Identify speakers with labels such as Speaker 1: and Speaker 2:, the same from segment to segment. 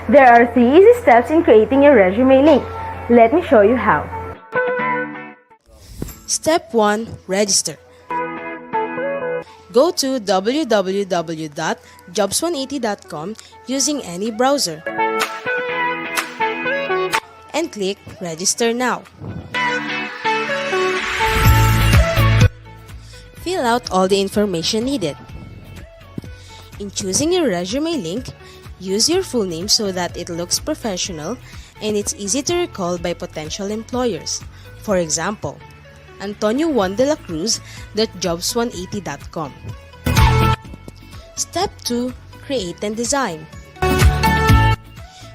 Speaker 1: There are 3 easy steps in creating your resume link. Let me show you how.
Speaker 2: Step 1. Register. Go to www.jobs180.com using any browser and click Register Now. Fill out all the information needed. In choosing your resume link, use your full name so that it looks professional and it's easy to recall by potential employers. For example, Antonio Juan de la Cruz Jobs180.com. Step 2. Create and design.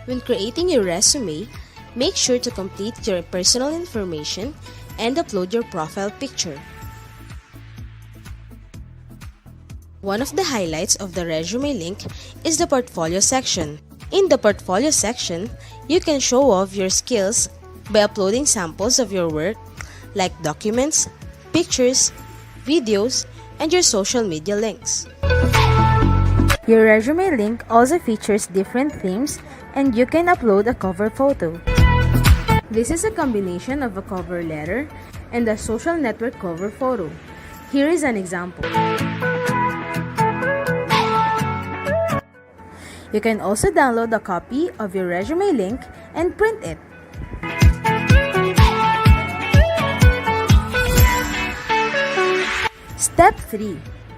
Speaker 2: When creating your resume, make sure to complete your personal information and upload your profile picture. One of the highlights of the resume link is the portfolio section. In the portfolio section, you can show off your skills by uploading samples of your work like documents, pictures, videos, and your social media links.
Speaker 1: Your resume link also features different themes and you can upload a cover photo. This is a combination of a cover letter and a social network cover photo. Here is an example. You can also download a copy of your resume link and print it. Step 3.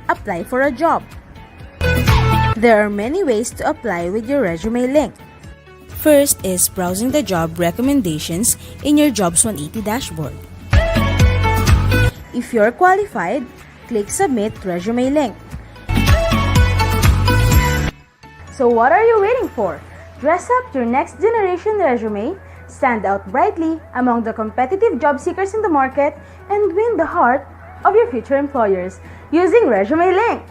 Speaker 1: Apply for a job. There are many ways to apply with your resume link.
Speaker 2: First is browsing the job recommendations in your Jobs 180 dashboard.
Speaker 1: If you're qualified, click Submit Resume Link. So what are you waiting for? Dress up your next generation resume, stand out brightly among the competitive job seekers in the market, and win the heart of your future employers using Resume Link.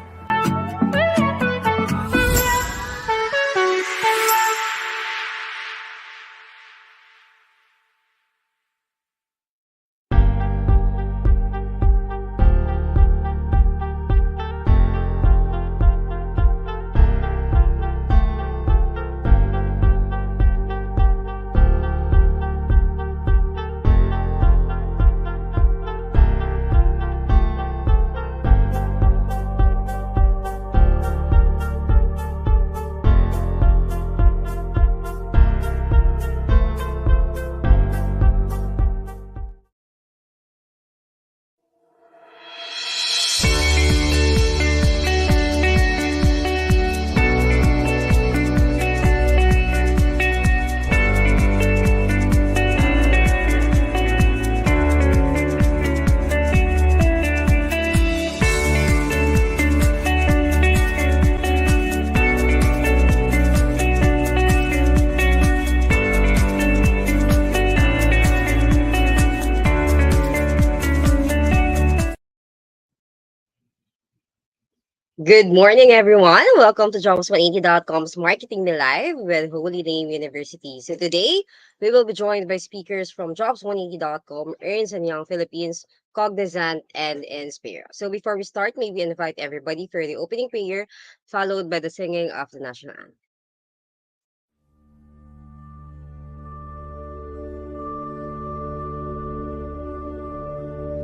Speaker 3: Good morning, everyone. Welcome to Jobs180.com's Marketing Live with Holy Name University. So today, we will be joined by speakers from Jobs180.com, Ernst and Young Philippines, Cognizant, and Inspire. So before we start, may we invite everybody for the opening prayer, followed by the singing of the national anthem.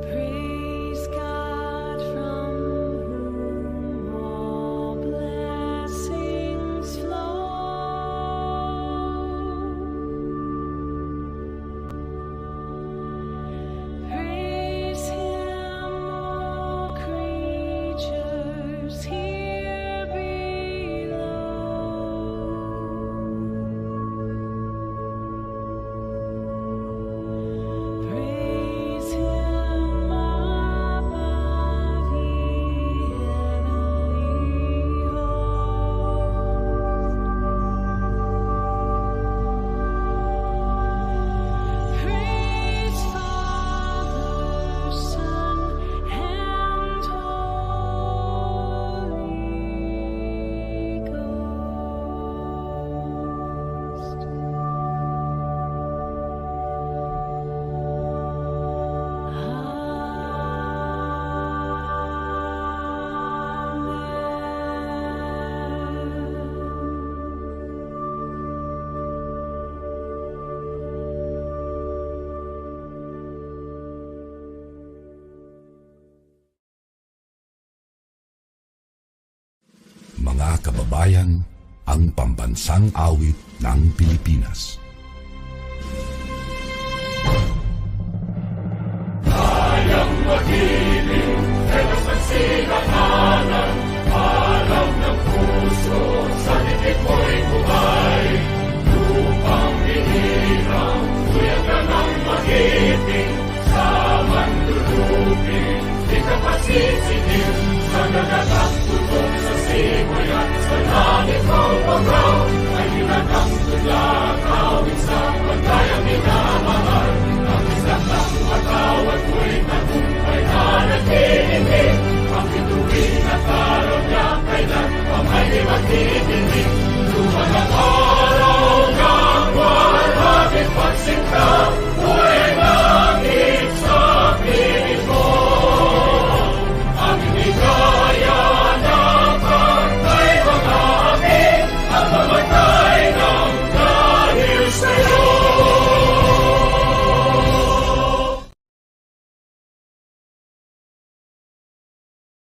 Speaker 4: Praise God from whom all blessings flow. Praise Him, all creatures here below.
Speaker 5: mga kababayan, ang pambansang awit ng Pilipinas.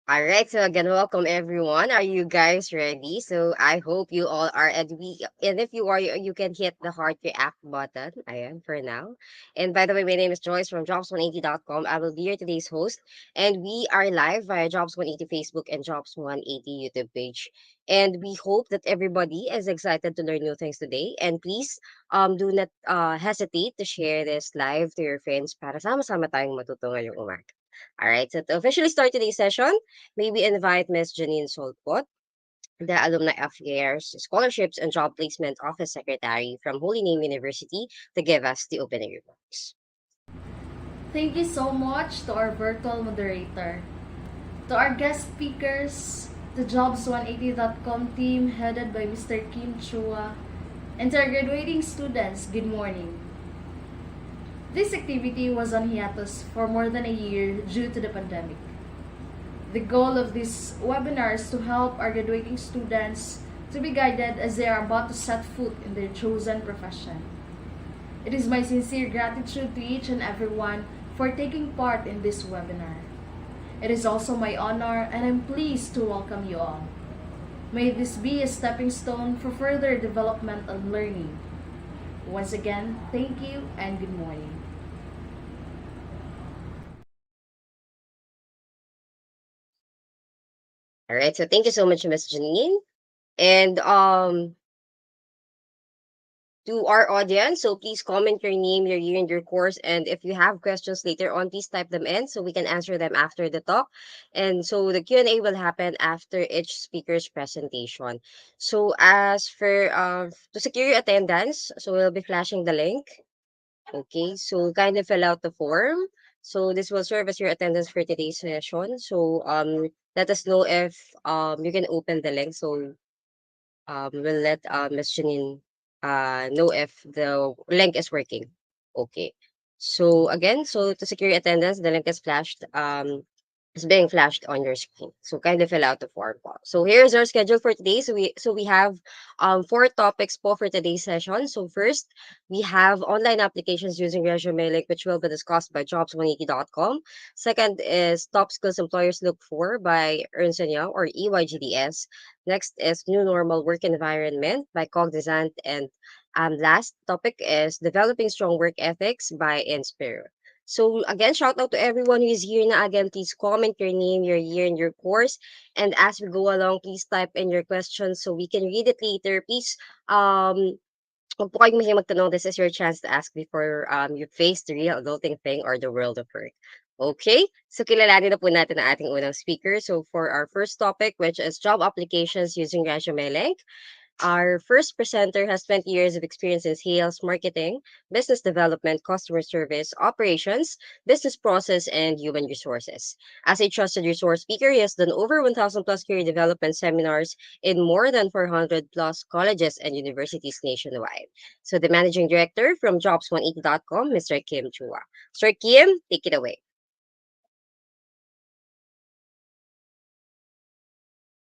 Speaker 3: All right, so again, welcome everyone. Are you guys ready? So I hope you all are, and if you are, you can hit the heart react button. I am for now. And by the way, my name is Joyce from Jobs180.com. I will be your today's host, and we are live via Jobs180 Facebook and Jobs180 YouTube page. And we hope that everybody is excited to learn new things today. And please, do not hesitate to share this live to your friends para sama-sama tayong matuto ngayong umaga. All right, so to officially start today's session, may we invite Ms. Janine Solpot, the Alumni Affairs, Scholarships, and Job Placement Office Secretary from Holy Name University, to give us the opening remarks.
Speaker 6: Thank you so much to our virtual moderator, to our guest speakers, the Jobs180.com team headed by Mr. Kim Chua, and to our graduating students, good morning. This activity was on hiatus for more than a year due to the pandemic. The goal of this webinar is to help our graduating students to be guided as they are about to set foot in their chosen profession. It is my sincere gratitude to each and everyone for taking part in this webinar. It is also my honor and I'm pleased to welcome you all. May this be a stepping stone for further development and learning. Once again, thank you and good morning.
Speaker 3: All right, so thank you so much, Ms. Janine. And to our audience, so please comment your name, your year, and your course. And if you have questions later on, please type them in so we can answer them after the talk. And so the Q&A will happen after each speaker's presentation. So as for to secure your attendance, so we'll be flashing the link. Okay, so kind of fill out the form. So this will serve as your attendance for today's session. So let us know if you can open the link. So we'll let Ms. Janine know if the link is working. Okay. So again, so to secure your attendance, the link is flashed. Is being flashed on your screen. So kindly fill out the form po. So here's our schedule for today. So we have four topics po for today's session. So first, we have online applications using ResumeLink, which will be discussed by Jobs180.com. Second is top skills employers look for by Ernst& Young or EYGDS. Next is new normal work environment by Cognizant. And last topic is developing strong work ethics by Inspire. So again, shout out to everyone who is here na again. Please comment your name, your year, and your course. And as we go along, please type in your questions so we can read it later. Please, huwag po kayong mahihimang magtanong. This is your chance to ask before you face the real adulting thing or the world of work. Okay, so kilalanin na po natin ang ating unang speaker. So for our first topic, which is job applications using ResumeLink, our first presenter has 20 years of experience in sales, marketing, business development, customer service, operations, business process, and human resources. As a trusted resource speaker, he has done over 1,000 plus career development seminars in more than 400 plus colleges and universities nationwide. So the managing director from Jobs180.com, Mr. Kim Chua. Sir Kim, take it away.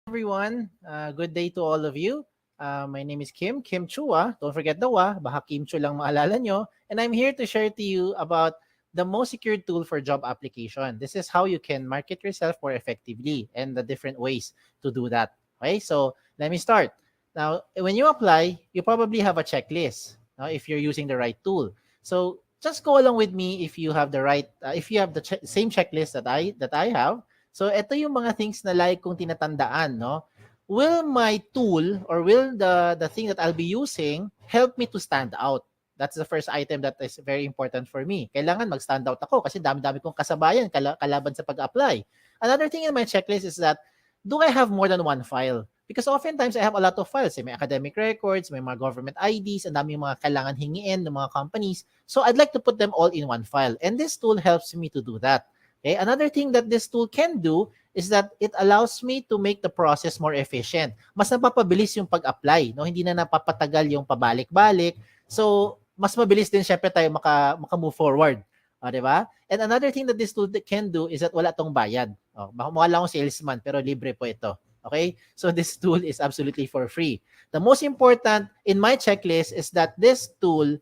Speaker 7: Everyone. Good day to all of you. My name is Kim Chua. Don't forget the wa, baka Kim Chu lang maalala nyo. And I'm here to share to you about the most secure tool for job application. This is how you can market yourself more effectively and the different ways to do that. Okay, so let me start. Now, when you apply, you probably have a checklist if you're using the right tool. So just go along with me if you have the right, if you have the same checklist that I have. So ito yung mga things na like kong tinatandaan, no? Will my tool or will the thing that I'll be using help me to stand out? That's the first item that is very important for me. Kailangan mag-stand out ako kasi dami-dami kong kasabayan kalaban sa pag-apply. Another thing in my checklist is that do I have more than one file? Because oftentimes I have a lot of files. May academic records, may mga government IDs, ang dami mga kailangan hingiin ng mga companies. So I'd like to put them all in one file. And this tool helps me to do that. Okay? Another thing that this tool can do is that it allows me to make the process more efficient. Mas napapabilis yung pag-apply. No? Hindi na napapatagal yung pabalik-balik. So, mas mabilis din syempre tayo maka-move forward. Di ba? And another thing that this tool can do is that wala tong bayad. Mukha lang akong salesman pero libre po ito. Okay? So this tool is absolutely for free. The most important in my checklist is that this tool,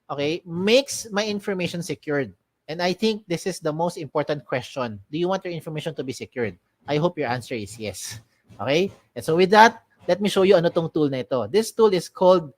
Speaker 7: okay, makes my information secured. And I think this is the most important question. Do you want your information to be secured? I hope your answer is yes. Okay? And so with that, let me show you ano tong tool na ito. This tool is called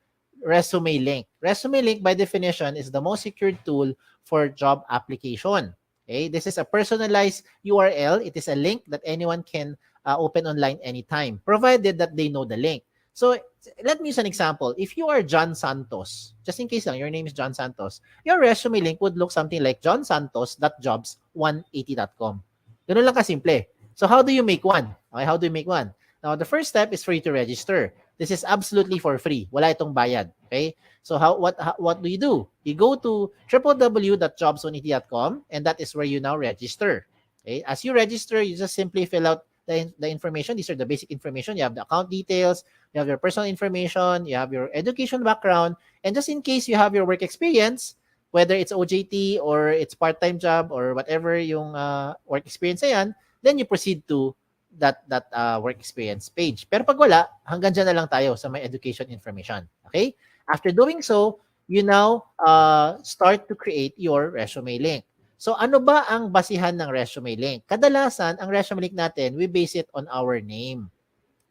Speaker 7: ResumeLink. ResumeLink by definition is the most secured tool for job application. Okay? This is a personalized URL. It is a link that anyone can open online anytime, provided that they know the link. So let me use an example. If you are John Santos, just in case lang, your name is John Santos, your resume link would look something like johnsantos.jobs180.com. Ganun lang kasimple. So how do you make one? Okay, how do you make one? Now, the first step is for you to register. This is absolutely for free. Wala itong bayad. Okay? So what do? You go to www.jobs180.com and that is where you now register. Okay? As you register, you just simply fill out the information. These are the basic information. You have the account details, you have your personal information, you have your education background, and just in case you have your work experience, whether it's OJT or it's part-time job or whatever yung work experience na yan, then you proceed to that work experience page. Pero pag wala, hanggang dyan na lang tayo sa my education information. Okay? After doing so, you now start to create your resume link. So ano ba ang basihan ng resume link? Kadalasan, ang resume link natin, we base it on our name.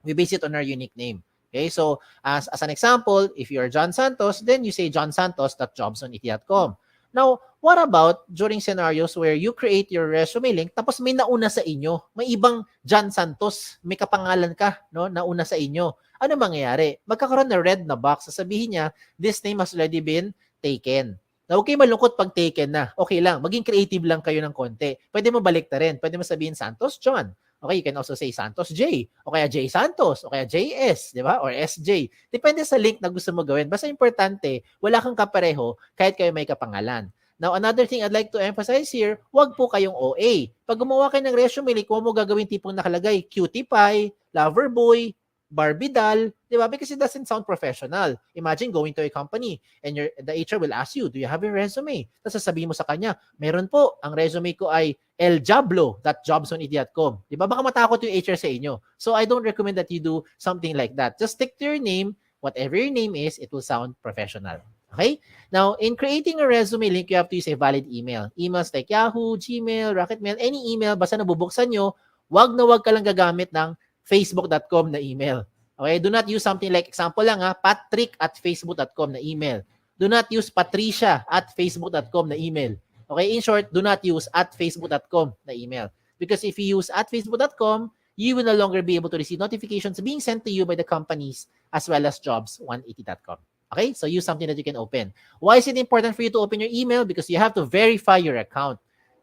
Speaker 7: We base it on our unique name. Okay? So as an example, if you're John Santos, then you say johnsantos.jobs180.com. Now, what about during scenarios where you create your resume link tapos may nauna sa inyo? May ibang John Santos, may kapangalan ka, no, nauna sa inyo. Ano mangyayari? Magkakaroon na red na box. Sasabihin niya, this name has already been taken. Now, okay, malungkot pag taken na. Okay lang. Maging creative lang kayo ng konti. Pwede mo balik na rin. Pwede mo sabihin Santos John. Okay, you can also say Santos J. O kaya J Santos. O kaya JS. Di ba? Or SJ. Depende sa link na gusto mo gawin. Basta importante, wala kang kapareho kahit kayo may kapangalan. Now, another thing I'd like to emphasize here, wag po kayong OA. Pag gumawa kayo ng resume link, huwag mo gagawin tipong nakalagay, cutie pie, lover boy, Barbie doll, di ba? Because it doesn't sound professional. Imagine going to a company and the HR will ask you, do you have a resume? Tapos sasabihin mo sa kanya, meron po, ang resume ko ay eljablo.jobs180.com. Di ba? Baka matakot yung HR sa inyo. So I don't recommend that you do something like that. Just stick to your name. Whatever your name is, it will sound professional. Okay? Now, in creating a resume link, you have to use a valid email. Emails like Yahoo, Gmail, Rocketmail, any email, basta nabubuksan nyo, wag na wag ka lang gagamit ng facebook.com na email. Okay? Do not use something like, example lang patrick@facebook.com na email. Do not use patricia@facebook.com na email. Okay? In short, do not use @facebook.com na email. Because if you use @facebook.com, you will no longer be able to receive notifications being sent to you by the companies as well as jobs180.com. Okay? So use something that you can open. Why is it important for you to open your email? Because you have to verify your account.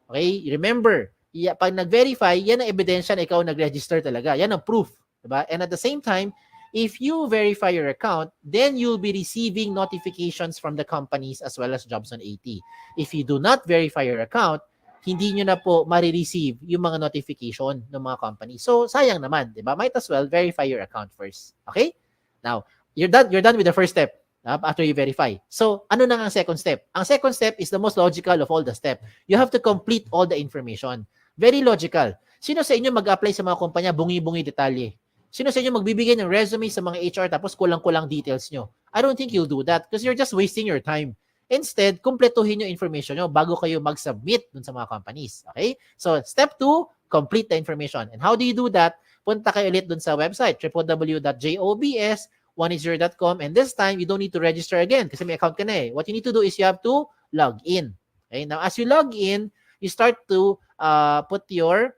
Speaker 7: Okay? Remember, pag nag-verify, yan ang ebidensya na ikaw nag-register talaga. Yan ang proof. Diba? And at the same time, if you verify your account, then you'll be receiving notifications from the companies as well as Jobs180. If you do not verify your account, hindi nyo na po marireceive yung mga notification ng mga companies. So, sayang naman. Diba? Might as well verify your account first. Okay? Now, you're done with the first step. After you verify. So, ano na ang second step? Ang second step is the most logical of all the steps. You have to complete all the information. Very logical. Sino sa inyo mag-apply sa mga kumpanya, bungi-bungi detalye? Sino sa inyo magbibigay ng resume sa mga HR tapos kulang-kulang details nyo? I don't think you'll do that because you're just wasting your time. Instead, kumpletuhin yung information nyo bago kayo mag-submit dun sa mga companies. Okay? So, step 2, complete the information. And how do you do that? punta kayo ulit dun sa website, www.jobs180.com, and this time, you don't need to register again kasi may account ka na eh. What you need to do is you have to log in. Okay? Now, as you log in, you start to put your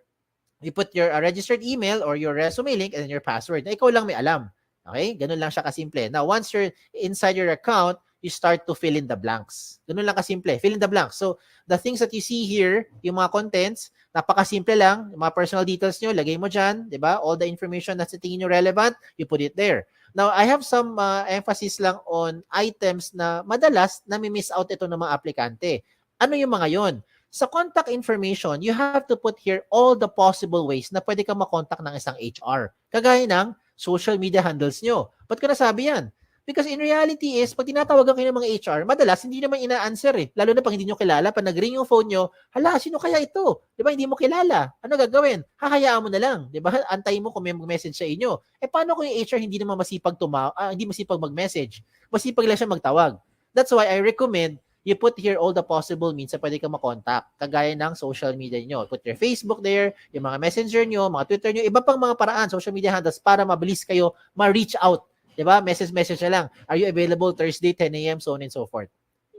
Speaker 7: registered email or your resume link and then your password. Na ikaw lang may alam. Okay? Ganun lang siya kasimple. Now, once you're inside your account, you start to fill in the blanks. Ganun lang kasimple. Fill in the blanks. So, the things that you see here, yung mga contents, napakasimple lang. Yung mga personal details nyo, lagay mo dyan. Diba? All the information na sa tingin nyo relevant, you put it there. Now, I have some emphasis lang on items na madalas na miss out ito ng mga aplikante. Ano yung mga yon? Sa contact information, you have to put here all the possible ways na pwede kang makontak ng isang HR. Kagaya ng social media handles nyo. Ba't ko nasabi yan? Because in reality is, pag tinatawagan kayo ng mga HR, madalas hindi naman ina-answer eh. Lalo na pag hindi nyo kilala, pag nag-ring yung phone nyo, hala, sino kaya ito? Di ba, hindi mo kilala. Ano gagawin? Hahayaan mo na lang. Di ba? Antayin mo kung may mag-message sa inyo. Eh, paano kung yung HR hindi naman masipag hindi masipag mag-message? Masipag lang siya magtawag. That's why I recommend you put here all the possible means na pwede kang makontak. Kagaya ng social media nyo. Put your Facebook there, yung mga messenger nyo, mga Twitter nyo, iba pang mga paraan, social media handles para mabilis kayo ma-reach out. Diba? Message na lang. Are you available Thursday, 10 a.m., so on and so forth.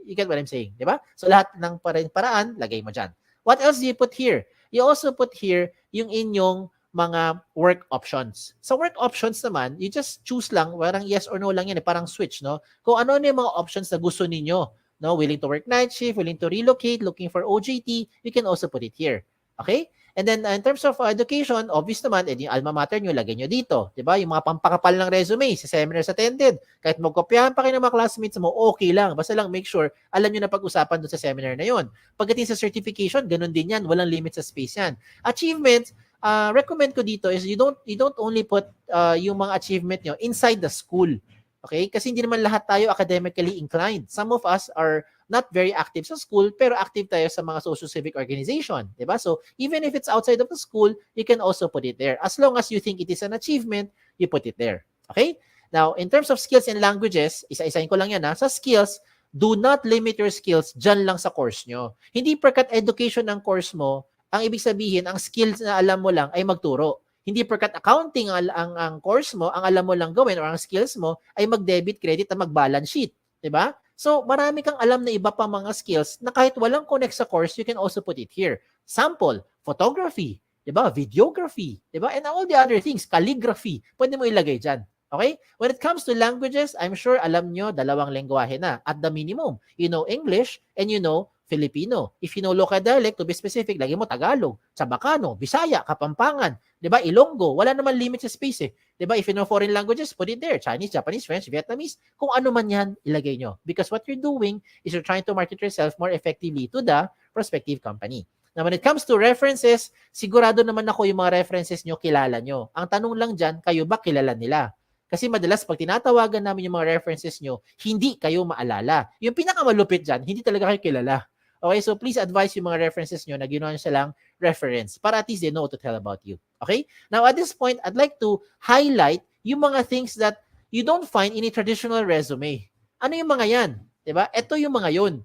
Speaker 7: You get what I'm saying? Diba? So lahat ng paraan, lagay mo dyan. What else do you put here? You also put here yung inyong mga work options. Sa work options naman, you just choose lang, parang yes or no lang yan, parang switch, no? Kung ano yung mga options na gusto ninyo. No, willing to work night shift, willing to relocate, looking for OJT, you can also put it here. Okay? And then in terms of education, obvious naman, yung alma mater nyo, lagay nyo dito. Diba? Yung mga pampakapal ng resume, sa seminars attended, kahit magkopyahan pa kayo ng mga classmates mo, okay lang. Basta lang make sure, alam nyo na pag-usapan doon sa seminar na yon. Pagdating sa certification, ganun din yan. Walang limit sa space yan. Achievements, recommend ko dito is you don't only put yung mga achievement nyo inside the school. Okay? Kasi hindi naman lahat tayo academically inclined. Some of us are not very active sa school, pero active tayo sa mga social civic organization. Diba? So, even if it's outside of the school, you can also put it there. As long as you think it is an achievement, you put it there. Okay? Now, in terms of skills and languages, isa-isahin ko lang yan ha. Sa skills, do not limit your skills dyan lang sa course nyo. Hindi perkat education ng course mo, ang ibig sabihin, ang skills na alam mo lang ay magturo. Hindi perkat accounting ang course mo, ang alam mo lang gawin or ang skills mo ay mag-debit, credit at mag-balance sheet. Diba? So, marami kang alam na iba pa mga skills na kahit walang connect sa course, you can also put it here. Sample, photography, diba? Videography, diba? And all the other things, calligraphy, pwede mo ilagay dyan. Okay? When it comes to languages, I'm sure alam nyo, 2 lengguwahe na. At the minimum, you know English and you know Filipino. If you know local dialect, to be specific, lagi mo Tagalog, Sabacano, Bisaya, Kapampangan, 'di ba? Ilonggo, wala naman limit sa space eh. 'Di ba? If you know foreign languages, put it there. Chinese, Japanese, French, Vietnamese, kung ano man 'yan, ilagay nyo. Because what you're doing is you're trying to market yourself more effectively to the prospective company. Now, when it comes to references, sigurado naman ako yung mga references nyo, kilala nyo. Ang tanong lang dyan, kayo ba kilala nila? Kasi madalas pag tinatawagan namin yung mga references nyo, hindi kayo maalala. Yung pinakamalupit dyan, hindi talaga kayo kilala. Okay, so please advise yung mga references nyo na ginawa nyo silang reference para at least they know what to tell about you. Okay? Now, at this point, I'd like to highlight yung mga things that you don't find in a traditional resume. Ano yung mga yan? Diba? Ito yung mga yun.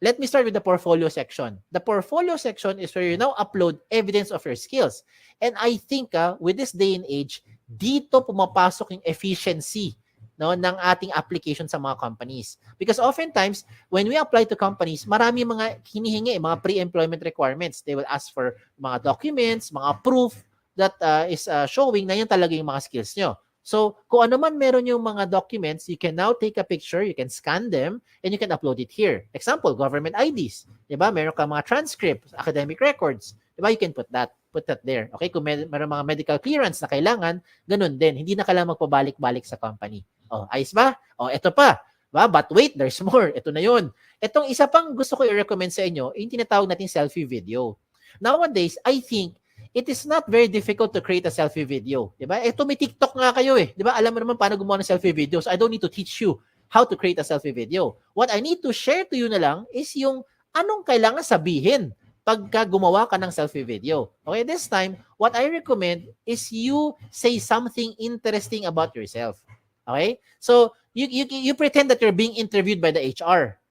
Speaker 7: Let me start with the portfolio section. The portfolio section is where you now upload evidence of your skills. And I think with this day and age, dito pumapasok yung efficiency, no, ng ating application sa mga companies. Because oftentimes, when we apply to companies, marami mga hinihingi, mga pre-employment requirements. They will ask for mga documents, mga proof that is showing na yan talaga yung mga skills nyo. So, kung ano man meron yung mga documents, you can now take a picture, you can scan them, and you can upload it here. Example, government IDs. Diba? Meron ka mga transcripts, academic records. Diba? You can put that there. Okay? Kung meron mga medical clearance na kailangan, ganun din. Hindi na kailangan magpabalik-balik sa company. Oh, ayos ba? Oh, eto pa. Ba? But wait, there's more. Ito na yun. Etong isa pang gusto ko i-recommend sa inyo, yung tinatawag natin selfie video. Nowadays, I think, it is not very difficult to create a selfie video. Diba? Ito may TikTok nga kayo eh. Diba? Alam mo naman paano gumawa ng selfie video. So I don't need to teach you how to create a selfie video. What I need to share to you na lang is yung anong kailangan sabihin pagka gumawa ka ng selfie video. Okay, this time, what I recommend is you say something interesting about yourself. Okay? So, you pretend that you're being interviewed by the HR.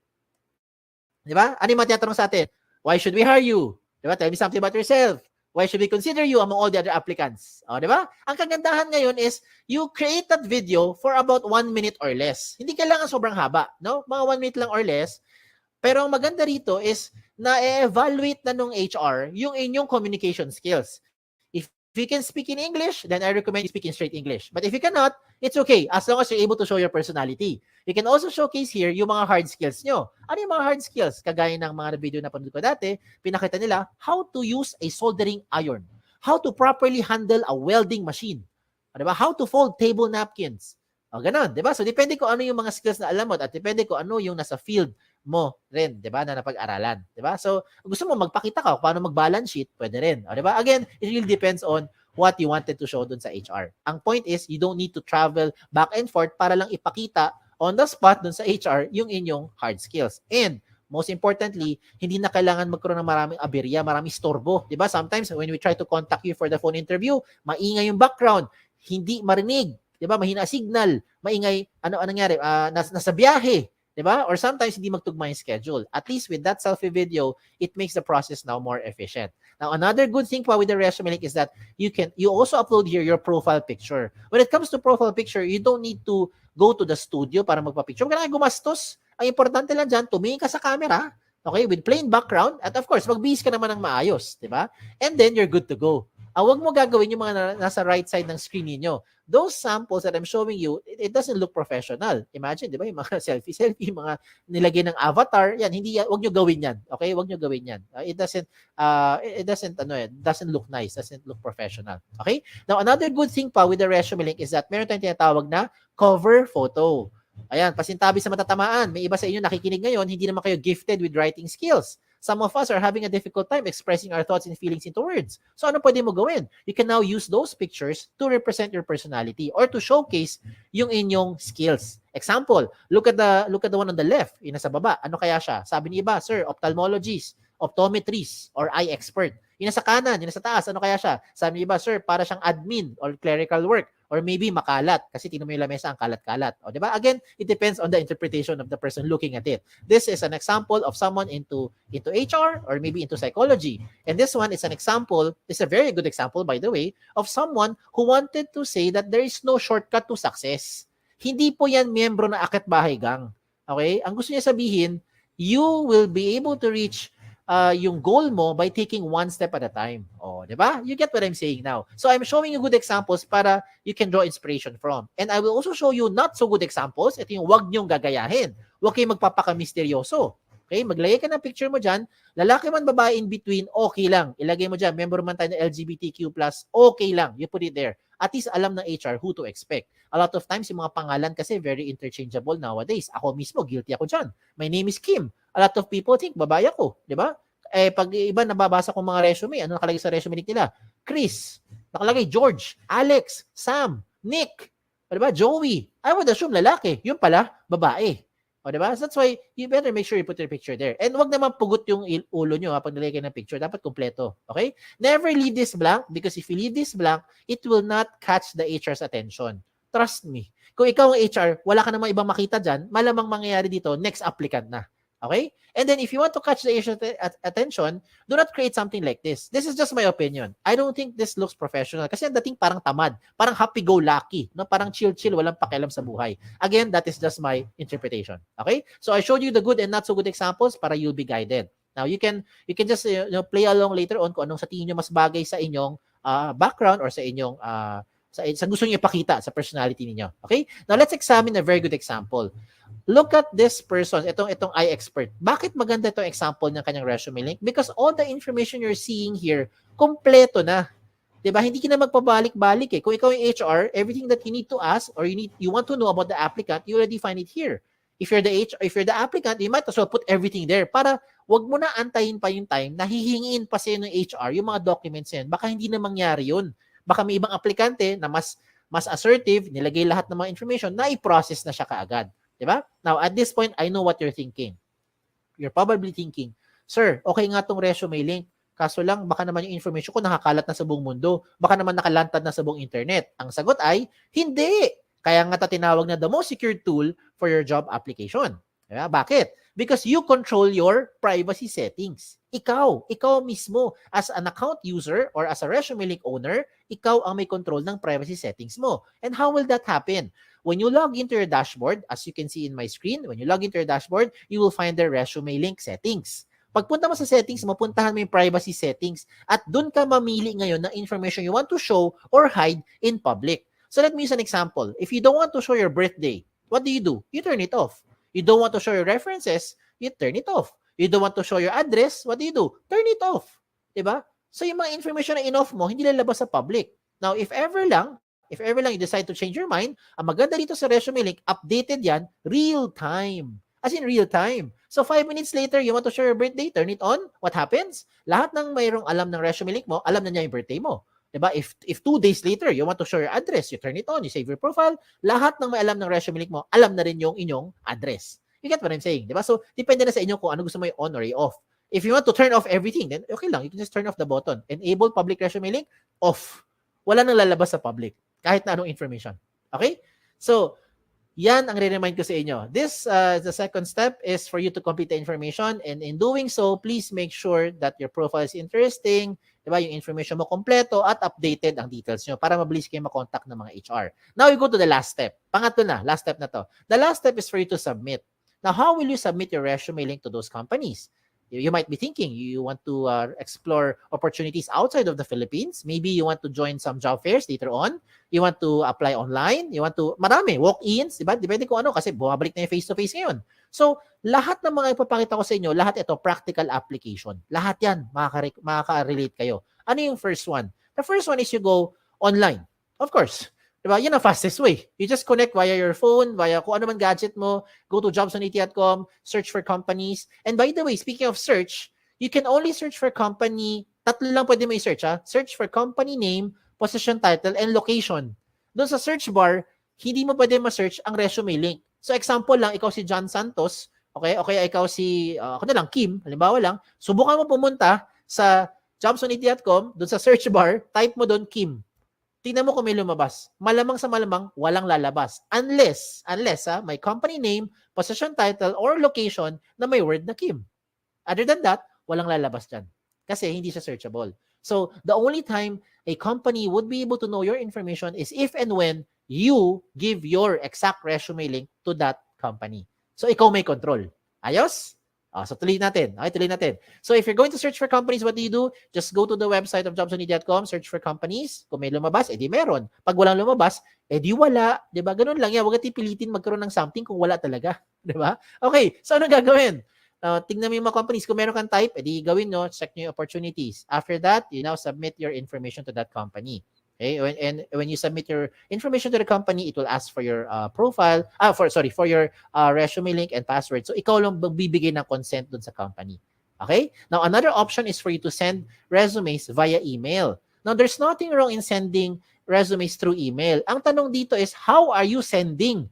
Speaker 7: Di ba? Ano yung mga tinatanong sa atin? Why should we hire you? Di ba? Tell me something about yourself. Why should we consider you among all the other applicants? O, di ba? Ang kagandahan ngayon is you create that video for about 1 minute or less. Hindi kailangan sobrang haba, no? Mga 1 minute lang or less. Pero ang maganda rito is na-evaluate na nung HR yung inyong communication skills. If you can speak in English, then I recommend you speak in straight English. But if you cannot, it's okay as long as you're able to show your personality. You can also showcase here yung mga hard skills nyo. Ano yung mga hard skills? Kagaya ng mga video na panood ko dati, pinakita nila how to use a soldering iron, how to properly handle a welding machine, diba? How to fold table napkins. O, ganun, diba? So, depende ko ano yung mga skills na alam mo at depende ko ano yung nasa field mo rin, 'di ba, na napag-aralan, 'di ba? So, gusto mo magpakita ka paano mag-balance sheet, pwede rin, 'di ba? Again, it really depends on what you wanted to show dun sa HR. Ang point is, you don't need to travel back and forth para lang ipakita on the spot dun sa HR yung inyong hard skills. And most importantly, hindi na kailangan magkaroon ng maraming aberya, maraming istorbo, 'di ba? Sometimes when we try to contact you for the phone interview, maingay yung background, hindi marinig, 'di ba? Mahina signal, maingay, ano nangyari? Nasa biyahe, diba? Or sometimes hindi magtugma yung schedule. At least with that selfie video, it makes the process now more efficient. Now, another good thing pa with the ResumeLink is that you also upload here your profile picture. When it comes to profile picture, you don't need to go to the studio para magpa-picture. Huwag ka na gumastos. Ang importante lang dyan, tumingin ka sa camera, okay, with plain background, at of course, magbihis ka naman ng maayos, diba? And then, you're good to go. Huwag mo gagawin yung mga nasa right side ng screen niyo. Those samples that I'm showing you, it doesn't look professional. Imagine, di ba, yung mga selfie, mga nilagay ng avatar, yan, hindi, wag nyo gawin yan. Okay, wag nyo gawin yan. It doesn't look nice, doesn't look professional. Okay? Now, another good thing pa with the ResumeLink is that meron tayong tinatawag na cover photo. Ayan, pasintabi sa matatamaan. May iba sa inyo nakikinig ngayon, hindi naman kayo gifted with writing skills. Some of us are having a difficult time expressing our thoughts and feelings into words. So ano pwede mo gawin? You can now use those pictures to represent your personality or to showcase yung inyong skills. Example, look at the one on the left, yung nasa baba. Ano kaya siya? Sabi ni iba, sir, ophthalmologist, optometrist, or eye expert. Yung nasa kanan, yung nasa taas, ano kaya siya? Sabi ni iba, sir, para siyang admin or clerical work. Or maybe makalat kasi tingnan mo yung lamesa ang kalat-kalat. O, di ba? Again, it depends on the interpretation of the person looking at it. This is an example of someone into HR or maybe into psychology. And this one is an example, it's a very good example, by the way, of someone who wanted to say that there is no shortcut to success. Hindi po yan miyembro na Akit Bahay Gang. Okay? Ang gusto niya sabihin, you will be able to reach yung goal mo by taking one step at a time. Oh, di ba? You get what I'm saying now. So I'm showing you good examples para you can draw inspiration from. And I will also show you not so good examples. Ito yung wag niyong gagayahin. Huwag kayong magpapaka-misteryoso. Okay? Maglagay ka ng picture mo dyan. Lalaki man, babae in between, okay lang. Ilagay mo dyan. Member man tayo ng LGBTQ+, okay lang. You put it there. At least alam ng HR who to expect. A lot of times, yung mga pangalan kasi very interchangeable nowadays. Ako mismo, guilty ako dyan. My name is Kim. A lot of people think babae ako, di ba? Eh, pag iba nababasa ko mga resume, ano nakalagay sa resume nila? Chris, nakalagay George, Alex, Sam, Nick, di ba? Joey. I would assume lalaki. Yun pala, babae. O, di ba? So that's why you better make sure you put your picture there. And wag naman pugot yung ulo nyo pag nilagay ng picture. Dapat kumpleto. Okay? Never leave this blank because if you leave this blank, it will not catch the HR's attention. Trust me. Kung ikaw ang HR, wala ka namang ibang makita dyan, malamang mangyayari dito, next applicant na. Okay? And then if you want to catch the HR's attention, do not create something like this. This is just my opinion. I don't think this looks professional kasi ang dating parang tamad, parang happy-go-lucky, no? Parang chill-chill, walang pakialam sa buhay. Again, that is just my interpretation. Okay? So I showed you the good and not so good examples para you'll be guided. Now, you can just play along later on kung anong sa tingin nyo mas bagay sa inyong background or sa inyong sa gusto niyo ipakita sa personality niyo. Okay? Now, let's examine a very good example. Look at this person, itong eye expert. Bakit maganda itong example ng kanyang resume link? Because all the information you're seeing here, kompleto na. 'Di ba? Hindi ka na magpabalik-balik eh. Kung ikaw yung HR, everything that you need to ask or you want to know about the applicant, you already find it here. If you're the applicant, you might as well put everything there para wag mo na antayin pa yung time na hihingiin pa sa ng HR yung mga documents yan. Baka hindi na mangyari yun. Baka may ibang aplikante na mas assertive, nilagay lahat ng mga information na i-process na siya kaagad. Diba? Now, at this point, I know what you're thinking. You're probably thinking, sir, okay nga tong resume link. Kaso lang, baka naman yung information ko nakakalat na sa buong mundo. Baka naman nakalantad na sa buong internet. Ang sagot ay, hindi. Kaya nga tinawag na the most secure tool for your job application. Diba? Bakit? Because you control your privacy settings. Ikaw mismo as an account user or as a ResumeLink owner, ikaw ang may control ng privacy settings mo. And how will that happen? When you log into your dashboard, as you can see in my screen, when you log into your dashboard, you will find the ResumeLink settings. Pagpunta mo sa settings, mapuntahan mo yung privacy settings at dun ka mamili ngayon ng information you want to show or hide in public. So let me use an example. If you don't want to show your birthday, what do? You turn it off. You don't want to show your references, you turn it off. You don't want to show your address, what do? Turn it off. Diba? So yung mga information na in-off mo, hindi lalabas sa public. Now, if ever lang you decide to change your mind, ang maganda dito sa ResumeLink, updated yan, real time. As in real time. So 5 minutes later, you want to show your birthday, turn it on. What happens? Lahat ng mayroong alam ng ResumeLink mo, alam na niya yung birthday mo. Diba? If 2 days later, you want to show your address, you turn it on, you save your profile, lahat ng may alam ng ResumeLink mo, alam na rin yung inyong address. You get what I'm saying? Diba? So, depende na sa inyo kung ano gusto mo i-on or i-off. If you want to turn off everything, then okay lang. You can just turn off the button. Enable public ResumeLink, off. Wala nang lalabas sa public. Kahit na anong information. Okay? So, yan ang re-remind ko sa inyo. This, the second step is for you to complete the information, and in doing so, please make sure that your profile is interesting, diba? Yung information mo kompleto at updated ang details nyo para mabilis kayo makontak ng mga HR. Now, we go to the last step. Pangatlo na, last step na to. The last step is for you to submit. Now, how will you submit your ResumeLink to those companies? You might be thinking you want to explore opportunities outside of the Philippines. Maybe you want to join some job fairs later on. You want to apply online. You want to, marami, walk-ins, diba? Depende kung ano, kasi bumabalik na yung face-to-face ngayon. So, lahat ng mga ipapakita ko sa inyo, lahat ito, practical application. Lahat yan, makaka-relate kayo. Ano yung first one? The first one is you go online. Of course. Diba? Yun ang fastest way. You just connect via your phone, via kung ano man gadget mo, go to jobs180.com, search for companies. And by the way, speaking of search, you can only search for company, tatlo lang pwede mo i-search ha. Search for company name, position title, and location. Doon sa search bar, hindi mo pwede ma-search ang ResumeLink. So example lang, ikaw si John Santos, okay? O kaya ikaw si, ako na lang, Kim, halimbawa lang, subukan mo pumunta sa jobs180.com, doon sa search bar, type mo doon Kim. Tingnan mo kung may lumabas. Malamang sa malamang, walang lalabas. Unless may company name, position title, or location na may word na Kim. Other than that, walang lalabas dyan. Kasi hindi siya searchable. So, the only time a company would be able to know your information is if and when you give your exact ResumeLink to that company. So, ikaw may control. Ayos? So, tuloy natin. Okay, tuloy natin. So, if you're going to search for companies, what do? Just go to the website of jobs180.com, search for companies. Kung may lumabas, edi meron. Pag walang lumabas, edi wala. Diba? Ganun lang yan. Huwag natin pilitin magkaroon ng something kung wala talaga. Diba? Okay, so ano gagawin? Tingnan mo yung mga companies. Kung meron kang type, edi gawin nyo, check nyo yung opportunities. After that, you now submit your information to that company. Okay, when you submit your information to the company, it will ask for your profile, for your ResumeLink and password. So ikaw lang magbibigay ng consent dun sa company. Okay? Now another option is for you to send resumes via email. Now there's nothing wrong in sending resumes through email. Ang tanong dito is, how are you sending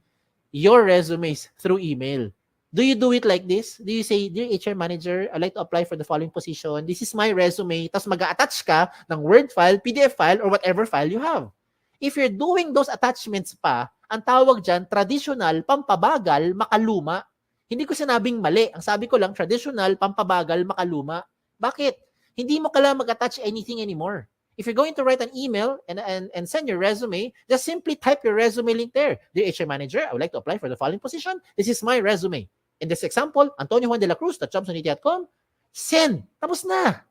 Speaker 7: your resumes through email? Do you do it like this? Do you say, "Dear HR manager, I'd like to apply for the following position. This is my resume." Tapos mag-attach ka ng Word file, PDF file, or whatever file you have. If you're doing those attachments pa, ang tawag dyan, traditional, pampabagal, makaluma. Hindi ko sinabing mali. Ang sabi ko lang, traditional, pampabagal, makaluma. Bakit? Hindi mo kailangan mag-attach anything anymore. If you're going to write an email and send your resume, just simply type your resume link there. "Dear HR manager, I would like to apply for the following position. This is my resume. In this example, Antonio Juan de la Cruz, jobs180.com, send. Tapos na.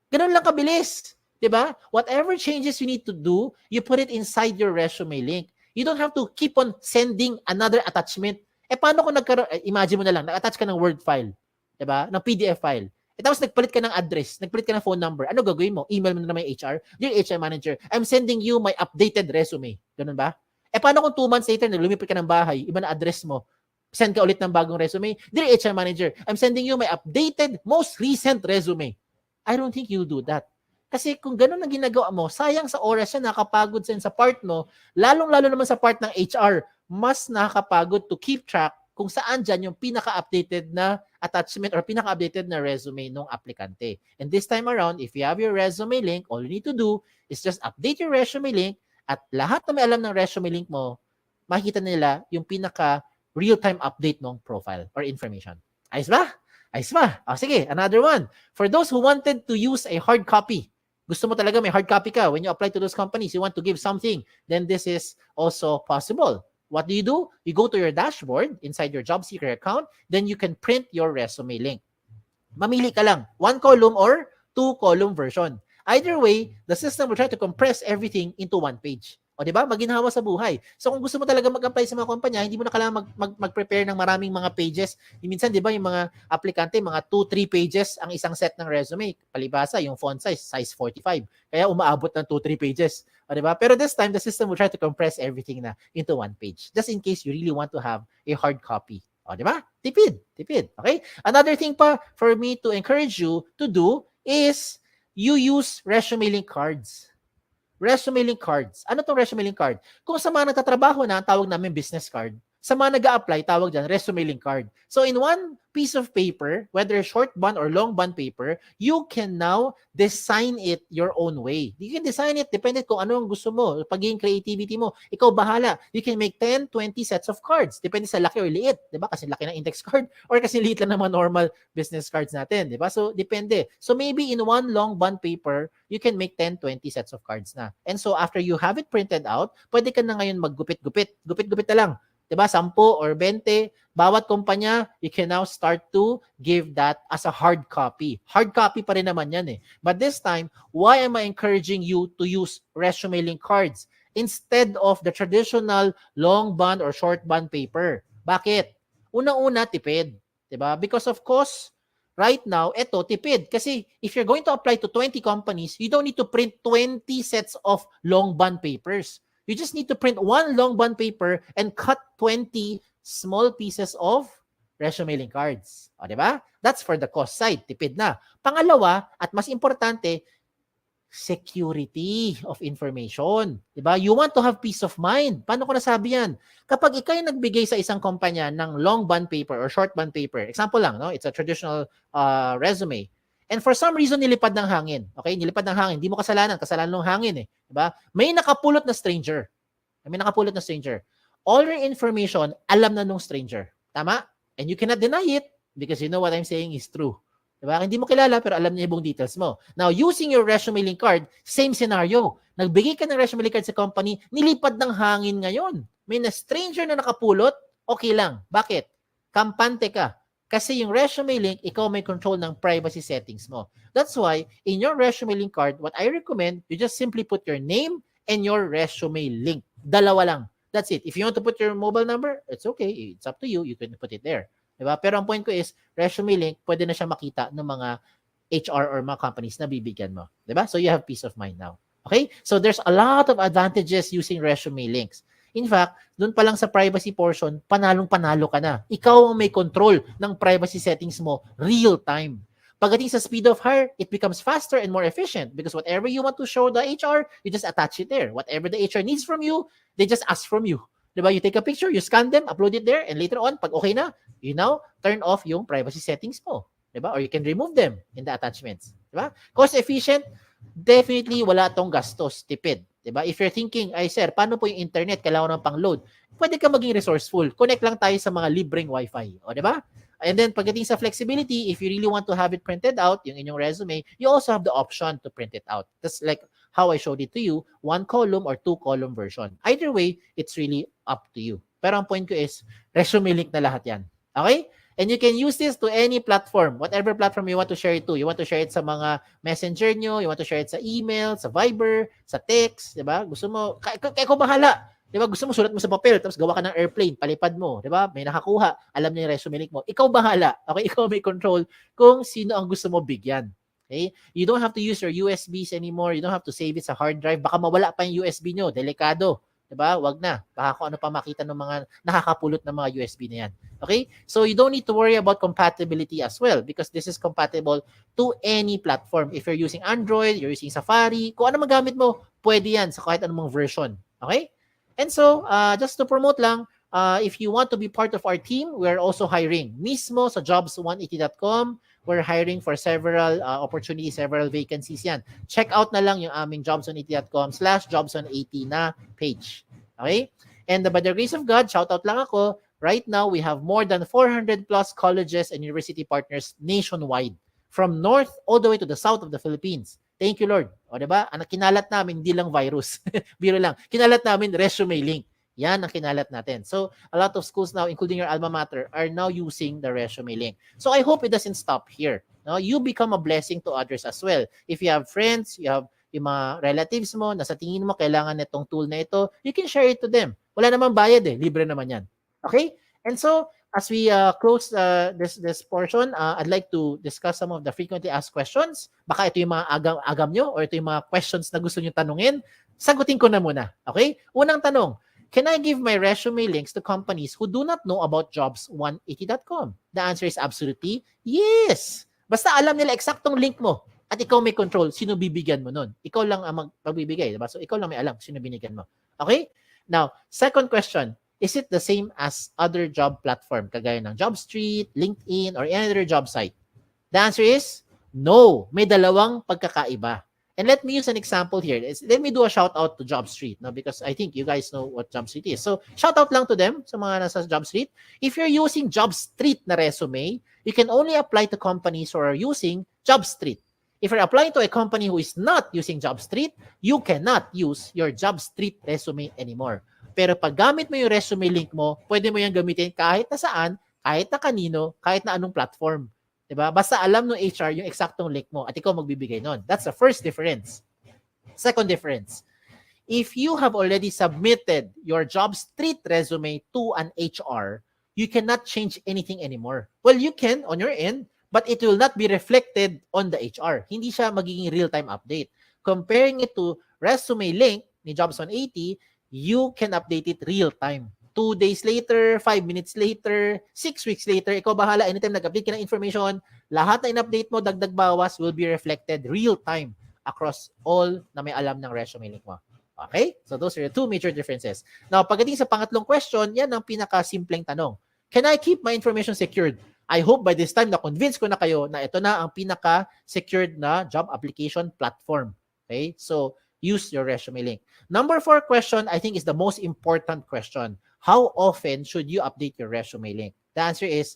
Speaker 7: Ganun lang kabilis. Diba? Whatever changes you need to do, you put it inside your resume link. You don't have to keep on sending another attachment. Paano kung imagine mo na lang, nag-attach ka ng Word file, diba? Ng PDF file. Tapos nagpalit ka ng address, nagpalit ka ng phone number. Ano gagawin mo? Email mo na may HR. "Dear HR manager, I'm sending you my updated resume." Ganun ba? Paano kung 2 months later, lumipat ka ng bahay, iba na address mo, send ka ulit ng bagong resume? "Dear HR manager, I'm sending you my updated, most recent resume." I don't think you'll do that. Kasi kung ganun ang ginagawa mo, sayang sa oras yan, nakakapagod sa part mo, lalong-lalo naman sa part ng HR, mas nakakapagod to keep track kung saan dyan yung pinaka-updated na attachment or pinaka-updated na resume ng aplikante. And this time around, if you have your resume link, all you need to do is just update your resume link at lahat na may alam ng resume link mo, makikita nila yung pinaka real-time update ng profile or information. Ayos ba? Ayos ba? Sige, another one. For those who wanted to use a hard copy, gusto mo talaga may hard copy ka when you apply to those companies, you want to give something, then this is also possible. What do? You go to your dashboard inside your job seeker account, then you can print your resume link. Mamili ka lang, 1 column or 2 column version. Either way, the system will try to compress everything into 1 page. O di ba? Maginhawa sa buhay. So kung gusto mo talaga mag-apply sa mga kumpanya, hindi mo na kailangan mag-prepare ng maraming mga pages. Minsan, di ba, yung mga aplikante, mga 2-3 pages ang isang set ng resume. Palibasa, yung font size 45. Kaya umaabot ng 2-3 pages. O di ba? Pero this time, the system will try to compress everything na into 1 page. Just in case you really want to have a hard copy. O di ba? Tipid. Okay? Another thing pa for me to encourage you to do is you use resume link cards. Resume link cards. Ano tong resume link card? Kung sa mga nagtatrabaho na, tawag namin business card. Sa mga nag-a-apply, tawag dyan, resume link card. So in one piece of paper, whether short bond or long bond paper, you can now design it your own way. You can design it, depende kung ano ang gusto mo, pagiging creativity mo. Ikaw bahala. You can make 10, 20 sets of cards. Depende sa laki or liit. Diba? Kasi laki ng index card or kasi liit lang ng mga normal business cards natin. Diba? So, depende. So, maybe in one long bond paper, you can make 10, 20 sets of cards na. And so, after you have it printed out, pwede ka na ngayon maggupit-gupit. Gupit-gupit na lang. Diba? 10 or 20, bawat kumpanya, you can now start to give that as a hard copy. Hard copy pa rin naman yan eh. But this time, why am I encouraging you to use resume link cards instead of the traditional long bond or short bond paper? Bakit? Una-una, tipid. Diba? Because of course, right now, eto, tipid. Kasi if you're going to apply to 20 companies, you don't need to print 20 sets of long bond papers. You just need to print one long bond paper and cut 20 small pieces of resume link cards. O, diba? That's for the cost side. Tipid na. Pangalawa, at mas importante, security of information. Diba? You want to have peace of mind. Paano ko nasabi yan? Kapag ikaw yung nagbigay sa isang kumpanya ng long bond paper or short bond paper, example lang, no? It's a traditional resume. And for some reason, nilipad ng hangin. Okay? Nilipad ng hangin. Hindi mo kasalanan. Kasalanan ng hangin eh. Diba? May nakapulot na stranger. All your information, alam na nung stranger. Tama? And you cannot deny it because you know what I'm saying is true. Diba? Hindi mo kilala pero alam niya yung buong details mo. Now, using your resume link card, same scenario. Nagbigay ka ng resume link card sa company, nilipad ng hangin ngayon. May na stranger na nakapulot, okay lang. Bakit? Kampante ka. Kasi yung resume link, ikaw may control ng privacy settings mo. That's why, in your resume link card, what I recommend, you just simply put your name and your resume link. Dalawa lang. That's it. If you want to put your mobile number, it's okay. It's up to you. You can put it there. Diba? Pero ang point ko is, resume link, pwede na siya makita ng mga HR or mga companies na bibigyan mo. Diba? So you have peace of mind now. Okay? So there's a lot of advantages using resume links. In fact, doon pa lang sa privacy portion, panalong-panalo ka na. Ikaw ang may control ng privacy settings mo real time. Pagdating sa speed of hire, it becomes faster and more efficient because whatever you want to show the HR, you just attach it there. Whatever the HR needs from you, they just ask from you. Diba? You take a picture, you scan them, upload it there, and later on, pag okay na, you now turn off yung privacy settings mo. Diba? Or you can remove them in the attachments. Diba? Cost efficient, definitely wala tong gastos, tipid. Diba? If you're thinking, ay sir, paano po yung internet? Kailangan ng pang-load. Pwede ka maging resourceful. Connect lang tayo sa mga libreng wifi. O, diba? And then, pagdating sa flexibility, if you really want to have it printed out, yung inyong resume, you also have the option to print it out. That's like how I showed it to you, 1 column or 2 column version. Either way, it's really up to you. Pero ang point ko is, resume link na lahat yan. Okay? And you can use this to any platform, whatever platform you want to share it to. You want to share it sa mga messenger nyo, you want to share it sa email, sa Viber, sa text, di ba? Gusto mo, kaya ko bahala. Di ba? Gusto mo, sulat mo sa papel, tapos gawa ka ng airplane, palipad mo, di ba? May nakakuha, alam niya yung resume link mo. Ikaw bahala. Okay? Ikaw may control kung sino ang gusto mo bigyan. Okay? You don't have to use your USBs anymore. You don't have to save it sa hard drive. Baka mawala pa yung USB nyo. Delikado. Diba? Wag na. Baka kung ano pa makita ng mga nakakapulot ng mga USB na yan. Okay? So you don't need to worry about compatibility as well because this is compatible to any platform. If you're using Android, you're using Safari, kung ano magamit mo, pwede yan sa kahit anong version. Okay? And so, just to promote lang, if you want to be part of our team, we're also hiring. Mismo sa jobs180.com, we're hiring for several opportunities, several vacancies yan. Check out na lang yung aming jobs180.com/jobs180 na page. Okay? And by the grace of God, shout out lang ako, Right now, we have more than 400 plus colleges and university partners nationwide, from north all the way to the south of the Philippines. Thank you, Lord. O, diba? Ang kinalat namin, hindi lang virus. Biro lang. Kinalat namin resume link. Yan ang kinalat natin. So, a lot of schools now, including your alma mater, are now using the resume link. So, I hope it doesn't stop here. No? You become a blessing to others as well. If you have friends, you have yung mga relatives mo, na sa tingin mo kailangan nitong tool na ito, you can share it to them. Wala namang bayad eh. Libre naman yan. Okay? And so, as we close this portion, I'd like to discuss some of the frequently asked questions. Baka ito yung mga agam nyo or ito yung mga questions na gusto nyo tanungin. Sagutin ko na muna. Okay? Unang tanong, can I give my resume links to companies who do not know about jobs180.com? The answer is absolutely yes. Basta alam nila eksaktong link mo at ikaw may control, sino bibigyan mo nun? Ikaw lang ang magbibigay, diba? So ikaw lang may alam sino binigyan mo. Okay? Now, second question, is it the same as other job platform kagaya ng JobStreet, LinkedIn, or any other job site? The answer is no. May dalawang pagkakaiba. And let me use an example here. Let me do a shout out to JobStreet, no? Because I think you guys know what JobStreet is. So, shout out lang to them sa mga nasa JobStreet. If you're using JobStreet na resume, you can only apply to companies who are using JobStreet. If you're applying to a company who is not using JobStreet, you cannot use your JobStreet resume anymore. Pero pag gamit mo yung resume link mo, pwede mo yung gamitin kahit na saan, kahit na kanino, kahit na anong platform. Diba? Basta alam ng HR yung eksaktong link mo at ikaw magbibigay nun. That's the first difference. Second difference, if you have already submitted your JobStreet resume to an HR, you cannot change anything anymore. Well, you can on your end, but it will not be reflected on the HR. Hindi siya magiging real-time update. Comparing it to resume link ni Jobs 180, you can update it real-time. 2 days later, 5 minutes later, 6 weeks later, ikaw bahala, anytime nag-update ka ng information, lahat na in-update mo, dagdag bawas, will be reflected real-time across all na may alam ng resume link mo. Okay? So those are the two major differences. Now, pagdating sa pangatlong question, yan ang pinaka-simpleng tanong. Can I keep my information secured? I hope by this time na-convince ko na kayo na ito na ang pinaka-secured na job application platform. Okay? So, use your resume link. Number 4 question, I think is the most important question. How often should you update your resume link? The answer is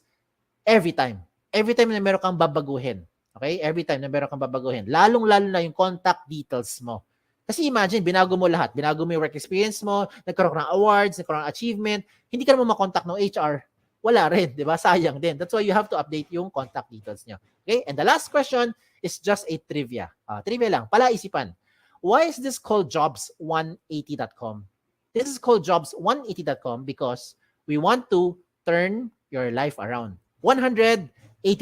Speaker 7: every time. Every time na meron kang babaguhin. Okay? Every time na meron kang babaguhin. Lalong-lalo na yung contact details mo. Kasi imagine, binago mo lahat. Binago mo yung work experience mo, nagkaroon ka ng awards, nagkaroon ng achievement, hindi ka naman makontakt ng HR. Wala rin, di ba? Sayang din. That's why you have to update yung contact details nyo. Okay? And the last question is just a trivia. Trivia lang, palaisipan. Why is this called jobs180.com? This is called jobs180.com because we want to turn your life around 180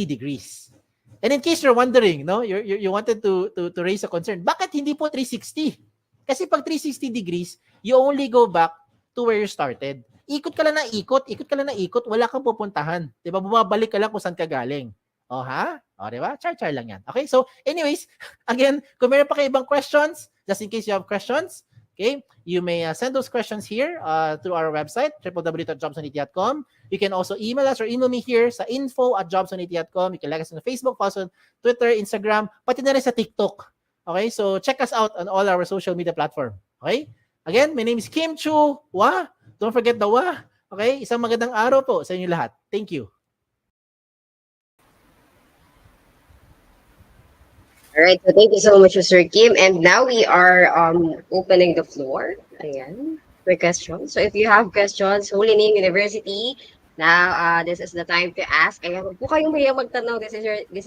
Speaker 7: degrees. And in case you're wondering, no, you wanted to raise a concern, bakit hindi po 360? Kasi pag 360 degrees, you only go back to where you started. Ikot ka lang na ikot, wala kang pupuntahan. 'Di ba? Bumabalik ka lang kung saan ka galing. Oh, ha? Oh, 'di ba? Char lang 'yan. Okay? So, anyways, again, kung meron pa kayo ibang questions, just in case you have questions, okay, you may send those questions here through our website, www.jobs180.com. You can also email us or email me here sa info@jobs180.com. You can like us on Facebook, also Twitter, Instagram, pati na rin sa TikTok. Okay, so check us out on all our social media platform. Okay? Again, my name is Kim Chua. Don't forget the wa. Okay? Isang magandang araw po sa inyo lahat. Thank you.
Speaker 3: All right, so thank you so much, Mr. Kim. And now we are opening the floor. Ayan, for questions. So if you have questions, Holy Name University, now this is the time to ask. Ayan, huwag po kayong mahiya magtanong. This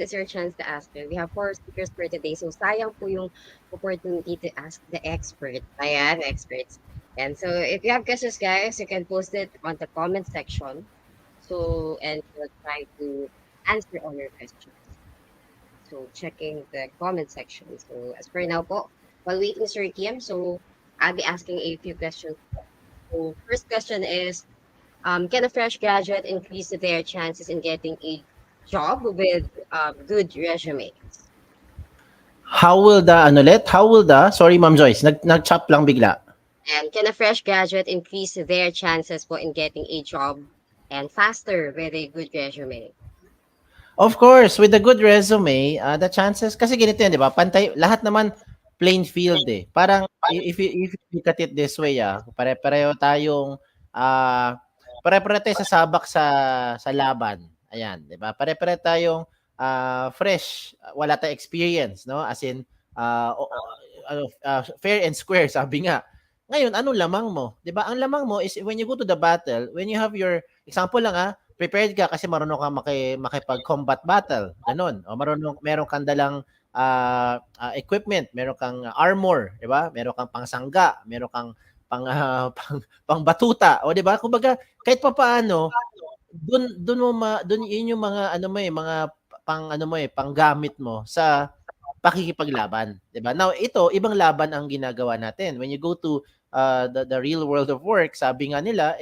Speaker 3: is your chance to ask. We have 4 speakers for today. So sayang po yung opportunity to ask the expert. Ayan, experts. And so if you have questions, guys, you can post it on the comment section. So, and we'll try to answer all your questions. So, checking the comment section. So, as per now po, while waiting Sir Kim, so I'll be asking a few questions. So, first question is, can a fresh graduate increase their chances in getting a job with good resume?
Speaker 7: How will the, sorry Ma'am Joyce, nag-chop lang bigla.
Speaker 3: And can a fresh graduate increase their chances po in getting a job and faster with a good resume?
Speaker 7: Of course, with a good resume, the chances, kasi ganito yan, di ba? Pantay, lahat naman plain field eh. Parang, if you look at it this way, pare-pareho tayong Pare-pare tayo sasabak sa laban. Ayan, 'di ba? Pare-pare tayong fresh, wala tayong experience, no? As in fair and square sabi nga. Ngayon, anong lamang mo? 'Di ba? Ang lamang mo is when you go to the battle, when you have your example lang prepared ka kasi marunong kang makipag-combat battle, ganun. O meron kang dalang equipment, meron kang armor, 'di ba? Meron kang pangsangga, meron kang pang batuta, o 'di ba? Kumbaga kahit papaano dun yun yung mga ano mo mga pang ano mo panggamit mo sa pakikipaglaban, 'di ba? Now ito ibang laban ang ginagawa natin. When you go to the real world of work, sabi nga nila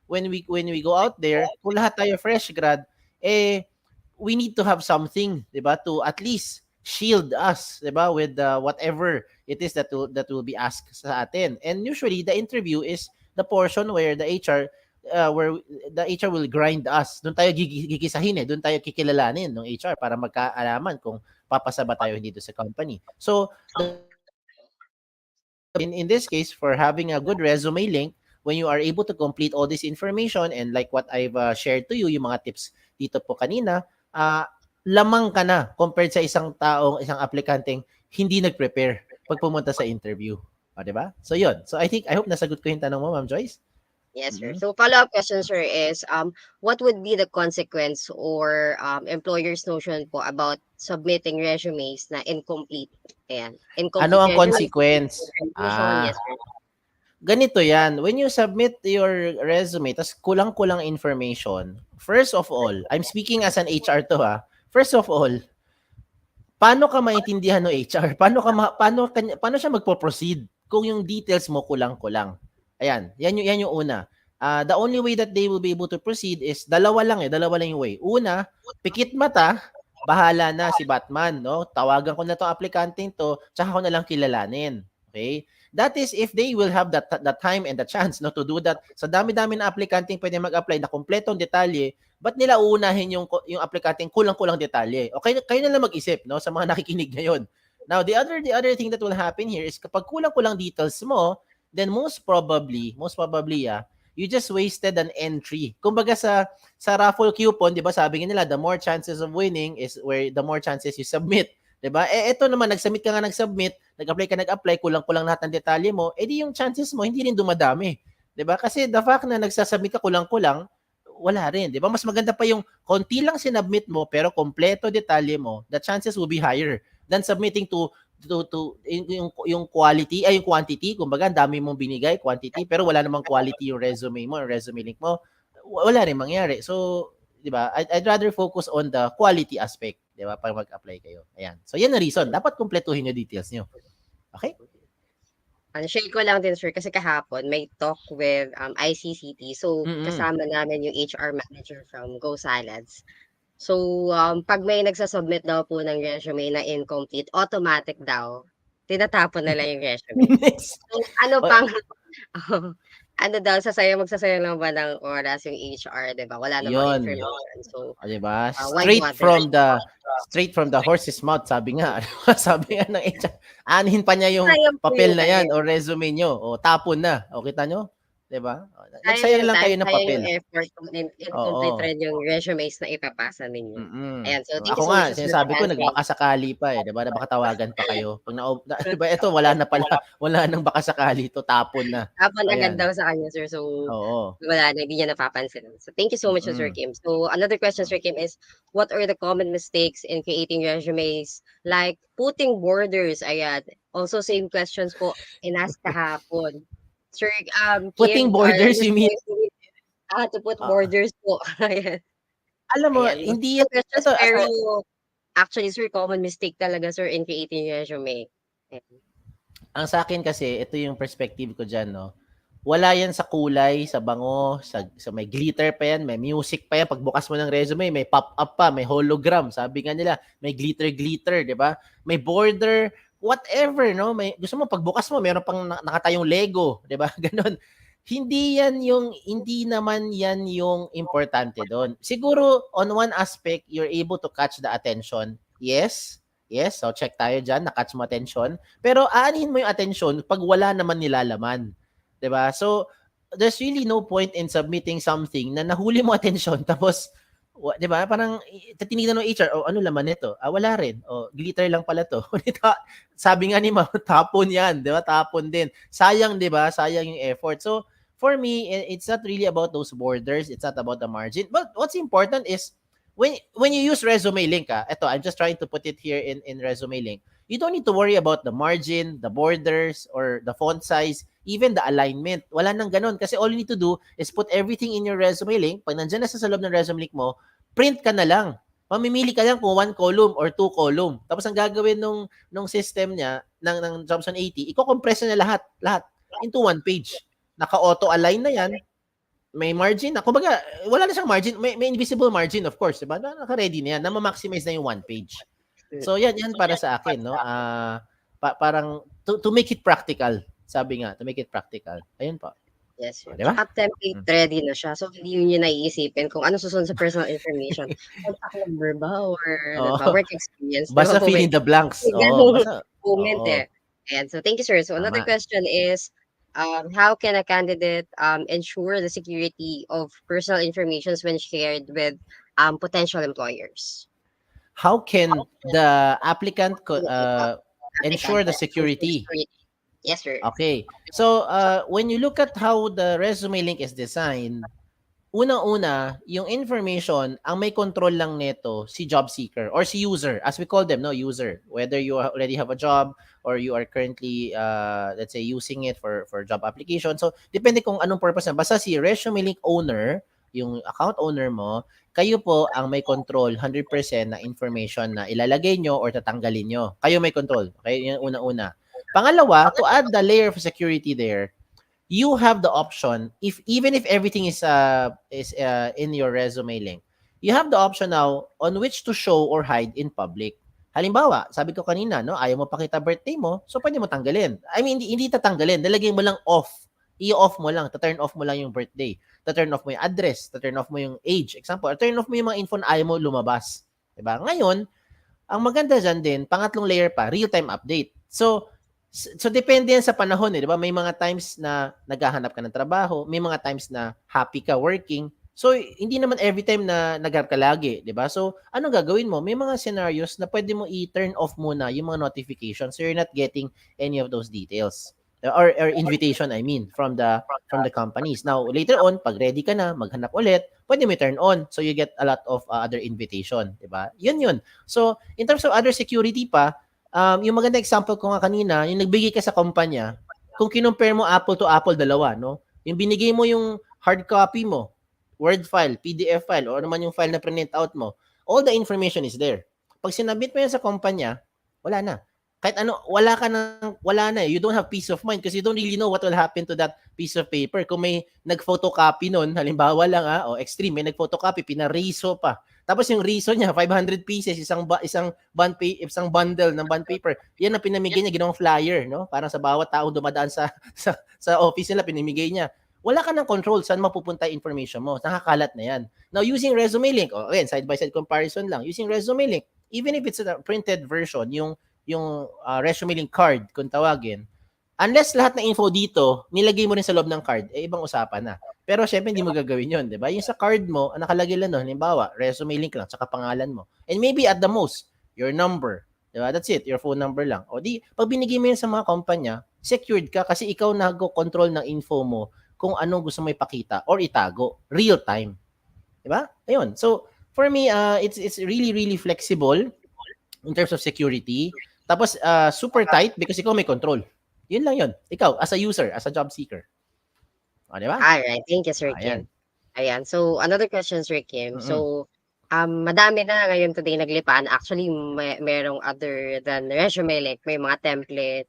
Speaker 7: when we go out there, kung lahat tayo fresh grad, we need to have something, 'di ba, to at least shield us, 'di ba, with whatever it is that will be asked sa atin. And usually the interview is the portion where the HR will grind us. Doon tayo gigisahin doon tayo kikilalanin ng HR para magkaalaman kung papasa ba tayo dito sa company. So in this case, for having a good resume link, when you are able to complete all this information and like what I've shared to you, yung mga tips dito po kanina, lamang ka na compared sa isang isang aplikanteng hindi nag-prepare pag pumunta sa interview. O, di ba? So, yun. So, I hope nasagot ko yung tanong mo, Ma'am Joyce.
Speaker 3: Yes, sir.
Speaker 7: Mhm.
Speaker 3: So follow-up question, sir, is what would be the consequence or employer's notion po about submitting resumes na incomplete? Ayan,
Speaker 7: Ano
Speaker 3: incomplete
Speaker 7: ang
Speaker 3: resume,
Speaker 7: consequence?
Speaker 3: information, yes, sir.
Speaker 7: Ganito yan. When you submit your resume, tas kulang-kulang information, first of all, I'm speaking as an HR to first of all, paano ka maintindihan ng HR? Paano siya magpo-proceed kung yung details mo kulang-kulang? Ayan, yan yung una. The only way that they will be able to proceed is dalawa lang yung way. Una, pikit mata, bahala na si Batman, no? Tawagan ko na tong aplikanteng to, tsaka ko na lang kilalanin. Okay? That is if they will have that time and the chance no to do that. Sa dami-dami na aplikanteng pwede mag-apply na kumpletong detalye, ba't nila uunahin yung aplikanteng kulang-kulang detalye? O kayo na lang mag-isip no sa mga nakikinig ngayon. Now, the other thing that will happen here is kapag kulang-kulang details mo, then most probably you just wasted an entry. Kumbaga sa raffle coupon, 'di ba, sabi nga nila the more chances of winning is where the more chances you submit. 'Di ba? Ito naman nag-submit, nag-apply, kulang-kulang lahat ng detalye mo, di yung chances mo hindi rin dumadami. 'Di ba? Kasi the fact na nagsasubmit ka kulang-kulang, wala rin, 'di ba? Mas maganda pa yung konti lang sinubmit mo pero kompleto detalye mo, the chances will be higher than submitting yung quality ay yung quantity, kumbaga ang dami mong binigay quantity pero wala namang quality yung resume mo, yung resume link mo, wala rin mangyari. So, 'di ba? I'd rather focus on the quality aspect, 'di ba? Pag mag-apply kayo. Ayan. So, yan ang reason. Dapat kumpletuhin yung details niyo. Okay?
Speaker 3: Share ko lang din, sir, kasi kahapon may talk with ICCT. So
Speaker 7: Mm.
Speaker 3: kasama namin yung HR manager from Go Salads. So, 'pag may nagsa-submit daw po ng resume na incomplete, automatic daw, tinatapon nila yung resume.
Speaker 7: Next.
Speaker 3: So, ano
Speaker 7: O,
Speaker 3: pang ano daw, magsasayang lang ba ng oras yung HR, 'di ba? Wala namang
Speaker 7: yun.
Speaker 3: information. So,
Speaker 7: O, 'di ba?
Speaker 3: why bother?
Speaker 7: Straight from the horse's mouth, sabi nga. Sabi nga ng HR, aanhin pa niya yung
Speaker 3: Sayang po
Speaker 7: papel
Speaker 3: yung
Speaker 7: na
Speaker 3: ano,
Speaker 7: yan o resume nyo. O, tapon na. O, kita nyo? 'Di ba? O,
Speaker 3: sayang
Speaker 7: nagsayang
Speaker 3: yung
Speaker 7: lang
Speaker 3: time,
Speaker 7: kayo ng
Speaker 3: sayang yung
Speaker 7: papel.
Speaker 3: effort kung incomplete
Speaker 7: Oo.
Speaker 3: rin yung resumes na ipapasa ninyo.
Speaker 7: Mm.
Speaker 3: Ayan, so thank you
Speaker 7: Ako
Speaker 3: so much,
Speaker 7: nga,
Speaker 3: sir, for
Speaker 7: sinasabi ko
Speaker 3: answering.
Speaker 7: nagbakasakali pa 'di ba? Baka tawagan pa kayo. Pag 'di ba ito wala na pala, wala nang bakasakali, ito tapon na.
Speaker 3: Tapon agad
Speaker 7: Ayan.
Speaker 3: daw sa kanya, sir. So,
Speaker 7: Oo.
Speaker 3: wala na, hindi niya napapansin. So, thank you so much, Sir
Speaker 7: Mm.
Speaker 3: Kim. So, another question, Sir Kim, is what are the common mistakes in creating resumes? Like putting borders, ayan. Also, same questions po inask kahapon. Sir
Speaker 7: Putting
Speaker 3: Kim,
Speaker 7: borders,
Speaker 3: Miss
Speaker 7: you mean
Speaker 3: Joyce, to put
Speaker 7: ah,
Speaker 3: borders po. Ayan.
Speaker 7: alam mo
Speaker 3: Ayan.
Speaker 7: hindi
Speaker 3: Same
Speaker 7: yan
Speaker 3: questions,
Speaker 7: ito
Speaker 3: pero actually, sir, common mistake talaga, sir, in creating resume. Ayan.
Speaker 7: ang sa akin kasi ito yung perspective ko diyan, no. Wala yan sa kulay, sa bango, sa may glitter pa yan, may music pa yan. Pagbukas mo ng resume, may pop-up pa, may hologram. Sabi nga nila, may glitter-glitter, di ba? May border, whatever, no? May, gusto mo, pagbukas mo, meron pang nakatayong Lego, di ba? Ganon. Hindi naman yan yung importante doon. Siguro, on one aspect, you're able to catch the attention. Yes, yes, so check tayo dyan, na-catch mo attention. Pero aanin mo yung attention pag wala naman nilalaman. 'Di ba? So there's really no point in submitting something na nahuli mo atensyon tapos 'di ba? Parang titinignan ng HR, oh, ano laman nito? Ah, wala rin. Oh, glitter lang pala 'to. Sabi nga ni Ma'am, tapon 'yan, 'di ba? Tapon din. Sayang, 'di ba? Sayang yung effort. So, for me, it's not really about those borders. It's not about the margin. But what's important is when you use resume link, ito, I'm just trying to put it here in resume link. You don't need to worry about the margin, the borders, or the font size, even the alignment. Wala nang ganun. Kasi all you need to do is put everything in your resume link. Pag nandiyan na sa loob ng resume link mo, print ka na lang. Mamimili ka lang kung 1 column or 2 column. Tapos ang gagawin nung system niya, ng Jobs 180, i-compress na lahat into 1 page. Naka-auto-align na yan, may margin na. Kumbaga, wala na siyang margin. May invisible margin, of course. Diba? Naka-ready na yan. Na-maximize na yung 1 page. So, yan para sa akin. No? Parang to make it practical. Sabi nga, to make it practical. Ayun po.
Speaker 3: Yes, sir.
Speaker 7: Diba?
Speaker 3: Tsaka template ready na siya. So, hindi yun yung naiisipin kung ano susunod sa personal information. Contact number ba or ano ba, work experience.
Speaker 7: Basta
Speaker 3: Diba?
Speaker 7: fill in the blanks.
Speaker 3: May
Speaker 7: Oo,
Speaker 3: ganung
Speaker 7: basta.
Speaker 3: moment
Speaker 7: Oo.
Speaker 3: eh. Ayan. So, thank you, sir. So, another
Speaker 7: Tama.
Speaker 3: question is, how can a candidate ensure the security of personal information when shared with potential employers?
Speaker 7: How can the applicant ensure the
Speaker 3: Applicant
Speaker 7: security?
Speaker 3: Yes, sir.
Speaker 7: Okay. So, when you look at how the resume link is designed, unang-una, yung information, ang may control lang nito si job seeker or si user, as we call them, no, user. Whether you already have a job or you are currently, let's say, using it for job application. So, depende kung anong purpose na. Basta si resume link owner, yung account owner mo, kayo po ang may control 100% na information na ilalagay nyo or tatanggalin nyo. Kayo may control. Okay? Yung unang-una. Pangalawa, to add the layer of security there, you have the option, if even if everything is in your resume link, you have the option now on which to show or hide in public. Halimbawa, sabi ko kanina, no, ayaw mo pakita birthday mo, so pwede mo tanggalin. I mean, hindi tatanggalin, lalagyan mo lang off. I-off mo lang, turn off mo lang yung birthday. Turn off mo yung address, turn off mo yung age. Example, turn off mo yung mga info na ayaw mo lumabas. Diba? Ngayon, ang maganda dyan din, pangatlong layer pa, real-time update. So depende yan sa panahon, eh, di ba? May mga times na naghahanap ka ng trabaho, may mga times na happy ka working. So hindi naman every time na nagharap ka lagi, di ba? So anong gagawin mo? May mga scenarios na pwede mo i-turn off muna yung mga notifications so you're not getting any of those details. Or invitation, I mean, from the companies. Now, later on, pag ready ka na, maghanap ulit, pwede mo turn on. So you get a lot of other invitation, di ba? Yun. So in terms of other security pa, yung maganda example ko nga kanina, yung nagbigay ka sa kumpanya, kung kinumpare mo apple to apple, dalawa, no? Yung binigay mo yung hard copy mo, Word file, PDF file, o naman yung file na print out mo, all the information is there. Pag sinabit mo yan sa kumpanya, wala na. Kahit ano, wala na. You don't have peace of mind because you don't really know what will happen to that piece of paper. Kung may nag-photocopy nun, halimbawa lang extreme, may nag-photocopy, pinariso pa. Tapos yung reason niya, 500 pieces, isang bundle ng bond paper. Yan ang pinamigay niya, ginawang flyer, no? Parang sa bawat tao dumadaan sa office nila, pinamigay niya. Wala ka ng control saan mapupunta yung information mo. Nakakalat na yan. Now, using resume link, again, side-by-side comparison lang, using resume link, even if it's a printed version, yung resume link card, kung tawagin, unless lahat ng info dito, nilagay mo rin sa loob ng card, ibang usapan na. Pero syempre, hindi mo gagawin yun, di ba? Yung sa card mo, nakalagay lang doon, halimbawa, resume link lang, tsaka pangalan mo. And maybe at the most, your number. Di ba? That's it, your phone number lang. O di, pag binigay mo yun sa mga kumpanya, secured ka kasi ikaw nag-control ng info mo kung anong gusto mo ipakita or itago. Real time. Di ba? Ayun. So, for me, it's really, really flexible in terms of security. Tapos, super tight because ikaw may control. Yun lang yun. Ikaw, as a user, as a job seeker. O, di ba?
Speaker 3: Alright, thank you, Sir Kim. Ayan. So, another question, Sir Kim. So, madami na ngayon today naglipaan. Actually, merong other than resume link, may mga template,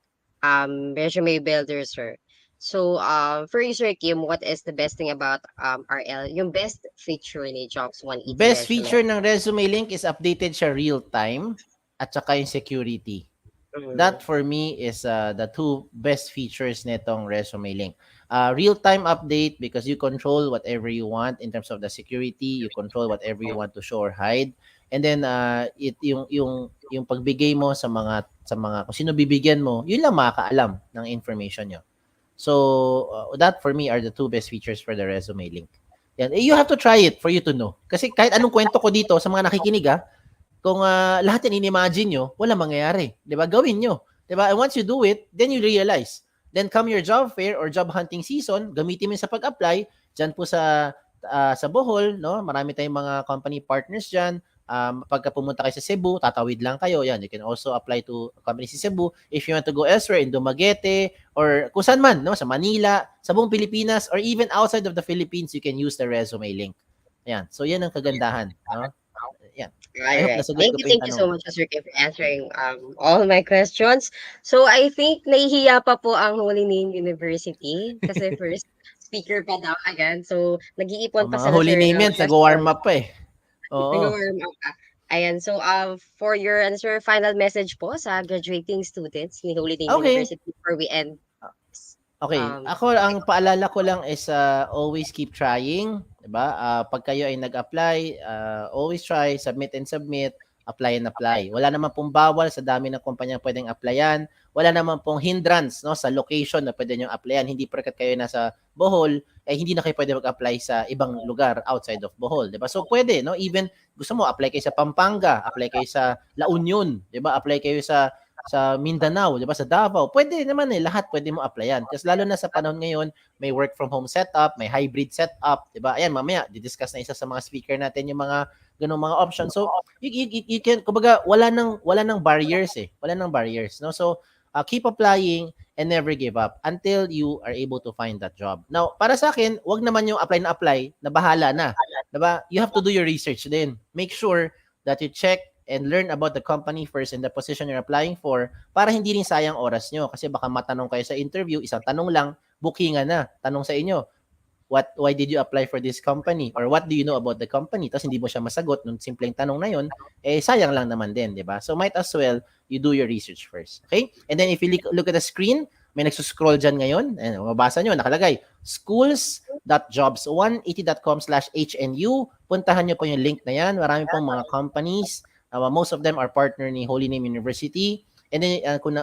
Speaker 3: resume builder, sir. So, for you, Sir Kim, what is the best thing about RL? Yung best feature ni Jobs 180
Speaker 7: Best
Speaker 3: resume?
Speaker 7: feature ng resume link is updated siya real time at saka yung security. That for me is the two best features nitong resume link. Real-time update because you control whatever you want in terms of the security, you control whatever you want to show or hide. And then yung pagbigay mo sa mga kung sino bibigyan mo, yun lang makakaalam ng information nyo. So that for me are the two best features for the resume link. Yan. You have to try it for you to know. Kasi kahit anong kwento ko dito sa mga nakikinig kung lahat yan in-imagine nyo, wala mangyayari. 'Di ba? Gawin nyo. 'Di ba? And once you do it, then you realize. Then come your job fair or job hunting season, gamitin mo sa pag-apply diyan po sa Bohol, no? Marami tayong mga company partners diyan. Pagka pumunta kayo sa Cebu, tatawid lang kayo. Yan, you can also apply to companies sa Cebu. If you want to go elsewhere in Dumaguete or kung saan man, no? Sa Manila, sa buong Pilipinas, or even outside of the Philippines, you can use the resume link. Yan. So, yan ang kagandahan. No? Yan.
Speaker 3: All
Speaker 7: I hope
Speaker 3: right.
Speaker 7: nasagot ko pa yung
Speaker 3: Thank you
Speaker 7: tanong
Speaker 3: so
Speaker 7: mo.
Speaker 3: much, Sir Kim, for answering all my questions. So I think nahihiya pa po ang Holy Name University kasi first speaker pa daw again. So nag-iipon pa
Speaker 7: Mga
Speaker 3: sila,
Speaker 7: holy
Speaker 3: sir,
Speaker 7: name
Speaker 3: ng
Speaker 7: yan, nag-warm
Speaker 3: questions.
Speaker 7: up pa eh. Oo.
Speaker 3: Nag-warm up pa. Ayan. So for your answer, final message po sa graduating students ni Holy Name
Speaker 7: Okay.
Speaker 3: University before we end.
Speaker 7: Okay,
Speaker 3: Um,
Speaker 7: ako ang paalala ko lang is always keep trying, 'di ba? Pag kayo ay nag-apply, always try, submit and submit, apply and apply. Wala naman pong bawal sa dami ng kumpanya pwedeng applyan. Wala naman pong hindrance no sa location na pwede niyo applyan. Hindi porket kayo nasa Bohol, hindi na kayo pwede mag-apply sa ibang lugar outside of Bohol, 'di ba? So pwede, no? Even gusto mo apply kayo sa Pampanga, apply kayo sa La Union, 'di ba? Apply kayo sa Mindanao, 'di ba, sa Davao. Pwede naman lahat pwede mo applyan. Kasi lalo na sa panahon ngayon, may work from home setup, may hybrid setup, 'di ba? Ayan, mamaya di-discuss na isa sa mga speaker natin yung mga ganung mga options. So, you can kumbaga wala nang barriers eh. Wala nang barriers, no? So, keep applying and never give up until you are able to find that job. Now, para sa akin, wag naman yung apply na bahala na. 'Di ba? You have to do your research din. Make sure that you check and learn about the company first and the position you're applying for para hindi rin sayang oras nyo. Kasi baka matanong kayo sa interview, isang tanong lang, bookingan na. Tanong sa inyo, why did you apply for this company? Or what do you know about the company? Tapos hindi mo siya masagot nung simpleng tanong na yun, sayang lang naman din, di ba? So might as well, you do your research first. Okay? And then if you look at the screen, may nagsuscroll dyan ngayon, mabasa nyo, nakalagay, schools.jobs180.com/HNU. Puntahan nyo po yung link na yan. Marami pong mga companies. Most of them are partner ni Holy Name University. And then kung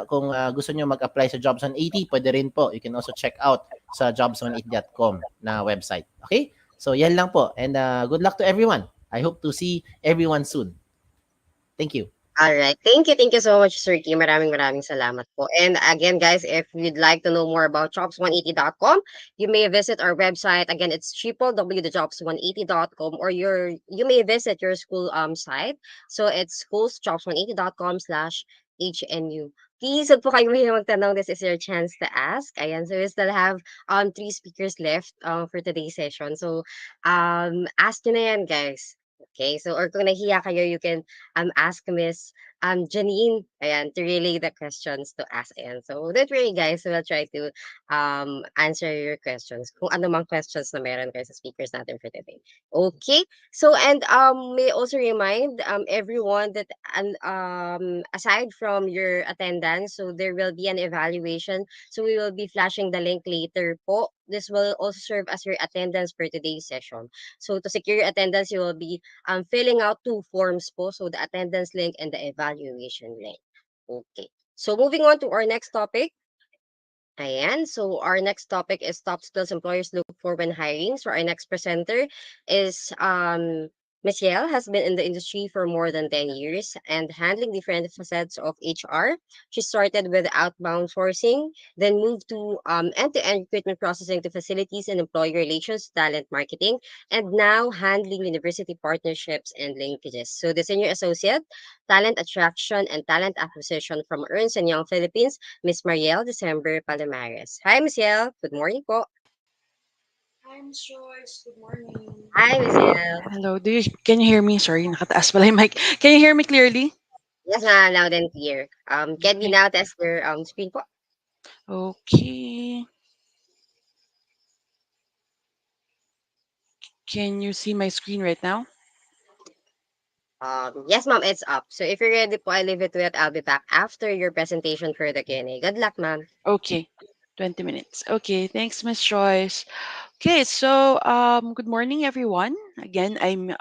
Speaker 7: gusto niyo mag-apply sa Jobs 180, pwede rin po. You can also check out sa jobs180.com na website. Okay? So yan lang po. And good luck to everyone. I hope to see everyone soon. Thank you.
Speaker 3: all right. Thank you so much, Sir Kim. Maraming salamat po. And again, guys, if you'd like to know more about jobs180.com, you may visit our website. Again, it's www.jobs180.com, or you may visit your school site. So it's schoolsjobs180.com/HNU. Please, wag po kayo mahihimang magtanong. This is your chance to ask. Ayan, so we still have three speakers left for today's session. So ask nyo na yan, guys. Okay, so or kung nahiya kayo, you can ask Miss Janine, ayan, to relay the questions to us. Ayan. So don't worry, guys, we'll try to answer your questions. Kung ano mang questions na meron kayo sa speakers natin for today. Okay. So and may also remind everyone that aside from your attendance, so there will be an evaluation. So we will be flashing the link later po. This will also serve as your attendance for today's session. So to secure your attendance, you will be filling out two forms po. So the attendance link and the evaluation link. Okay. So moving on to our next topic. Ayan. So our next topic is top skills employers look for when hiring. So our next presenter is Miss Yale has been in the industry for more than 10 years and handling different facets of HR. She started with outbound sourcing, then moved to end-to-end recruitment processing to facilities and employee relations, talent marketing, and now handling university partnerships and linkages. So the senior associate, talent attraction and talent acquisition from Ernst& Young Philippines, Miss Marielle December Palomares. Hi, Miss Yale. Good morning po.
Speaker 8: Hi, Miss Joyce. Good morning.
Speaker 3: Hi, Miss Yale.
Speaker 8: Hello. Can you hear me? Sorry, nakataas pala yung mic. Can you hear me clearly?
Speaker 3: Yes, ma'am, loud and clear. Can we
Speaker 8: Okay.
Speaker 3: now test your screen po?
Speaker 8: Okay. Can you see my screen right now?
Speaker 3: Yes, ma'am, it's up. So if you're ready po, I leave it to it. I'll be back after your presentation for the Q&A. Good luck, ma'am.
Speaker 8: Okay. 20 minutes. Okay, thanks, Miss Joyce. Okay, so good morning, everyone. Again, I'm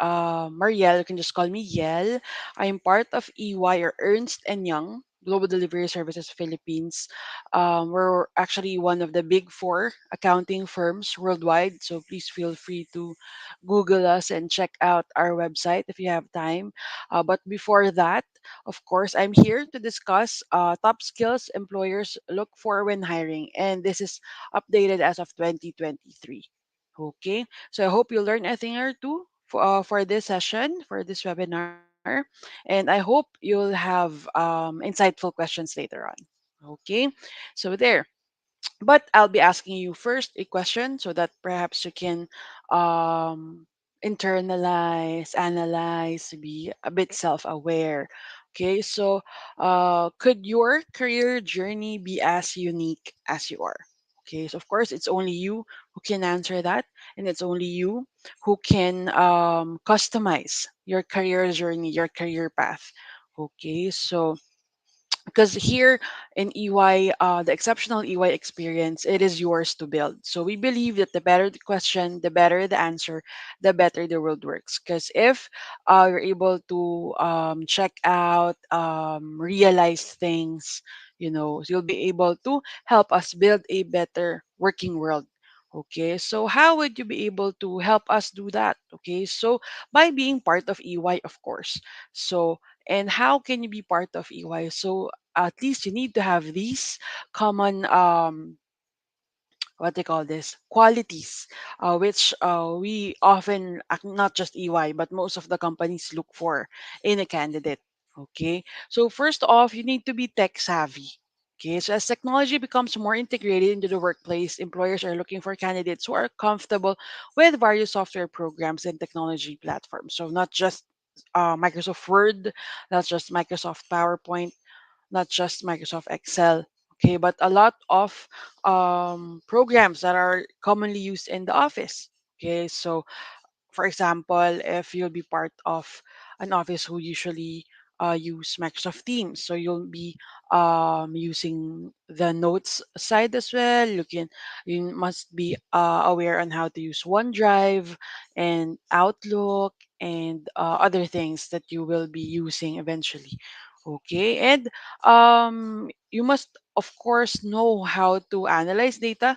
Speaker 8: Marielle. You can just call me Yel. I'm part of EY or Ernst and Young Global Delivery Services Philippines. We're actually one of the big four accounting firms worldwide. So please feel free to Google us and check out our website if you have time. But before that, of course, I'm here to discuss top skills employers look for when hiring. And this is updated as of 2023. Okay, so I hope you learn a thing or two for this session, for this webinar. And I hope you'll have insightful questions later on. Okay, so there. But I'll be asking you first a question so that perhaps you can um, internalize, analyze, be a bit self aware. Okay, so could your career journey be as unique as you are? Okay, so of course, it's only you who can answer that, and it's only you who can customize your career journey, your career path. Okay, so because here in EY, the exceptional EY experience, it is yours to build. So we believe that the better the question, the better the answer, the better the world works. Because if you're able to check out, realize things, you'll be able to help us build a better working world. Okay, so how would you be able to help us do that? Okay, so by being part of EY, of course. So, and how can you be part of EY? So at least you need to have these common what they call this qualities, which we often not just EY but most of the companies look for in a candidate. Okay, so first off, you need to be tech savvy. Okay, so as technology becomes more integrated into the workplace, employers are looking for candidates who are comfortable with various software programs and technology platforms. So not just Microsoft Word, not just Microsoft PowerPoint, not just Microsoft Excel, okay, but a lot of programs that are commonly used in the office. Okay, so for example, if you'll be part of an office who usually use Microsoft Teams, so you'll be using the notes side as well. You must be aware on how to use OneDrive and Outlook and other things that you will be using eventually. Okay, and you must of course know how to analyze data.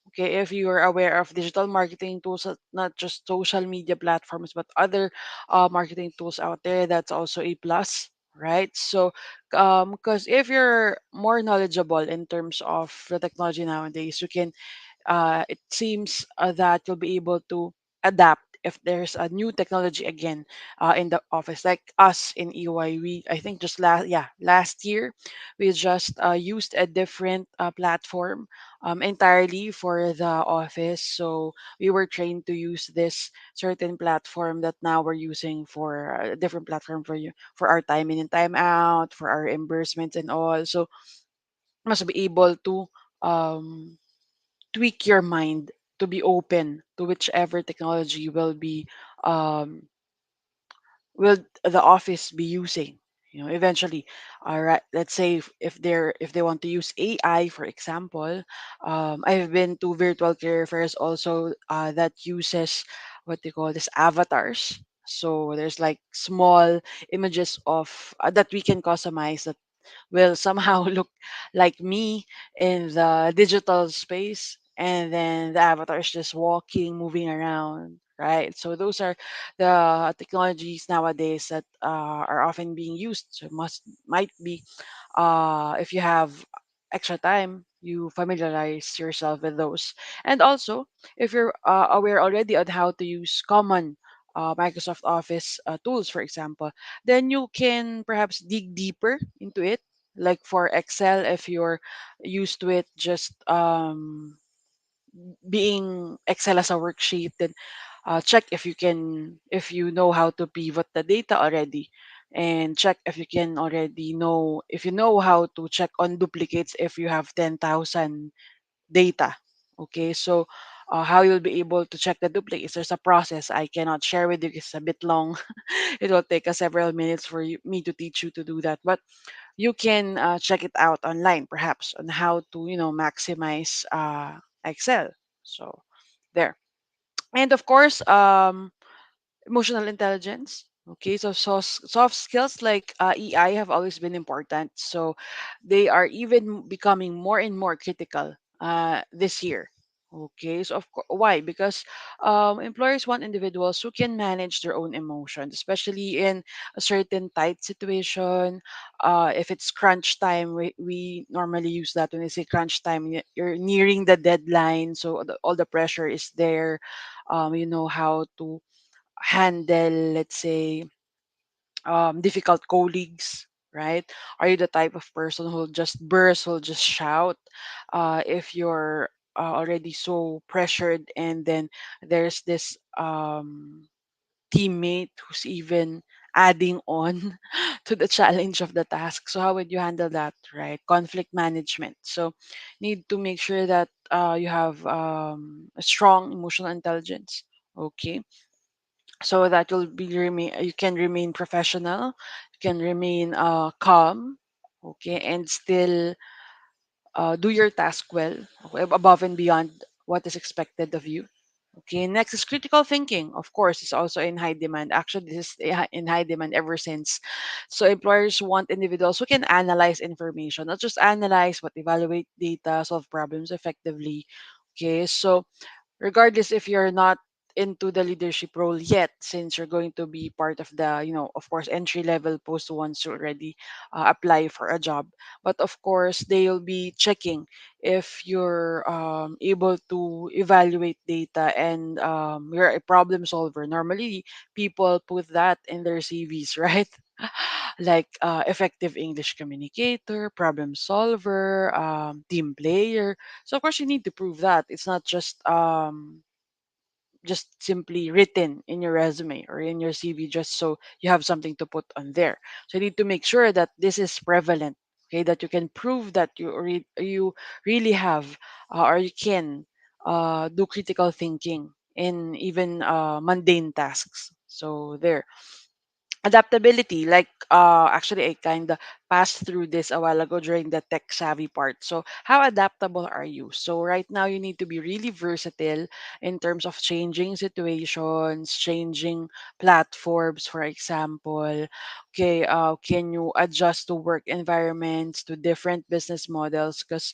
Speaker 8: Okay, if you are aware of digital marketing tools, not just social media platforms, but other marketing tools out there, that's also a plus, right? So, because if you're more knowledgeable in terms of the technology nowadays, you can it seems that you'll be able to adapt if there's a new technology again in the office. Like us in EY, I think just last year we just used a different platform entirely for the office. So we were trained to use this certain platform that now we're using for a different platform for you for our time in and time out, for our reimbursements and all. So must be able to um, tweak your mind to be open to whichever technology um will the office be using, eventually. All right, let's say if they want to use AI, for example. I've been to virtual career fairs also that uses what they call this avatars. So there's like small images of that we can customize will somehow look like me in the digital space, and then the avatar is just walking, moving around, right? So those are the technologies nowadays that are often being used. So might be if you have extra time, you familiarize yourself with those. And also, if you're aware already on how to use common Microsoft Office tools, for example, then you can perhaps dig deeper into it. Like for Excel, if you're used to it just being Excel as a worksheet, then check if you know how to pivot the data already, and check if you can already know if you know how to check on duplicates if you have 10,000 data. Okay, so how you'll be able to check the duplicates, there's a process I cannot share with you. It's a bit long. It will take us several minutes for me to teach you to do that, but you can check it out online perhaps on how to maximize Excel. So there. And of course, emotional intelligence. Okay, so, soft skills like EI have always been important. So they are even becoming more and more critical this year. Okay, so of course, why? Because employers want individuals who can manage their own emotions, especially in a certain tight situation. If it's crunch time, we normally use that when we say crunch time, you're nearing the deadline, so all the pressure is there. You know how to handle, let's say, difficult colleagues, right? Are you the type of person who'll just burst, who'll just shout if you're already so pressured, and then there's this teammate who's even adding on to the challenge of the task? So how would you handle that, right? Conflict management. So need to make sure that you have a strong emotional intelligence. Okay, so that you can remain professional, you can remain calm, okay, and still do your task well, okay, above and beyond what is expected of you. Okay, next is critical thinking. Of course, it's also in high demand. Actually, this is in high demand ever since. So employers want individuals who can analyze information, not just analyze, but evaluate data, solve problems effectively. Okay, so regardless if you're not into the leadership role yet, since you're going to be part of the, of course, entry level post once you already apply for a job. But of course they'll be checking if you're able to evaluate data, and you're a problem solver. Normally people put that in their CVs, right? Like effective English communicator, problem solver, team player. So of course you need to prove that. It's not just simply written in your resume or in your CV just so you have something to put on there. So you need to make sure that this is prevalent, okay, that you can prove that you really have or you can do critical thinking in even mundane tasks. So there. Adaptability, like actually I kind of passed through this a while ago during the tech savvy part. So how adaptable are you? So right now you need to be really versatile in terms of changing situations, changing platforms, for example. Okay, can you adjust to work environments, to different business models? Because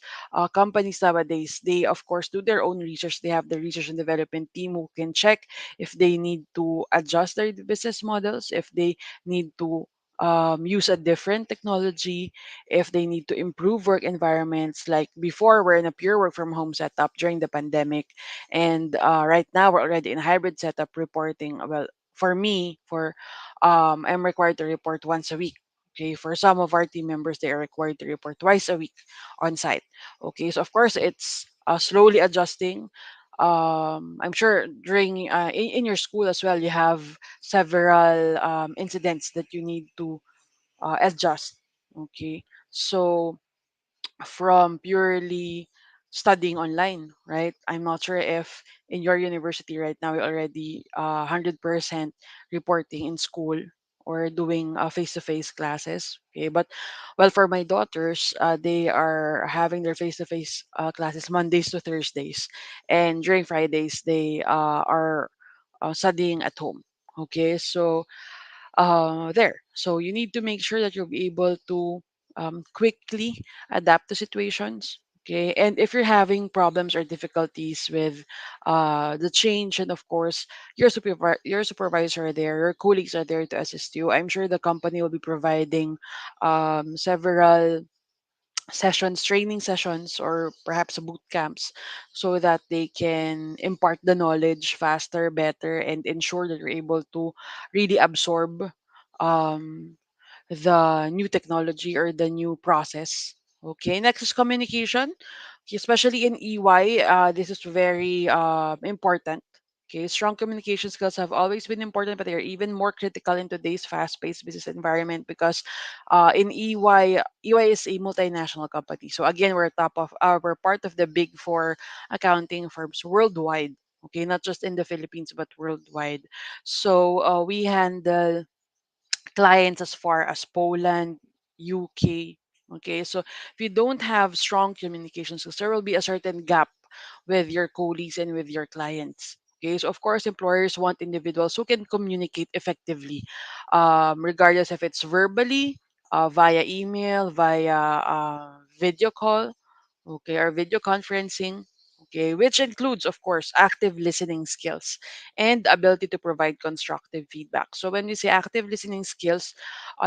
Speaker 8: companies nowadays, they of course do their own research. They have the research and development team who can check if they need to adjust their business models, if they need to use a different technology, if they need to improve work environments. Like before, we're in a pure work from home setup during the pandemic, and right now we're already in a hybrid setup reporting. Well, for me, for I'm required to report once a week. Okay, for some of our team members, they are required to report twice a week on site. Okay, so of course it's slowly adjusting. I'm sure during in your school as well, you have several incidents that you need to adjust. Okay, so from purely studying online, right? I'm not sure if in your university right now you're already 100% reporting in school or doing face-to-face classes. Okay, but well, for my daughters, they are having their face-to-face classes Mondays to Thursdays, and during Fridays they are studying at home. Okay, so there. So you need to make sure that you'll be able to quickly adapt to situations. Okay, and if you're having problems or difficulties with the change, and of course your supervisor are there, your colleagues are there to assist you. I'm sure the company will be providing several sessions, training sessions, or perhaps boot camps, so that they can impart the knowledge faster, better, and ensure that you're able to really absorb um, the new technology or the new process. Okay, next is communication. Okay, especially in EY, this is very important. Okay, strong communication skills have always been important, but they are even more critical in today's fast-paced business environment because in EY is a multinational company. So again, we're part of the big four accounting firms worldwide. Okay, not just in the Philippines but worldwide. So we handle clients as far as Poland, UK. Okay, so if you don't have strong communication skills, there will be a certain gap with your colleagues and with your clients. Okay, so of course, employers want individuals who can communicate effectively, regardless if it's verbally, via email, via video call, okay, or video conferencing, okay, which includes, of course, active listening skills and the ability to provide constructive feedback. So when we say active listening skills,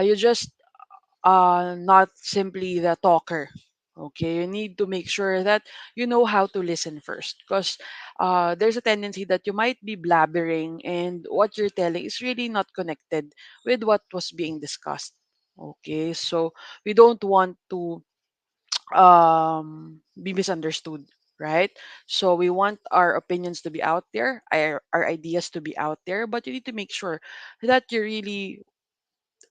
Speaker 8: you just not simply the talker. Okay, you need to make sure that you know how to listen first, because there's a tendency that you might be blabbering and what you're telling is really not connected with what was being discussed. Okay, so we don't want to be misunderstood, right? So we want our opinions to be out there, our ideas to be out there, but you need to make sure that you're you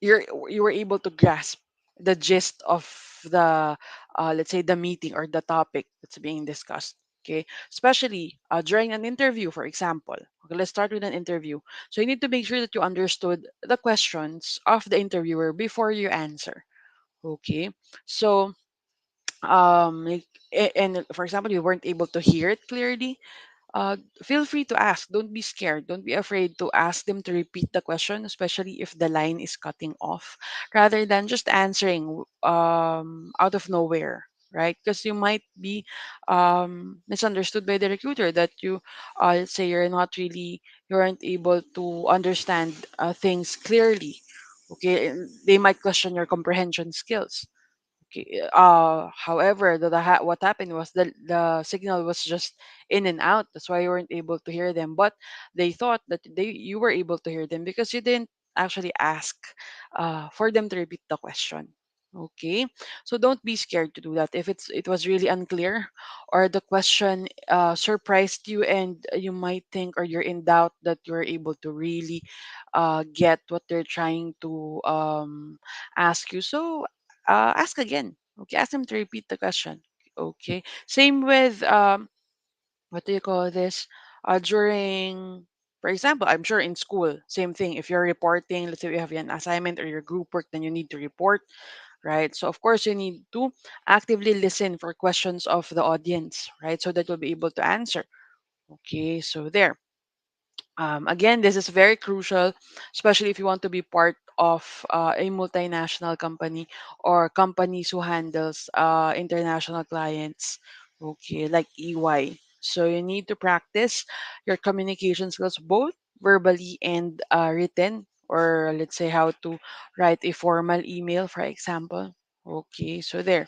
Speaker 8: were able to grasp the gist of the let's say the meeting or the topic that's being discussed. Okay, especially during an interview, for example. Okay, let's start with an interview. So you need to make sure that you understood the questions of the interviewer before you answer. Okay, so and for example you weren't able to hear it clearly, feel free to ask. Don't be scared. Don't be afraid to ask them to repeat the question, especially if the line is cutting off, rather than just answering out of nowhere, right? Because you might be misunderstood by the recruiter that you, let's say, you aren't able to understand things clearly. Okay, and they might question your comprehension skills. Okay. However, what happened was the signal was just in and out. That's why you weren't able to hear them. But they thought that you were able to hear them because you didn't actually ask for them to repeat the question. Okay, so don't be scared to do that. If it was really unclear, or the question surprised you, and you might think or you're in doubt that you're able to really get what they're trying to ask you. So ask again. Okay, ask them to repeat the question. Okay. Same with what do you call this? During, for example, I'm sure in school, same thing. If you're reporting, let's say you have an assignment or your group work, then you need to report, right? So of course you need to actively listen for questions of the audience, right? So that you'll be able to answer. Okay, so there. Again, this is very crucial, especially if you want to be part of a multinational company or companies who handles international clients, okay, like EY. So you need to practice your communication skills both verbally and written, or let's say how to write a formal email, for example. Okay, so there.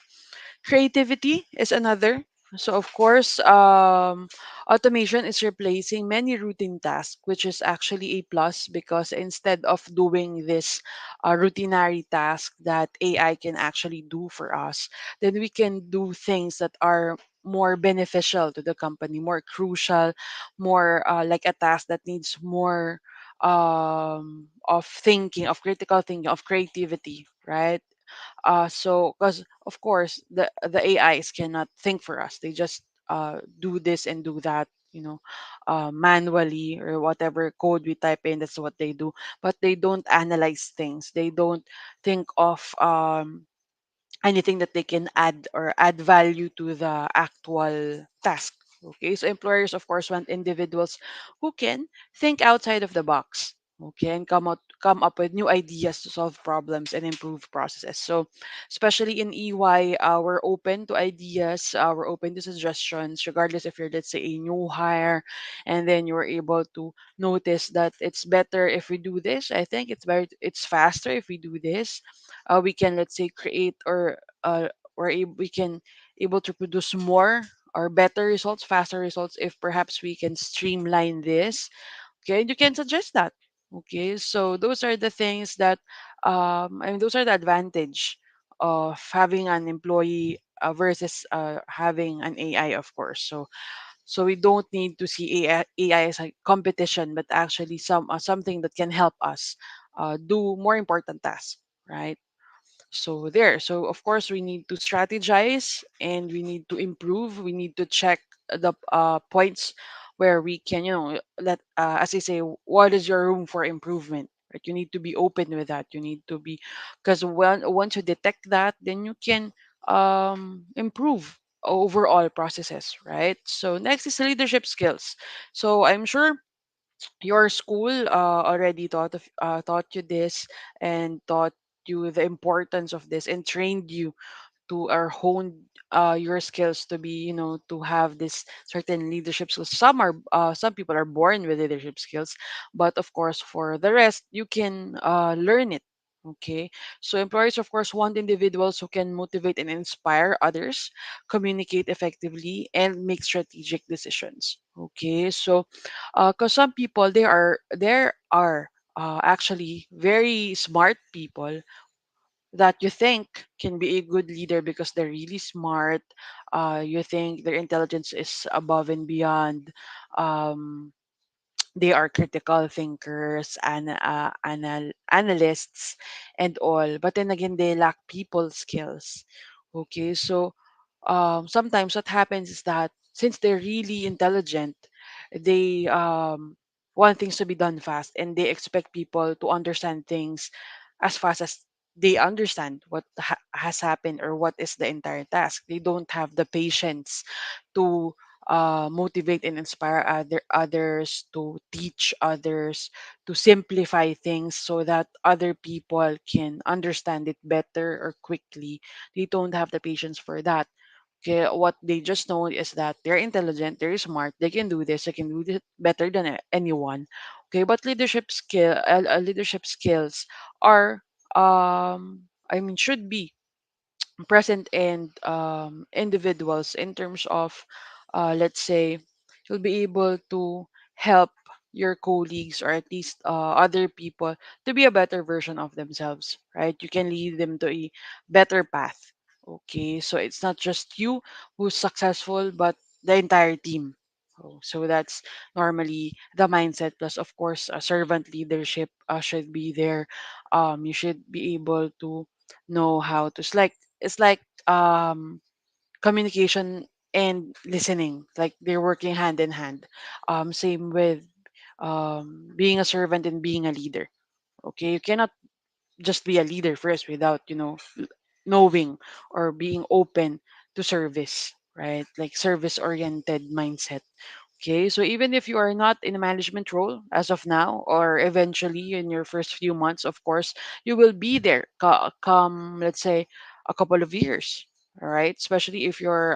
Speaker 8: Creativity is another. So of course, automation is replacing many routine tasks, which is actually a plus because instead of doing this routinary task that AI can actually do for us, then we can do things that are more beneficial to the company, more crucial, more like a task that needs more of thinking, of critical thinking, of creativity, right? So because of course the AIs cannot think for us. They just do this and do that, manually, or whatever code we type in, that's what they do. But they don't analyze things. They don't think of anything that they can add or add value to the actual task. Okay, so employers, of course, want individuals who can think outside of the box. Okay, and come up with new ideas to solve problems and improve processes. So, especially in EY, we're open to ideas. We're open to suggestions, regardless if you're, let's say, a new hire, and then you're able to notice that it's better if we do this. I think it's faster if we do this. We can, let's say, create or we can able to produce more or better results, faster results, if perhaps we can streamline this. Okay, and you can suggest that. Okay, so those are the things that I mean, those are the advantage of having an employee versus having an AI, of course. So we don't need to see AI as a competition, but actually something that can help us do more important tasks, right? So there. So of course we need to strategize and we need to improve. We need to check the points where we can, let as I say, what is your room for improvement? Right? You need to be open with that. You need to be, because once you detect that, then you can improve overall processes, right? So next is leadership skills. So I'm sure your school already taught you this and taught you the importance of this and trained you to or hone your skills to be, to have this certain leadership skills. Some people are born with leadership skills, but of course for the rest you can learn it. Okay, so employers of course want individuals who can motivate and inspire others, communicate effectively, and make strategic decisions. Okay, so because some people, there are actually very smart people that you think can be a good leader because they're really smart. You think their intelligence is above and beyond. Um, they are critical thinkers and analysts and all. But then again, they lack people skills. Okay, so sometimes what happens is that since they're really intelligent, they want things to be done fast and they expect people to understand things as fast as they understand what has happened or what is the entire task. They don't have the patience to motivate and inspire others, to teach others, to simplify things so that other people can understand it better or quickly. They don't have the patience for that. Okay, what they just know is that they're intelligent, they're smart, they can do this, they can do it better than anyone. Okay, but leadership skills are I mean should be present in individuals in terms of, let's say, you'll be able to help your colleagues or at least other people to be a better version of themselves, right? You can lead them to a better path. Okay, so it's not just you who's successful, but the entire team. So that's normally the mindset. Plus, of course, servant leadership should be there. You should be able to know how to. It's like communication and listening, like they're working hand in hand. Same with being a servant and being a leader. Okay, you cannot just be a leader first without knowing or being open to service, right? Like service oriented mindset. Okay, so even if you are not in a management role as of now, or eventually in your first few months, of course, you will be there come, let's say, a couple of years. All right, especially if you're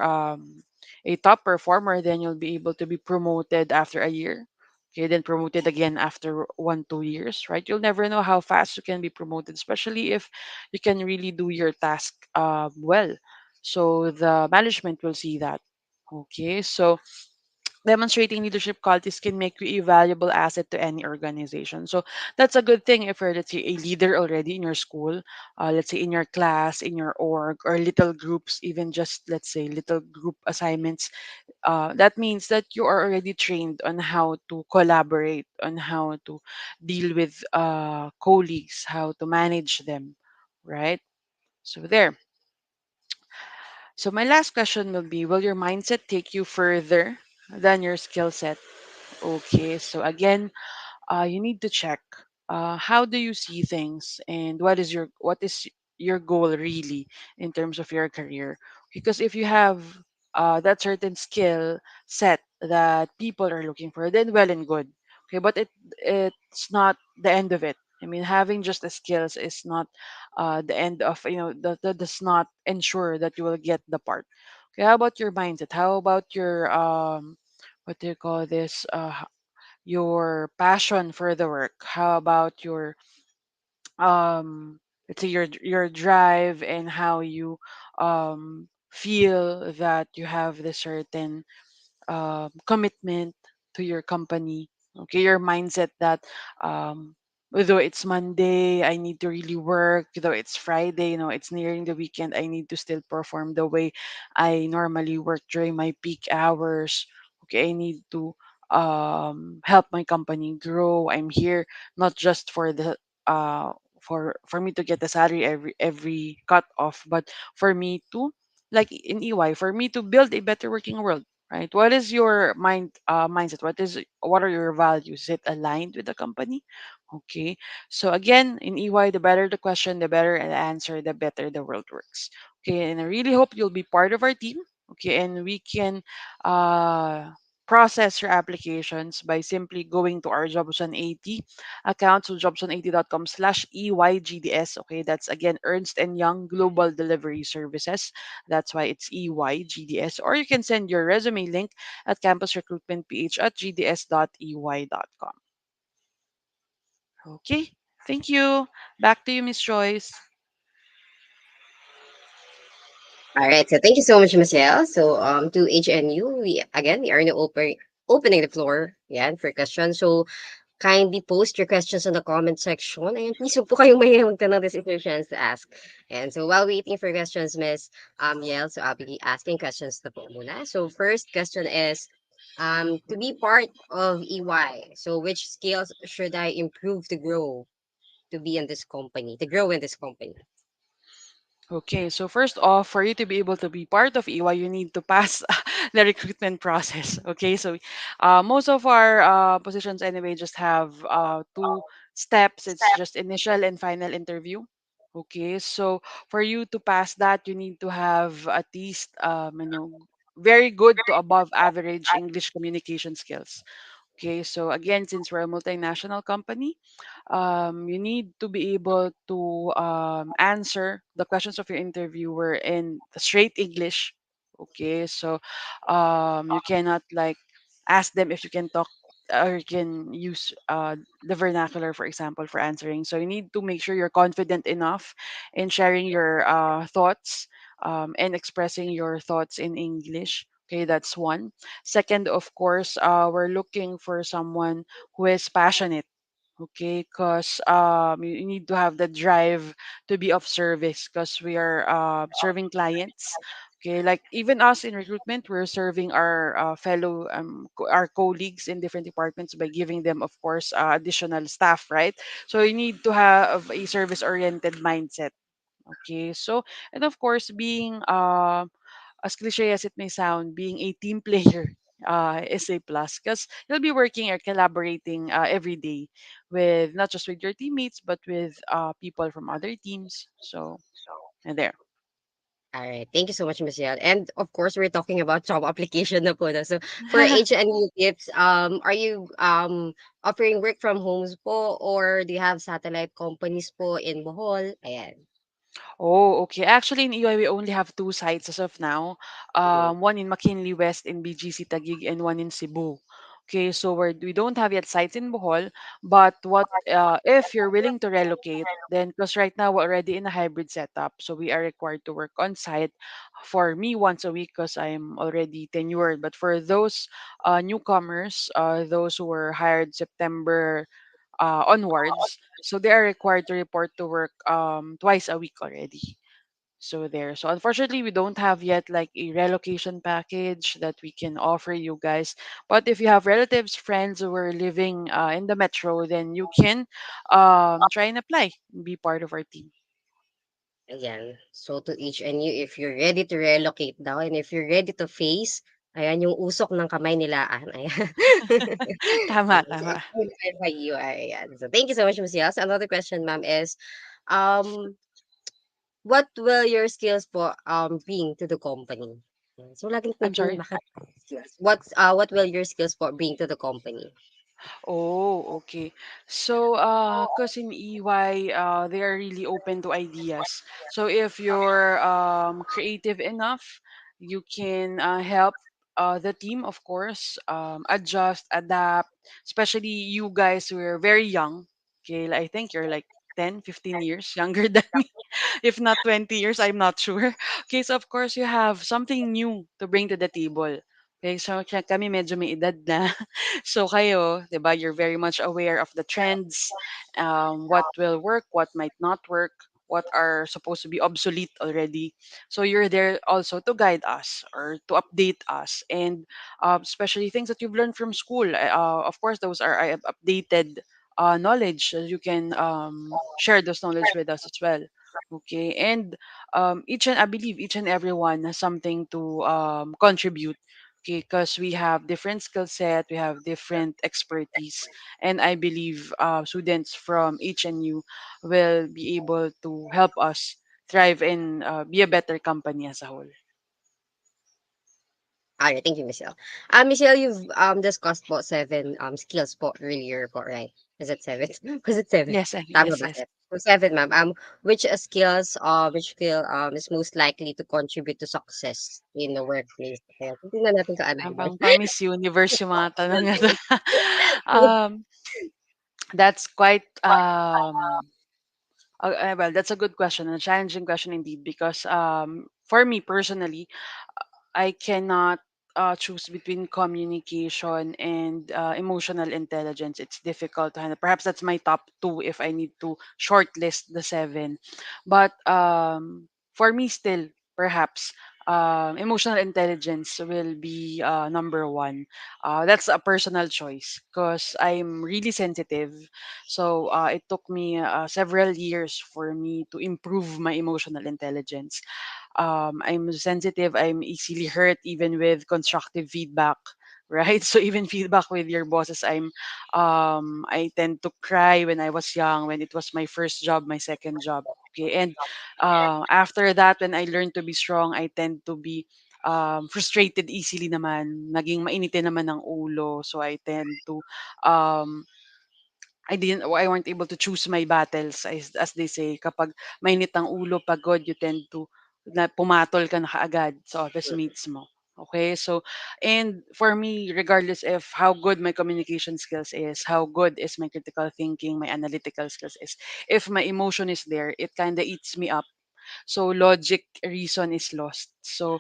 Speaker 8: a top performer, then you'll be able to be promoted after a year. Okay, then promoted again after 1, 2 years, right? You'll never know how fast you can be promoted, especially if you can really do your task well. So the management will see that. Okay, so demonstrating leadership qualities can make you a valuable asset to any organization. So that's a good thing if you're, let's say, a leader already in your school, let's say in your class, in your org, or little groups, even just, let's say, little group assignments. That means that you are already trained on how to collaborate, on how to deal with colleagues, how to manage them, right? So there. So my last question will be, will your mindset take you further than your skill set? Okay, so again, you need to check how do you see things and what is your goal really in terms of your career. Because if you have that certain skill set that people are looking for, then well and good. Okay, but it's not the end of it. I mean, having just the skills is not the end of, that does not ensure that you will get the part. Okay, how about your mindset? How about your what do you call this? Your passion for the work? How about your let's say your drive and how you feel that you have this certain commitment to your company. Okay, your mindset that although it's Monday, I need to really work. Though it's Friday, it's nearing the weekend, I need to still perform the way I normally work during my peak hours. Okay, I need to help my company grow. I'm here not just for the for me to get the salary every cut off, but for me to, like in EY, for me to build a better working world, right? What is your mindset? What are your values? Is it aligned with the company? Okay. So again, in EY, the better the question, the better the answer, the better the world works. Okay, and I really hope you'll be part of our team. Okay, and we can uh process your applications by simply going to our Jobs 180 account, so jobs180.com/EYGDS. Okay, that's again Ernst and Young Global Delivery Services. That's why it's EYGDS. Or you can send your resume link at campusrecruitmentph@gds.ey.com. Okay, thank you. Back to you, Miss Joyce.
Speaker 3: All right. So thank you so much, Michelle. So to HNU, we are now opening the floor, yeah, for questions. So kindly post your questions in the comment section. And please huwag po kayong mahihiyang magtanong. This is your chance to ask. And so while waiting for questions, Miss Yel, so I'll be asking questions na po muna. So first question is, to be part of EY, so which skills should I improve to grow to be in this company, to grow in this company?
Speaker 8: Okay, so first off, for you to be able to be part of EY, you need to pass the recruitment process. Okay, so most of our positions anyway just have two steps. It's just initial and final interview. Okay, so for you to pass that, you need to have at least very good to above average English communication skills. Okay, so again, since we're a multinational company, you need to be able to answer the questions of your interviewer in the straight English. Okay, so you cannot like ask them if you can talk or you can use the vernacular, for example, for answering. So you need to make sure you're confident enough in sharing your thoughts and expressing your thoughts in English. Okay, that's one. Second, of course, we're looking for someone who is passionate. Okay, because you need to have the drive to be of service because we are serving clients. Okay, like even us in recruitment, we're serving our fellow our colleagues in different departments by giving them, of course, additional staff, right? So you need to have a service-oriented mindset. Okay, so and of course, being as cliche as it may sound, being a team player is a plus because you'll be working or collaborating every day with not just with your teammates but with people from other teams. So and there.
Speaker 3: All right. Thank you so much, Michelle. And of course, we're talking about job application na po. No? So for HNU tips, are you offering work from homes po or do you have satellite companies po in Bohol? Ayan.
Speaker 8: Oh, okay. Actually, in EY, we only have two sites as of now.
Speaker 3: Mhm.
Speaker 8: One in McKinley West in BGC Taguig and one in Cebu. Okay, so we don't have yet sites in Bohol, but what if you're willing to relocate, then because right now we're already in a hybrid setup, so we are required to work on site for me once a week because I'm already tenured. But for those newcomers, those who were hired September onwards. So they are required to report to work twice a week already. So there. So unfortunately, we don't have yet like a relocation package that we can offer you guys. But if you have relatives, friends who are living in the metro, then you can try and apply, be part of our team.
Speaker 3: Ayan. So to HNU, if you're ready to relocate daw and if you're ready to face, ayan yung usok ng kamay nilaan. Ayan.
Speaker 8: Tama,
Speaker 3: Ayan. So
Speaker 8: tama.
Speaker 3: it's qualified by you. Ayan. So thank you so much, Miss Yas. Another question, ma'am, is um what will your skills po bring to the company? Yan. So laging
Speaker 8: I'm
Speaker 3: thinking
Speaker 8: sorry.
Speaker 3: bakit skills? What will your skills po bring to the company?
Speaker 8: Oh, okay. So, cause in EY, they are really open to ideas. So if you're creative enough, you can help the team, of course, adjust, adapt. Especially you guys who are very young. Okay, I think you're like 10, 15 years younger than me. If not 20 years, I'm not sure. Okay, so of course you have something new to bring to the table. Okay, so kami medyo may edad na. So kayo, 'di ba, you're very much aware of the trends, what will work, what might not work, what are supposed to be obsolete already. So you're there also to guide us or to update us, and especially things that you've learned from school. Of course, those are updated knowledge. So you can share those knowledge with us as well. Okay, and I believe each and everyone has something to contribute. Okay, because we have different skill set, we have different expertise, and I believe students from HNU will be able to help us thrive and be a better company as a whole.
Speaker 3: All right, thank you, Michelle. Michelle, you've discussed about seven skills po earlier po, right? Is it seven? Was it seven?
Speaker 8: Yes,
Speaker 3: Tama
Speaker 8: yes,
Speaker 3: ba,
Speaker 8: yes.
Speaker 3: Seth? So seven, ma'am. Which skills, which skill is most likely to contribute to success in the workplace? Kaya titingnan natin ka ano, diba?
Speaker 8: Pang Miss Universe yung mga tanong na to. um, that's quite well, that's a good question, a challenging question indeed, because for me personally, I cannot choose between communication and emotional intelligence. It's difficult to handle. Perhaps that's my top two if I need to shortlist the seven. But for me, still, perhaps emotional intelligence will be number one. That's a personal choice because I'm really sensitive. So it took me several years for me to improve my emotional intelligence. I'm sensitive, I'm easily hurt even with constructive feedback, right? So even feedback with your bosses, I tend to cry when I was young, when it was my first job, my second job. Okay. And after that, when I learned to be strong, I tend to be frustrated easily naman, naging mainitin naman ng ulo. So I tend to um, I weren't able to choose my battles, as they say. Kapag mainit ang ulo, pagod, you tend to na pumatol ka na kaagad sa office mates mo. Okay, so and for me, regardless of how good my communication skills is, how good is my critical thinking, my analytical skills is, if my emotion is there, it kind of eats me up. So logic, reason is lost. So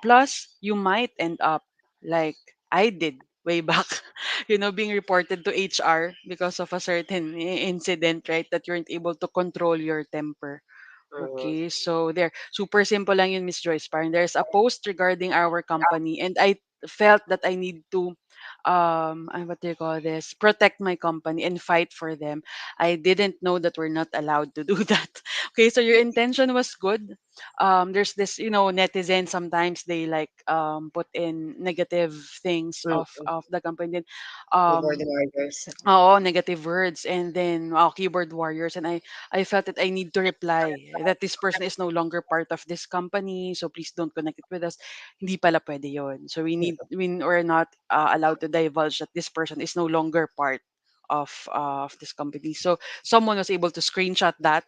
Speaker 8: plus you might end up like I did way back, being reported to HR because of a certain incident, right? That you weren't able to control your temper.
Speaker 3: Mhm.
Speaker 8: Okay, so there, super simple lang yun, Miss Joyce. Parang there's a post regarding our company, and I felt that I need to, what do you call this? Protect my company and fight for them. I didn't know that we're not allowed to do that. Okay, so your intention was good. There's this, netizens sometimes they like put in negative things
Speaker 3: Mm.
Speaker 8: of the company. Then,
Speaker 3: Keyboard
Speaker 8: um,
Speaker 3: warriors.
Speaker 8: Oo, negative words, and then keyboard warriors, and I felt that I need to reply that this person is no longer part of this company, so please don't connect it with us. Hindi pala pwede yon. So we're not allowed to divulge that this person is no longer part of this company. So someone was able to screenshot that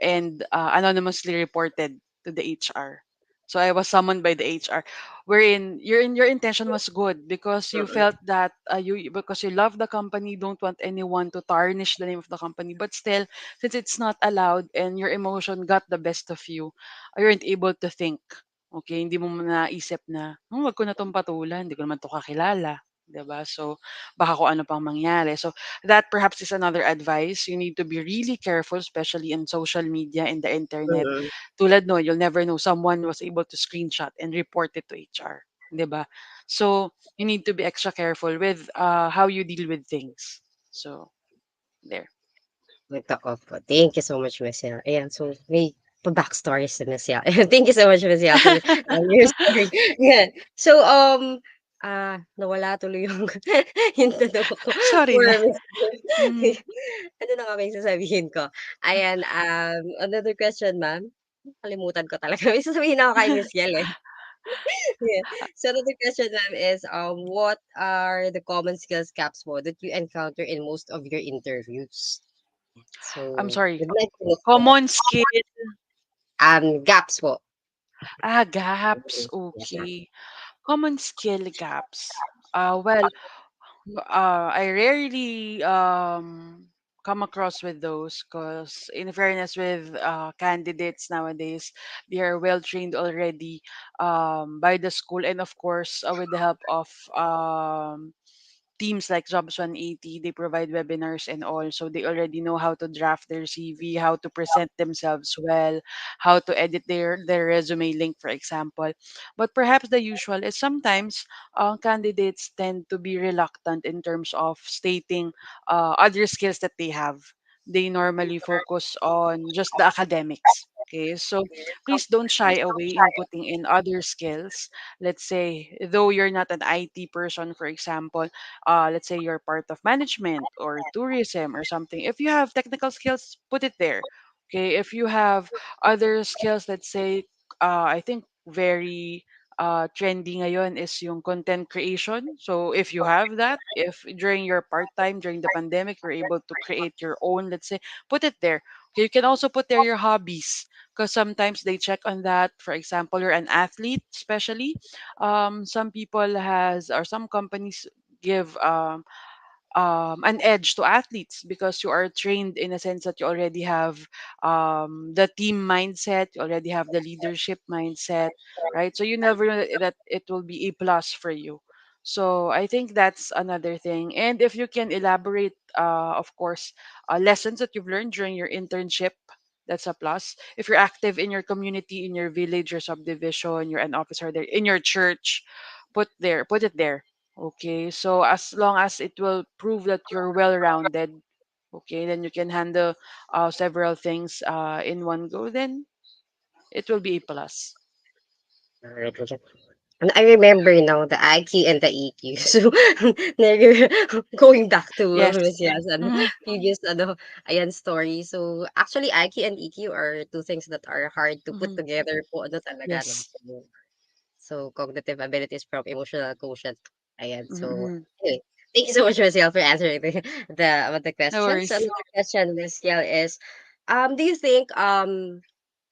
Speaker 8: and anonymously reported to the HR. So I was summoned by the HR, wherein your intention was good because you
Speaker 3: Mm.
Speaker 8: felt that you because you love the company, don't want anyone to tarnish the name of the company, but still, since it's not allowed and your emotion got the best of you, you weren't able to think. Okay, hindi mo naisip na, wag ko na tong patulan, hindi ko naman to kakilala. 'Di ba? So, baka kung ano pang mangyari. So, that perhaps is another advice. You need to be really careful, especially in social media and the internet.
Speaker 3: Mm.
Speaker 8: Tulad no, you'll never know, someone was able to screenshot and report it to HR, 'di ba? So, you need to be extra careful with how you deal with things. So, there.
Speaker 3: Nagka-off po. Thank you so much, Michelle. Ayan, so may pa-backstory si Michelle. Thank you so much, Michelle, for your story. Yan. So, nawala tuloy yung yung tanong ko
Speaker 8: Sorry
Speaker 3: for
Speaker 8: na.
Speaker 3: Michelle.
Speaker 8: Mhm.
Speaker 3: Ano na nga ba yung sasabihin ko? Ayan, another question, ma'am. Kalimutan ko talaga. May sasabihin ako kay Michelle, eh. Yeah. So another question, ma'am, is what are the common skills gaps mo that you encounter in most of your interviews?
Speaker 8: I'm
Speaker 3: So,
Speaker 8: sorry.
Speaker 3: we'd like to know po.
Speaker 8: Common skill.
Speaker 3: Gaps po.
Speaker 8: Gaps.
Speaker 3: Yes, ma'am.
Speaker 8: Okay. Common skill gaps. Well, I rarely come across with those because, in fairness, with candidates nowadays, they are well trained already by the school, and of course, with the help of teams like Jobs 180, they provide webinars and all. So they already know how to draft their CV, how to present themselves well, how to edit their resume link, for example. But perhaps the usual is sometimes candidates tend to be reluctant in terms of stating other skills that they have. They normally focus on just the academics. Okay, so please don't shy away in putting in other skills. Let's say, though you're not an IT person, for example, let's say you're part of management or tourism or something. If you have technical skills, put it there. Okay, if you have other skills, let's say, I think very trendy ngayon is yung content creation. So if you have that, if during your part time during the pandemic you're able to create your own, let's say, put it there. Okay, you can also put there your hobbies because sometimes they check on that. For example, you're an athlete, especially. Some people has or some companies give an edge to athletes because you are trained in a sense that you already have the team mindset, you already have the leadership mindset, right? So you never know that it will be a plus for you. So I think that's another thing. And if you can elaborate, of course, lessons that you've learned during your internship, that's a plus. If you're active in your community, in your village, your subdivision, you're an officer there, in your church, put it there. Okay, so as long as it will prove that you're well-rounded, okay, then you can handle several things in one go, then it will be a plus.
Speaker 3: Alright, okay. And I remember now the IQ and the EQ. So, nag- going back to
Speaker 8: Yes.
Speaker 3: Rosia's
Speaker 8: Hmm.
Speaker 3: previous ayan, story. So, actually, IQ and EQ are two things that are hard to put
Speaker 8: Hmm.
Speaker 3: together po ano talaga, no?
Speaker 8: Yes.
Speaker 3: So, cognitive abilities from emotional quotient. Ayan. So,
Speaker 8: Hmm.
Speaker 3: anyway, thank you so much, Rosiel, for answering the
Speaker 8: No
Speaker 3: question. So,
Speaker 8: worries.
Speaker 3: another question, Rosiel, is, do you think,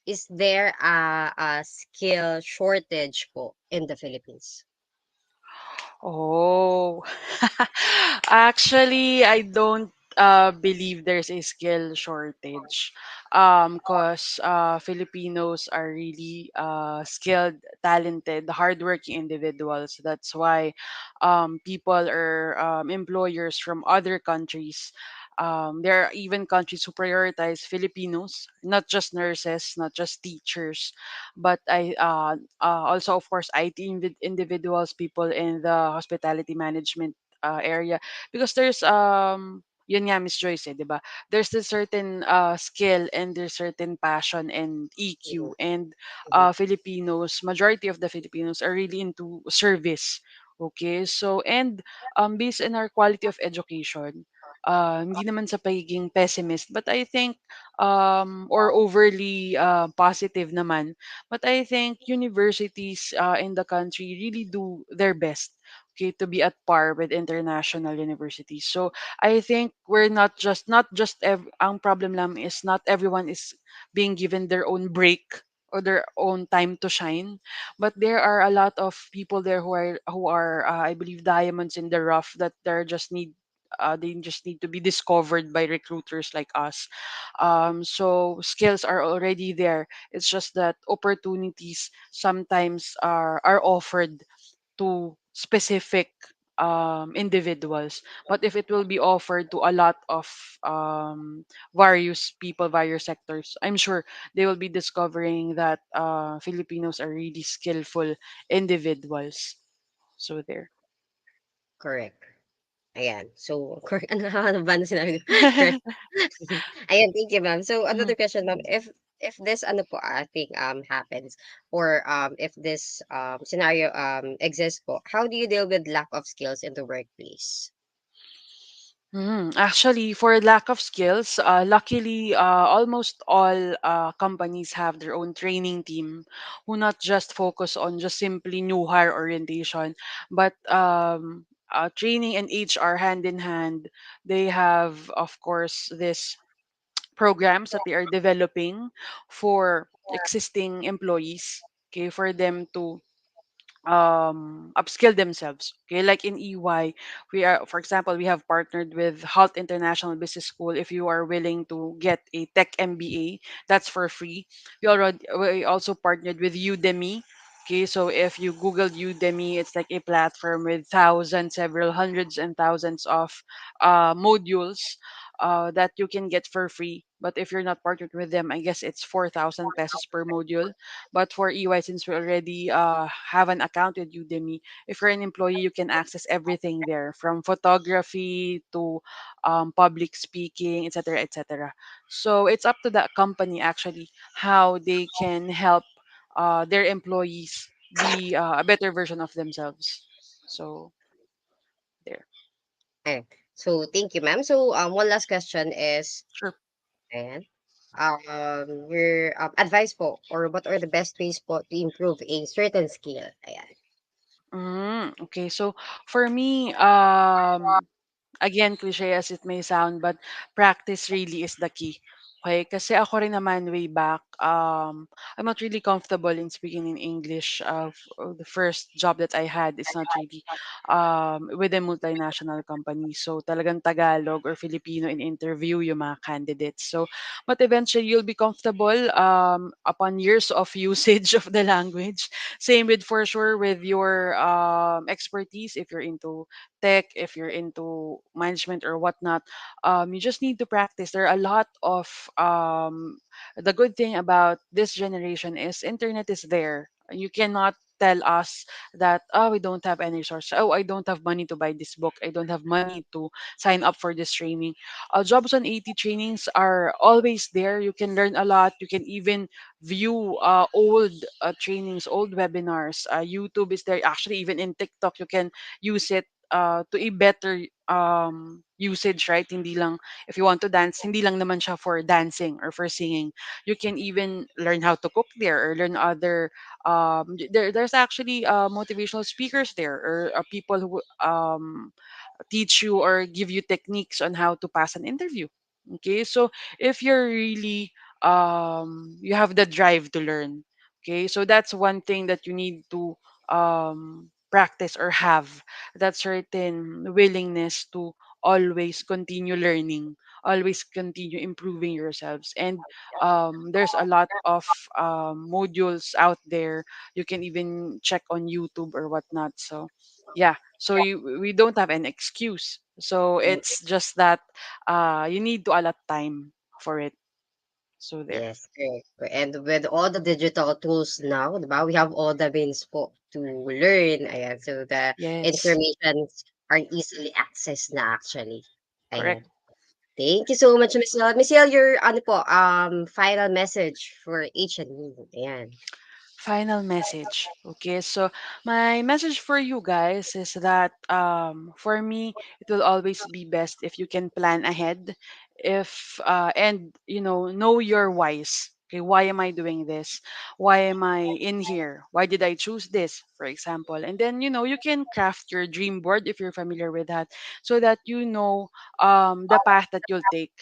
Speaker 3: is there a skill shortage po in the Philippines?
Speaker 8: Oh, actually, I don't believe there's a skill shortage. Cause Filipinos are really skilled, talented, hardworking individuals. That's why people or employers from other countries. There are even countries who prioritize Filipinos, not just nurses, not just teachers, but also of course IT individuals, people in the hospitality management area, because there's yun nga Miss Joyce, 'di ba? There's a certain skill and there's certain passion and EQ,
Speaker 3: Mhm,
Speaker 8: and
Speaker 3: mhm.
Speaker 8: Filipinos, majority of the Filipinos are really into service. Okay, so and based on our quality of education, hindi naman sa pagiging pessimist, but I think or overly positive naman. But I think universities in the country really do their best, okay, to be at par with international universities. So I think we're ang problem lang is not everyone is being given their own break or their own time to shine, but there are a lot of people there who are I believe diamonds in the rough that they just need to be discovered by recruiters like us. So skills are already there. It's just that opportunities sometimes are offered to specific individuals. But if it will be offered to a lot of various people, various sectors, I'm sure they will be discovering that Filipinos are really skillful individuals. So there.
Speaker 3: Correct. Ayan. So, correct. Ano ba na sinabi ko? Correct. Ayan, thank you, ma'am. So, another
Speaker 8: Mhm.
Speaker 3: question, ma'am. If this ano po, I think happens, or if this scenario exists po, how do you deal with lack of skills in the workplace?
Speaker 8: Actually, for lack of skills, luckily, almost all companies have their own training team who not just focus on just simply new hire orientation, but training and HR hand in hand. They have, of course, this programs that they are developing for existing employees. Okay, for them to upskill themselves, okay, like in EY, we are, for example, we have partnered with Halt International Business School. If you are willing to get a tech MBA, that's for free. We also partnered with Udemy. Okay, so if you google Udemy, it's like a platform with thousands, several hundreds and thousands of modules that you can get for free. But if you're not partnered with them, I guess it's 4,000 pesos per module. But for EY, since we already have an account with Udemy, if you're an employee, you can access everything there, from photography to public speaking, etc., etc. So it's up to the company actually how they can help their employees be a better version of themselves. So there.
Speaker 3: Okay. So, thank you, ma'am. So, one last question is,
Speaker 8: Sure.
Speaker 3: ayan. your advice po, or what are the best ways po to improve a certain skill? Ayan.
Speaker 8: Okay, so for me, again, cliche as it may sound, but practice really is the key. Okay, kasi ako rin naman way back, I'm not really comfortable in speaking in English. The first job that I had is not really with a multinational company. So talagang Tagalog or Filipino in interview yung mga candidates. So, but eventually you'll be comfortable upon years of usage of the language. Same with for sure with your expertise if you're into tech, if you're into management or whatnot, you just need to practice. There are a lot of the good thing about this generation is internet is there. You cannot tell us that oh we don't have any resource. Oh, I don't have money to buy this book. I don't have money to sign up for this training. Jobs on 80 trainings are always there. You can learn a lot. You can even view old trainings, old webinars. YouTube is there. Actually, even in TikTok, you can use it to a better usage, right? Hindi lang, if you want to dance, hindi lang naman siya for dancing or for singing. You can even learn how to cook there or learn other, there's actually motivational speakers there or people who teach you or give you techniques on how to pass an interview. Okay, so if you're really you have the drive to learn, okay, so that's one thing that you need to practice or have that certain willingness to always continue learning, always continue improving yourselves. And there's a lot of modules out there. You can even check on YouTube or whatnot. So yeah, so we don't have an excuse. So
Speaker 3: Mm,
Speaker 8: it's just that you need to allot time for it. So there.
Speaker 3: yes, correct. And with all the digital tools now, diba, we have all the means po to learn. Ayan, so the
Speaker 8: Yes,
Speaker 3: information are easily accessed na actually.
Speaker 8: correct.
Speaker 3: Ayan. Thank you so much, Miss Yel. Miss Yel, your ano po, final message for HNU. Ayan.
Speaker 8: Final message. Okay, so my message for you guys is that for me it will always be best if you can plan ahead, if and know your whys. Okay, why am I doing this? Why am I in here? Why did I choose this, for example? And then you can craft your dream board if you're familiar with that, so that you know the path that you'll take.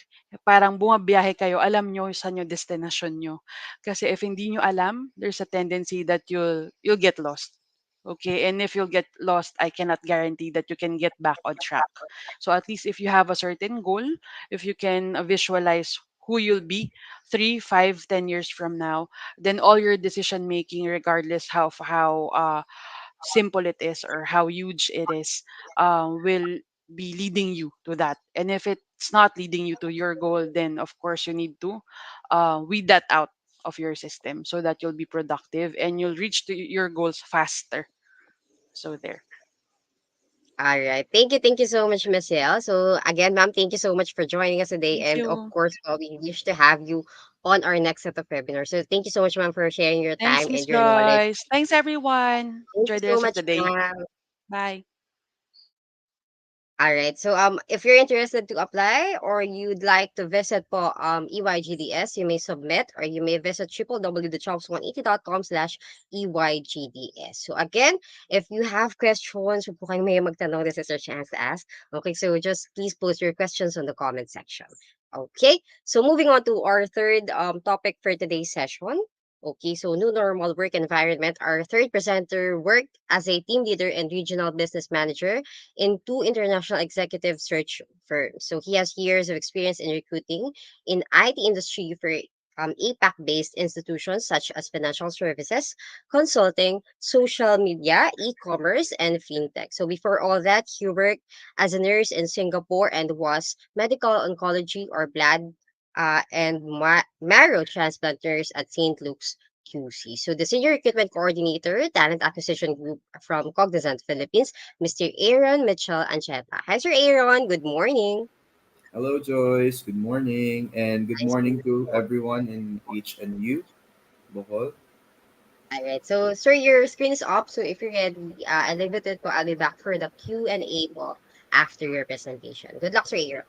Speaker 8: Parang bumabiyahe kayo, alam nyo saan yung destination nyo. Kasi if hindi nyo alam, there's a tendency that you'll get lost. Okay, and if you'll get lost, I cannot guarantee that you can get back on track. So at least if you have a certain goal, if you can visualize who you'll be 3, 5, 10 years from now, then all your decision making, regardless how simple it is or how huge it is, will be leading you to that. And if it's not leading you to your goal, then of course you need to weed that out of your system so that you'll be productive and you'll reach to your goals faster. So there.
Speaker 3: All right. Thank you so much, Miss Yel. So again, ma'am, thank you so much for joining us today.
Speaker 8: Thank
Speaker 3: And of
Speaker 8: you.
Speaker 3: course, we wish to have you on our next set of webinars. So thank you so much, ma'am, for sharing your
Speaker 8: Thanks,
Speaker 3: time
Speaker 8: Miss
Speaker 3: and your knowledge.
Speaker 8: Joyce. Thanks, everyone.
Speaker 3: Thank you
Speaker 8: Enjoy the
Speaker 3: so
Speaker 8: rest of
Speaker 3: much,
Speaker 8: the day.
Speaker 3: ma'am.
Speaker 8: Bye.
Speaker 3: All right. So if you're interested to apply or you'd like to visit po EYGDS, you may submit or you may visit www.jobs180.com/EYGDS. So again, if you have questions, huwag po kayong may magtanong, this is your chance to ask. Okay, so just please post your questions on the comment section. Okay, so moving on to our third topic for today's session. Okay, so new normal work environment. Our third presenter worked as a team leader and regional business manager in two international executive search firms. So he has years of experience in recruiting in IT industry for APAC-based institutions such as financial services, consulting, social media, e-commerce, and fintech. So before all that, he worked as a nurse in Singapore and was medical oncology or blood and marrow transplant nurse at St. Luke's QC. So the senior recruitment coordinator, talent acquisition group from Cognizant Philippines, Mr. Aaron Mitchell Ancheta. Hi, Sir Aaron. Good morning.
Speaker 9: Hello, Joyce. Good morning, and good
Speaker 3: Hi, sir.
Speaker 9: morning to everyone in HNU, Bohol.
Speaker 3: All right. So, sir, your screen is up. So, if you're ready, I'll leave it po. I'll be back for the Q&A po after your presentation. Good luck, Sir Aaron.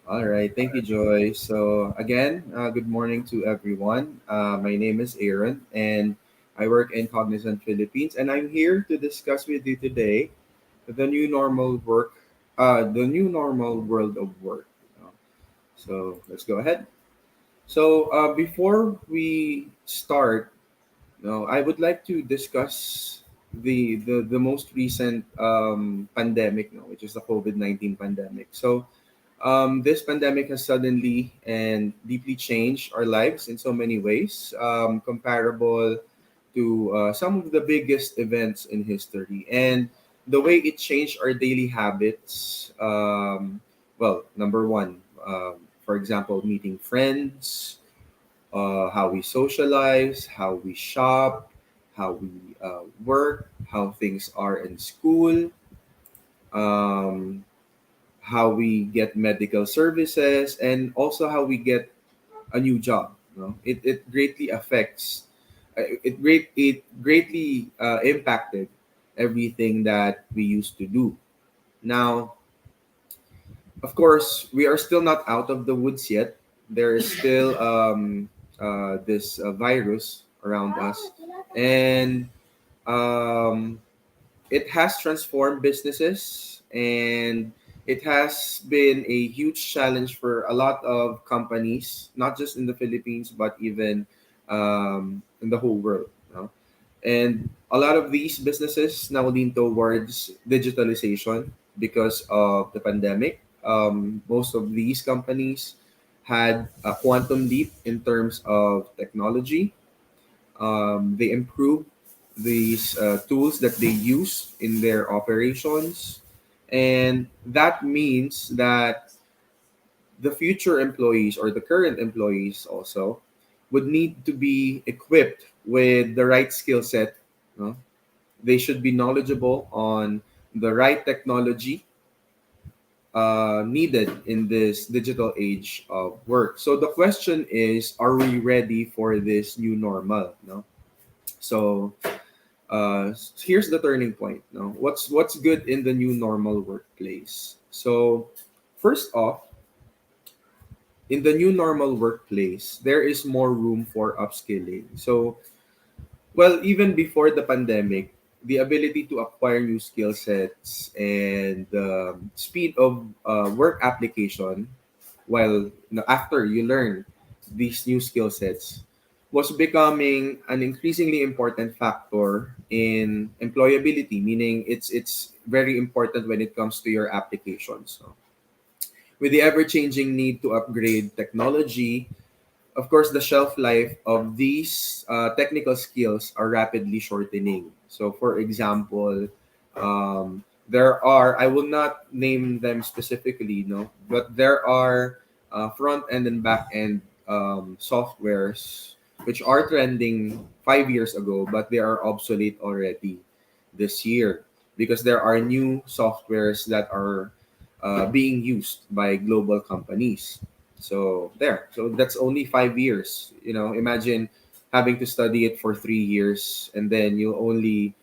Speaker 9: All right, thank you, Joy. So again, good morning to everyone. My name is Aaron, and I work in Cognizant Philippines, and I'm here to discuss with you today the new normal the new normal world of work. So let's go ahead. So before we start, I would like to discuss the most recent pandemic, which is the COVID-19 pandemic. So this pandemic has suddenly and deeply changed our lives in so many ways, comparable to some of the biggest events in history. And the way it changed our daily habits, well, number one, for example, meeting friends, how we socialize, how we shop, how we work, how things are in school, um, how we get medical services, and also how we get a new job. It greatly affects. It greatly impacted everything that we used to do. Now, of course, we are still not out of the woods yet. There is still this virus around us, and um, it has transformed businesses, and it has been a huge challenge for a lot of companies, not just in the Philippines but even in the whole world. And a lot of these businesses now lean towards digitalization because of the pandemic. Most of these companies had a quantum leap in terms of technology. They improved these tools that they use in their operations. And that means that the future employees or the current employees also would need to be equipped with the right skill set. No? They should be knowledgeable on the right technology needed in this digital age of work. So the question is, are we ready for this new normal? No? So here's the turning point. No? What's good in the new normal workplace? So first off, in the new normal workplace, there is more room for upskilling. So, well, even before the pandemic, the ability to acquire new skill sets and the speed of work application, while after you learn these new skill sets, was becoming an increasingly important factor in employability. Meaning, it's very important when it comes to your applications. So, with the ever-changing need to upgrade technology, of course, the shelf life of these technical skills are rapidly shortening. So, for example, there are, I will not name them specifically, no, but there are front end and back end softwares which are trending 5 years ago, but they are obsolete already this year because there are new softwares that are being used by global companies. So there. So that's only 5 years. Imagine having to study it for 3 years and then you only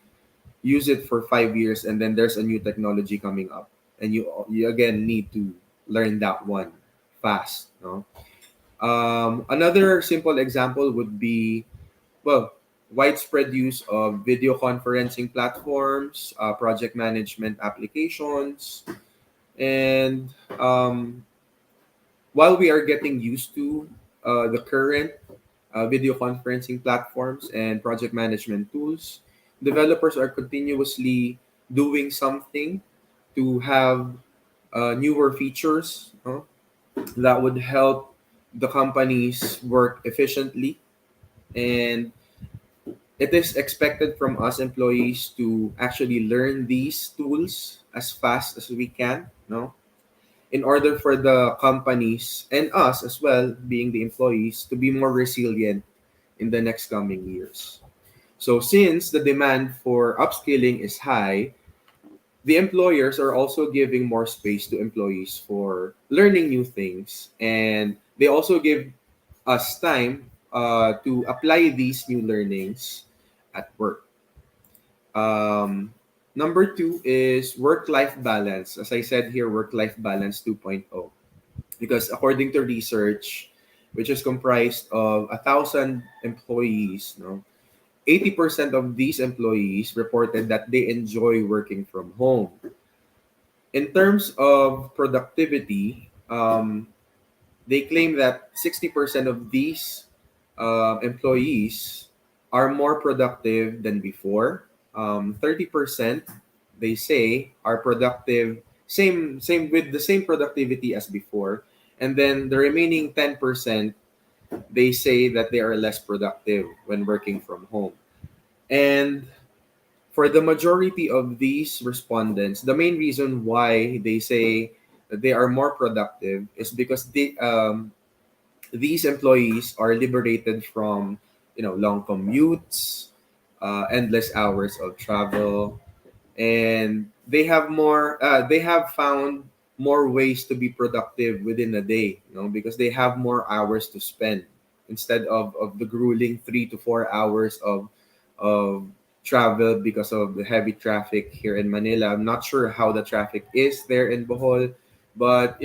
Speaker 9: use it for 5 years and then there's a new technology coming up and you again need to learn that one fast. No. Another simple example would be, well, widespread use of video conferencing platforms, project management applications, and while we are getting used to the current video conferencing platforms and project management tools, developers are continuously doing something to have newer features that would help the companies work efficiently. And it is expected from us employees to actually learn these tools as fast as we can, no? In order for the companies and us as well, being the employees, to be more resilient in the next coming years. So, since the demand for upskilling is high, the employers are also giving more space to employees for learning new things. And they also give us time to apply these new learnings at work. Number two is work life balance. As I said here, work life balance 2.0. because according to research, which is comprised of 1,000 employees, 80% of these employees reported that they enjoy working from home. In terms of productivity, they claim that 60% of these employees are more productive than before. 30%, they say, are productive, same with the same productivity as before. And then the remaining 10%, they say that they are less productive when working from home. And for the majority of these respondents, the main reason why they say that they are more productive is because these employees are liberated from long commutes, endless hours of travel, and they have found more ways to be productive within a day, because they have more hours to spend instead of the grueling 3 to 4 hours of travel because of the heavy traffic here in Manila. I'm not sure how the traffic is there in Bohol, but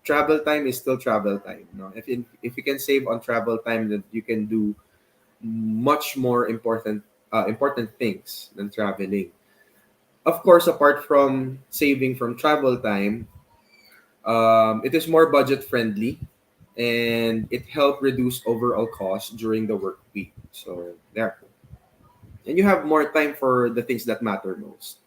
Speaker 9: travel time is still travel time. If you can save on travel time, then you can do much more important things than traveling. Of course, apart from saving from travel time, it is more budget friendly, and it helped reduce overall costs during the work week. So there, and you have more time for the things that matter most.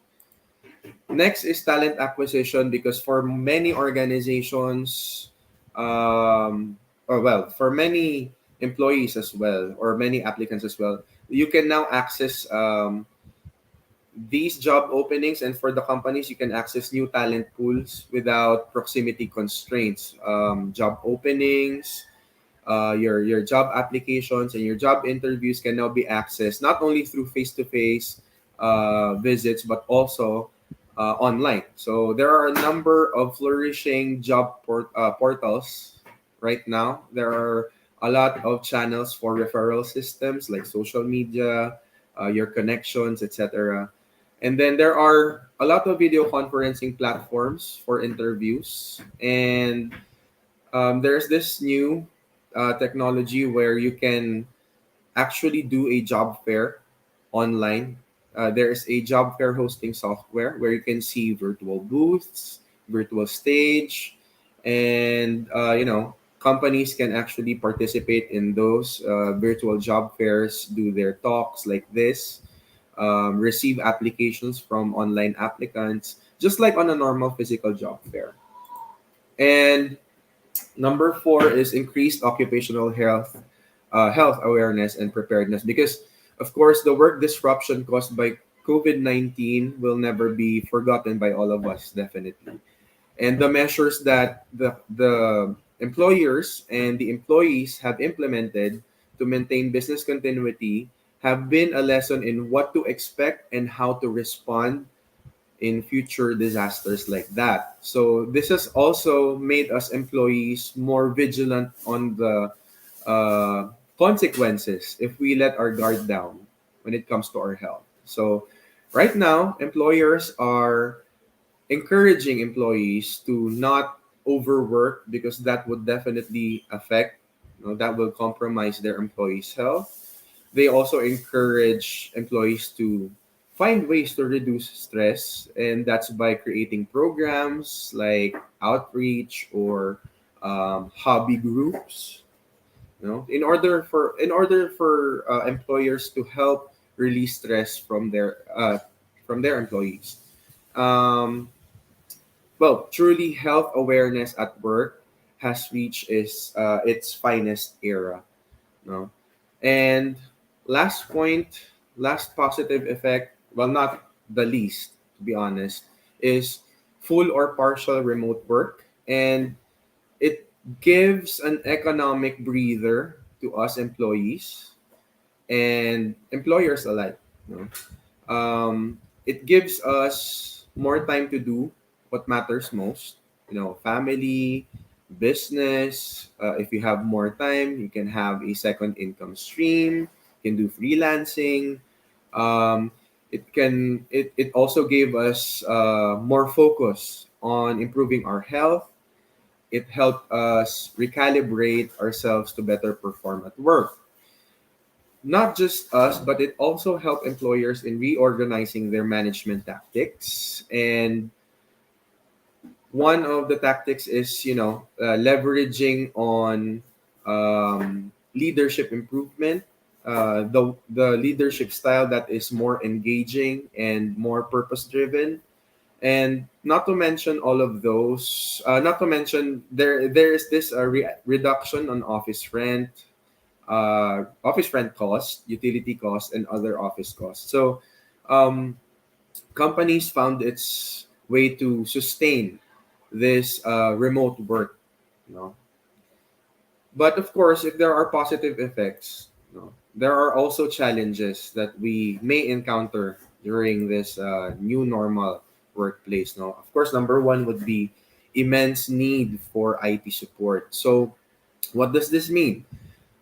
Speaker 9: Next is talent acquisition, because for many organizations, or well, for many employees as well, or many applicants as well, you can now access these job openings, and for the companies, you can access new talent pools without proximity constraints. Job openings, your job applications, and your job interviews can now be accessed not only through face-to-face visits, but also online. So there are a number of flourishing portals right now. There are a lot of channels for referral systems like social media, your connections, etc. And then there are a lot of video conferencing platforms for interviews. And there's this new technology where you can actually do a job fair online. There's a job fair hosting software where you can see virtual booths, virtual stage, and companies can actually participate in those virtual job fairs, do their talks like this, receive applications from online applicants, just like on a normal physical job fair. And number four is increased occupational health awareness and preparedness, because, of course, the work disruption caused by COVID-19 will never be forgotten by all of us, definitely. And the measures that the employers and the employees have implemented to maintain business continuity have been a lesson in what to expect and how to respond in future disasters like that. So this has also made us employees more vigilant on the consequences if we let our guard down when it comes to our health. So right now, employers are encouraging employees to not overwork, because that would definitely affect, that will compromise their employees' health. They also encourage employees to find ways to reduce stress, and that's by creating programs like outreach or hobby groups. In order for employers to help release stress from their employees. Um, well, truly, health awareness at work has reached its finest era. No, and last point, last positive effect, well, not the least, to be honest, is full or partial remote work. And it gives an economic breather to us employees and employers alike. No? It gives us more time to do what matters most, family, business. If you have more time, you can have a second income stream, you can do freelancing. It also gave us more focus on improving our health, it helped us recalibrate ourselves to better perform at work. Not just us, but it also helped employers in reorganizing their management tactics. And one of the tactics is, leveraging on leadership improvement, the leadership style that is more engaging and more purpose driven. And not to mention all of those, not to mention there is this reduction on office rent cost, utility cost, and other office costs. So um, companies found its way to sustain this remote work. You know, but of course, if there are positive effects, there are also challenges that we may encounter during this new normal workplace. Now, of course, number one would be immense need for IT support. So, what does this mean?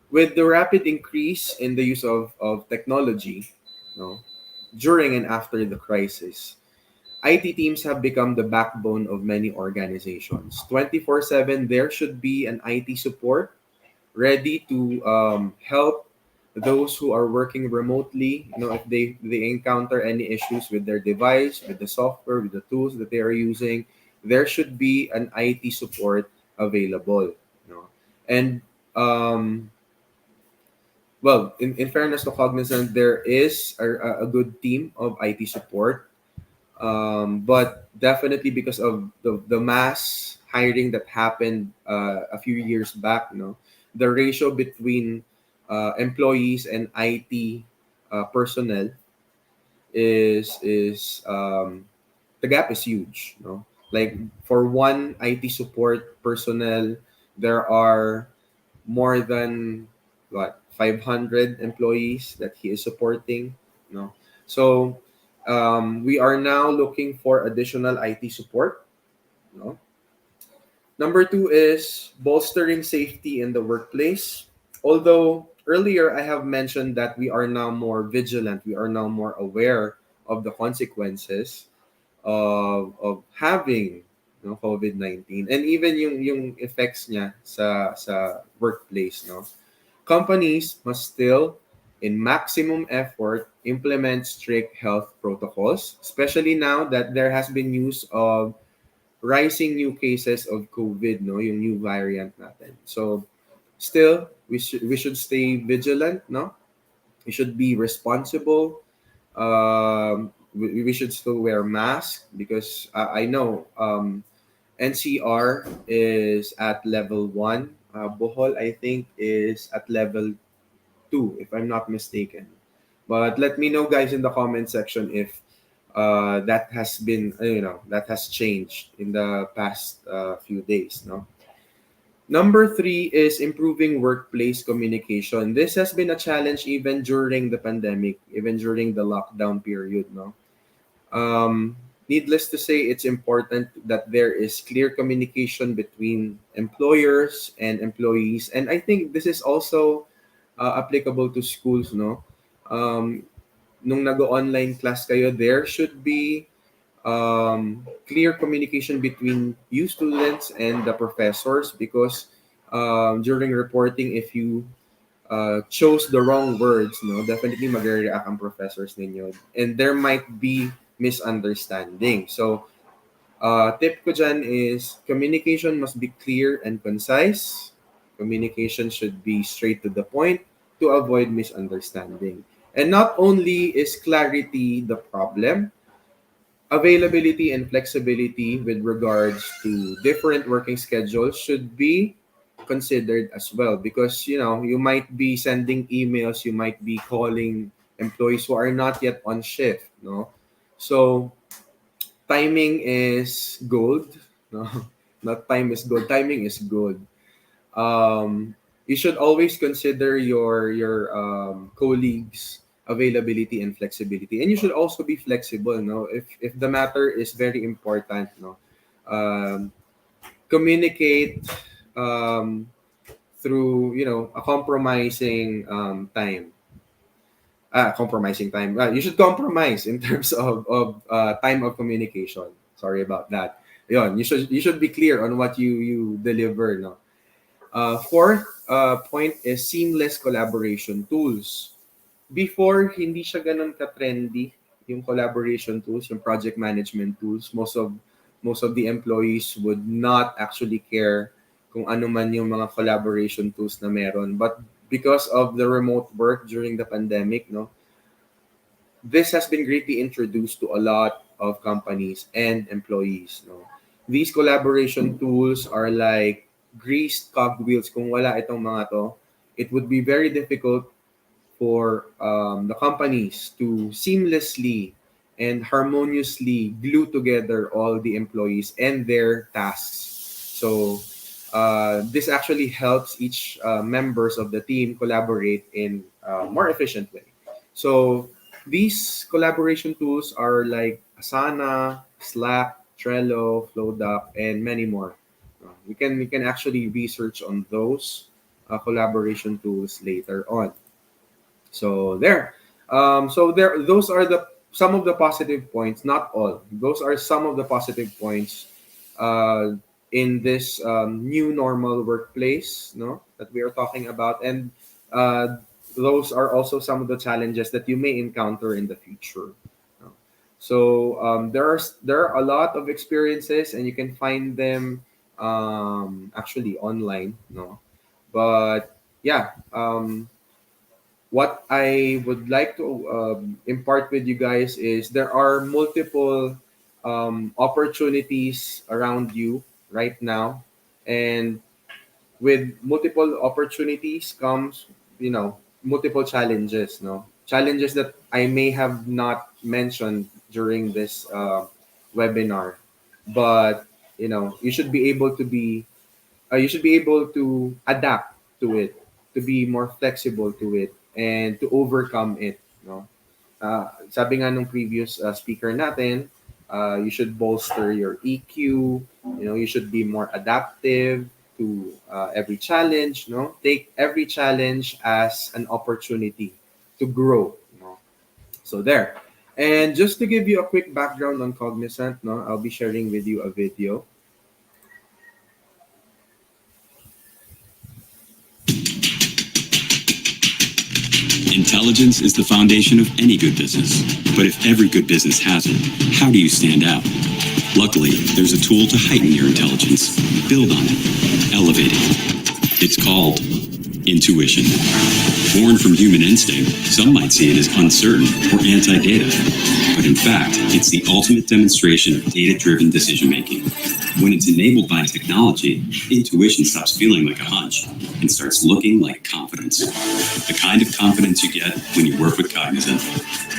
Speaker 9: With the rapid increase in the use of technology, during and after the crisis, IT teams have become the backbone of many organizations. 24/7, there should be an IT support ready to help those who are working remotely. If they encounter any issues with their device, with the software, with the tools that they are using, there should be an IT support available. And well, in fairness to Cognizant, there is a good team of IT support, but definitely because of the mass hiring that happened a few years back, the ratio between employees and IT personnel is the gap is huge. Like for one IT support personnel, there are more than what 500 employees that he is supporting. So we are now looking for additional IT support. No? Number two is bolstering safety in the workplace. Although earlier I have mentioned that we are now more vigilant, we are now more aware of the consequences of having COVID-19 and even yung effects niya sa workplace. Companies must still, in maximum effort, implement strict health protocols, especially now that there has been news of rising new cases of COVID, yung new variant natin. So, still, we should stay vigilant, no? We should be responsible. We should still wear masks because I know NCR is at level 1. Bohol, I think, is at level 2, if I'm not mistaken. But let me know, guys, in the comment section if that has been, that has changed in the past few days. No. Number three is improving workplace communication. This has been a challenge even during the pandemic, even during the lockdown period. No. Needless to say, it's important that there is clear communication between employers and employees, and I think this is also applicable to schools. No, nung nag-online class kayo, there should be clear communication between you students and the professors because during reporting, if you chose the wrong words, definitely magre-react ang professors ninyo. And there might be misunderstanding. So, tip ko dyan is communication must be clear and concise. Communication should be straight to the point to avoid misunderstanding. And not only is clarity the problem, availability and flexibility with regards to different working schedules should be considered as well because you might be sending emails, you might be calling employees who are not yet on shift. So timing is gold. No, not time is gold, timing is gold. You should always consider your colleagues availability and flexibility, and you should also be flexible. If the matter is very important, um, communicate through a compromising time. You should compromise in terms of time of communication. Sorry about that. Yon, you should be clear on what you deliver, no. Fourth point is seamless collaboration tools. Before, hindi siya ganun ka-trendy yung collaboration tools, yung project management tools. Most of the employees would not actually care kung ano man yung mga collaboration tools na meron. But because of the remote work during the pandemic, no, this has been greatly introduced to a lot of companies and employees. No? These collaboration tools are like greased cogwheels. Kung wala itong mga to, it would be very difficult for the companies to seamlessly and harmoniously glue together all the employees and their tasks. So this actually helps each members of the team collaborate in a more efficient way. So these collaboration tools are like Asana, Slack, Trello, FlowDoc, and many more. We can actually research on those collaboration tools later on. So there, those are the some of the positive points, not all. Those are some of the positive points uh, in this new normal workplace, no, that we are talking about, and uh, those are also some of the challenges that you may encounter in the future. No? So there are a lot of experiences, and you can find them actually online, no, but yeah. What I would like to impart with you guys is there are multiple opportunities around you right now, and with multiple opportunities comes, multiple challenges. No, challenges that I may have not mentioned during this webinar, but you should be able to adapt to it, to be more flexible to it, and to overcome it. No, sabi nga nung previous speaker natin, you should bolster your EQ. You should be more adaptive to every challenge. No, take every challenge as an opportunity to grow. No, so there. And just to give you a quick background on Cognizant, no, I'll be sharing with you a video.
Speaker 10: Intelligence is the foundation of any good business. But if every good business has it, how do you stand out? Luckily, there's a tool to heighten your intelligence, build on it, elevate it. It's called intuition. Born from human instinct, some might see it as uncertain or anti-data. But in fact, it's the ultimate demonstration of data-driven decision making. When it's enabled by technology, intuition stops feeling like a hunch and starts looking like confidence. The kind of confidence you get when you work with Cognizant.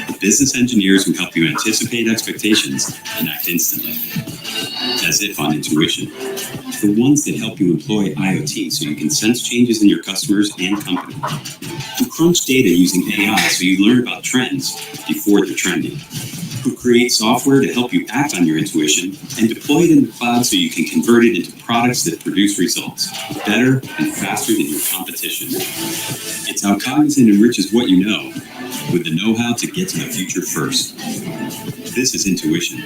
Speaker 10: The business engineers who help you anticipate expectations and act instantly. As if on intuition. The ones that help you employ IoT so you can sense changes in your customers and company. Who crunch data using AI so you learn about trends before they're trendy. Who create software to help you act on your intuition and deploy it in the cloud so you can convert it into products that produce results better and faster than your competition. It's how Cognizant enriches what you know with the know-how to get to the future first. This is intuition,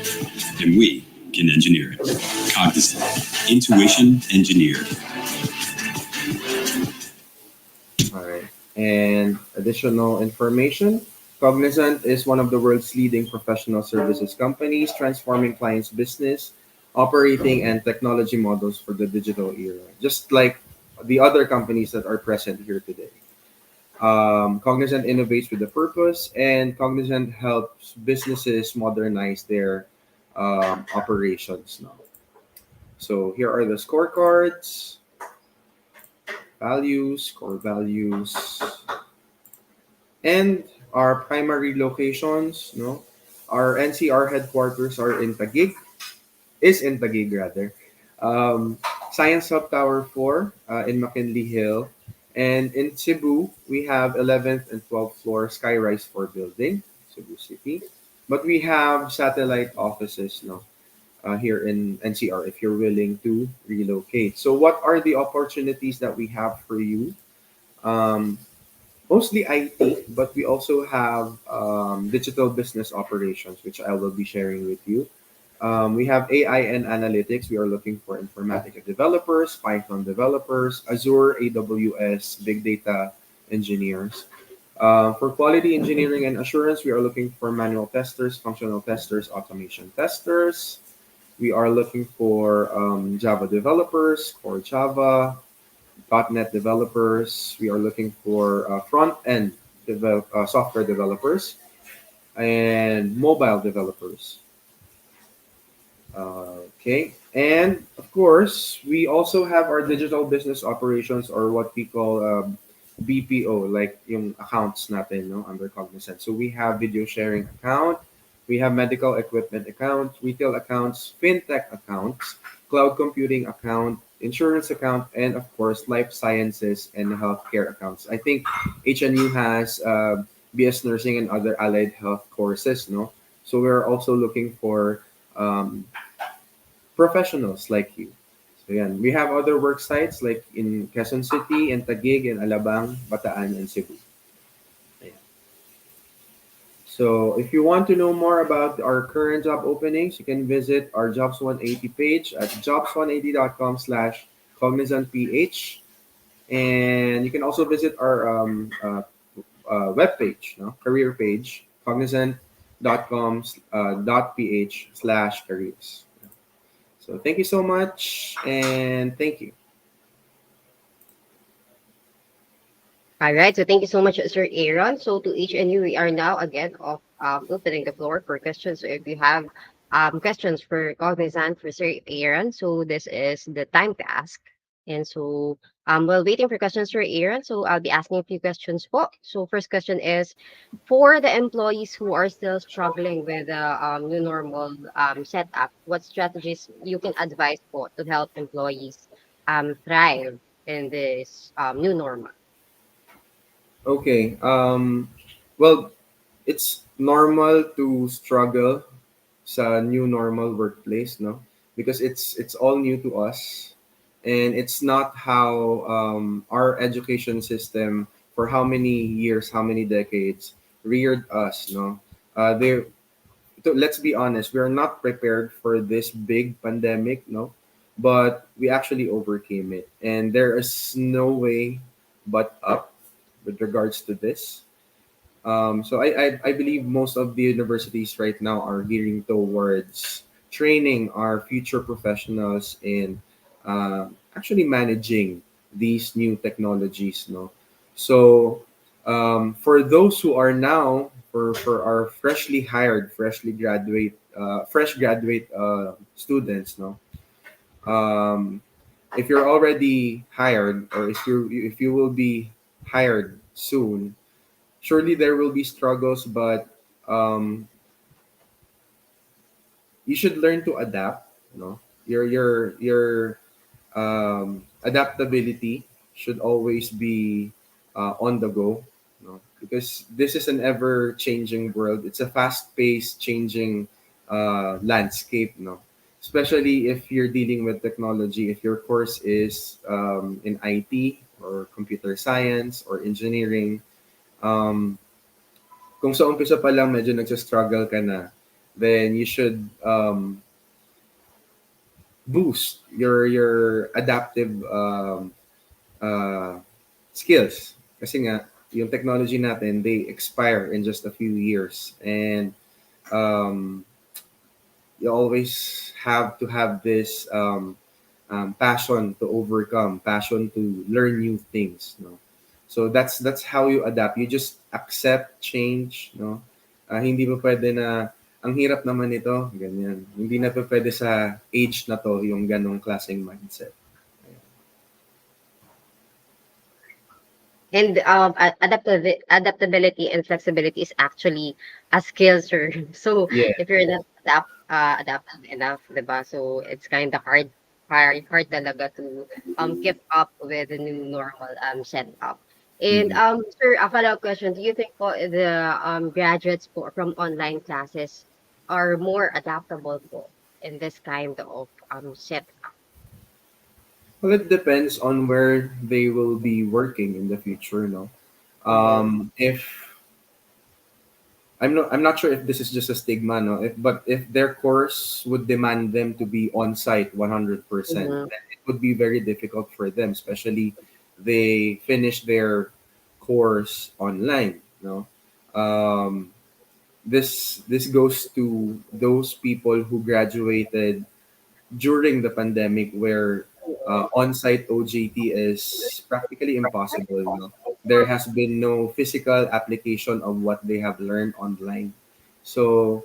Speaker 10: and we can engineer it. Cognizant. Intuition engineered.
Speaker 9: All right. And additional information. Cognizant is one of the world's leading professional services companies, transforming clients' business, operating, and technology models for the digital era, just like the other companies that are present here today. Cognizant innovates with a purpose, and Cognizant helps businesses modernize their operations now. So here are the scorecards, values, core values, and our primary locations. No, our NCR headquarters are in Taguig, is in Taguig rather. Science Hub Tower 4 in McKinley Hill. And in Cebu, we have 11th and 12th floor Skyrise 4 building, Cebu City. But we have satellite offices, no, here in NCR if you're willing to relocate. So what are the opportunities that we have for you? Um, Mostly IT, but we also have digital business operations, which I will be sharing with you. We have AI and analytics. We are looking for Informatica developers, Python developers, Azure, AWS, big data engineers. For quality engineering and assurance, we are looking for manual testers, functional testers, automation testers. We are looking for Java developers, core Java, .NET developers. We are looking for front end software developers and mobile developers. Okay. And of course, we also have our digital business operations or what we call BPO, like yung accounts natin, no, under Cognizant. So we have video sharing account, we have medical equipment account, retail accounts, fintech accounts, cloud computing account, insurance account, and of course, life sciences and healthcare accounts. I think HNU has BS nursing and other allied health courses, no? So we're also looking for um, professionals like you. So yan. We have other work sites like in Quezon City and Taguig and Alabang, Bataan, and Cebu. Ayan. So if you want to know more about our current job openings, you can visit our Jobs 180 page at jobs180.com/cognizantph. And you can also visit our web page, no? Career page, cognizant.com.ph/careers. So thank you so much and thank you.
Speaker 3: All right. So thank you so much, Sir Aaron. So to each and you, we are now again opening the floor for questions. So if you have questions for Cognizant for Sir Aaron, so this is the time to ask. And so while waiting for questions for Aaron, so I'll be asking a few questions po. So first question is for the employees who are still struggling with the new normal setup, what strategies you can advise po to help employees thrive in this new normal?
Speaker 9: Okay. Well, it's normal to struggle sa new normal workplace, no? Because it's all new to us, and it's not how our education system for how many years, how many decades reared us, no? They let's be honest, we are not prepared for this big pandemic, no? But we actually overcame it, and there is no way but up with regards to this. So I believe most of the universities right now are gearing towards training our future professionals in actually managing these new technologies. No, so for those who are now for our fresh graduate students, no, um, if you're already hired or if you will be hired soon, surely there will be struggles, but um, you should learn to adapt. No, your adaptability should always be on the go. No, because this is an ever changing world. It's a fast paced changing landscape. No, especially if you're dealing with technology. If your course is in IT or computer science or engineering, um, kung sa umpisa pa lang medyo nagsa-struggle ka na, then you should boost your adaptive uh, skills. Kasi nga, yung technology natin, they expire in just a few years. And um, you always have to have this passion to overcome, passion to learn new things. No? So that's how you adapt. You just accept change. No, hindi pa pwede na ang hirap naman ito, ganyan. Hindi na pa pwede sa age na to yung ganong klaseng mindset.
Speaker 3: And adaptability and flexibility is actually a skill, sir. So
Speaker 9: Yeah.
Speaker 3: if you're not adaptive enough, diba? So it's kind of hard talaga to keep up with the new normal setup. And
Speaker 9: Mhm.
Speaker 3: sir, a follow-up question: do you think po the graduates po from online classes are more adaptable po in this kind of setup?
Speaker 9: Well, it depends on where they will be working in the future. No,
Speaker 3: Mm-hmm.
Speaker 9: if I'm not sure if this is just a stigma, no. But if their course would demand them to be on site 100%,
Speaker 3: Mhm.
Speaker 9: then it would be very difficult for them, especially they finish their course online, no. Um, this goes to those people who graduated during the pandemic, where on-site OJT is practically impossible. No, there has been no physical application of what they have learned online. So,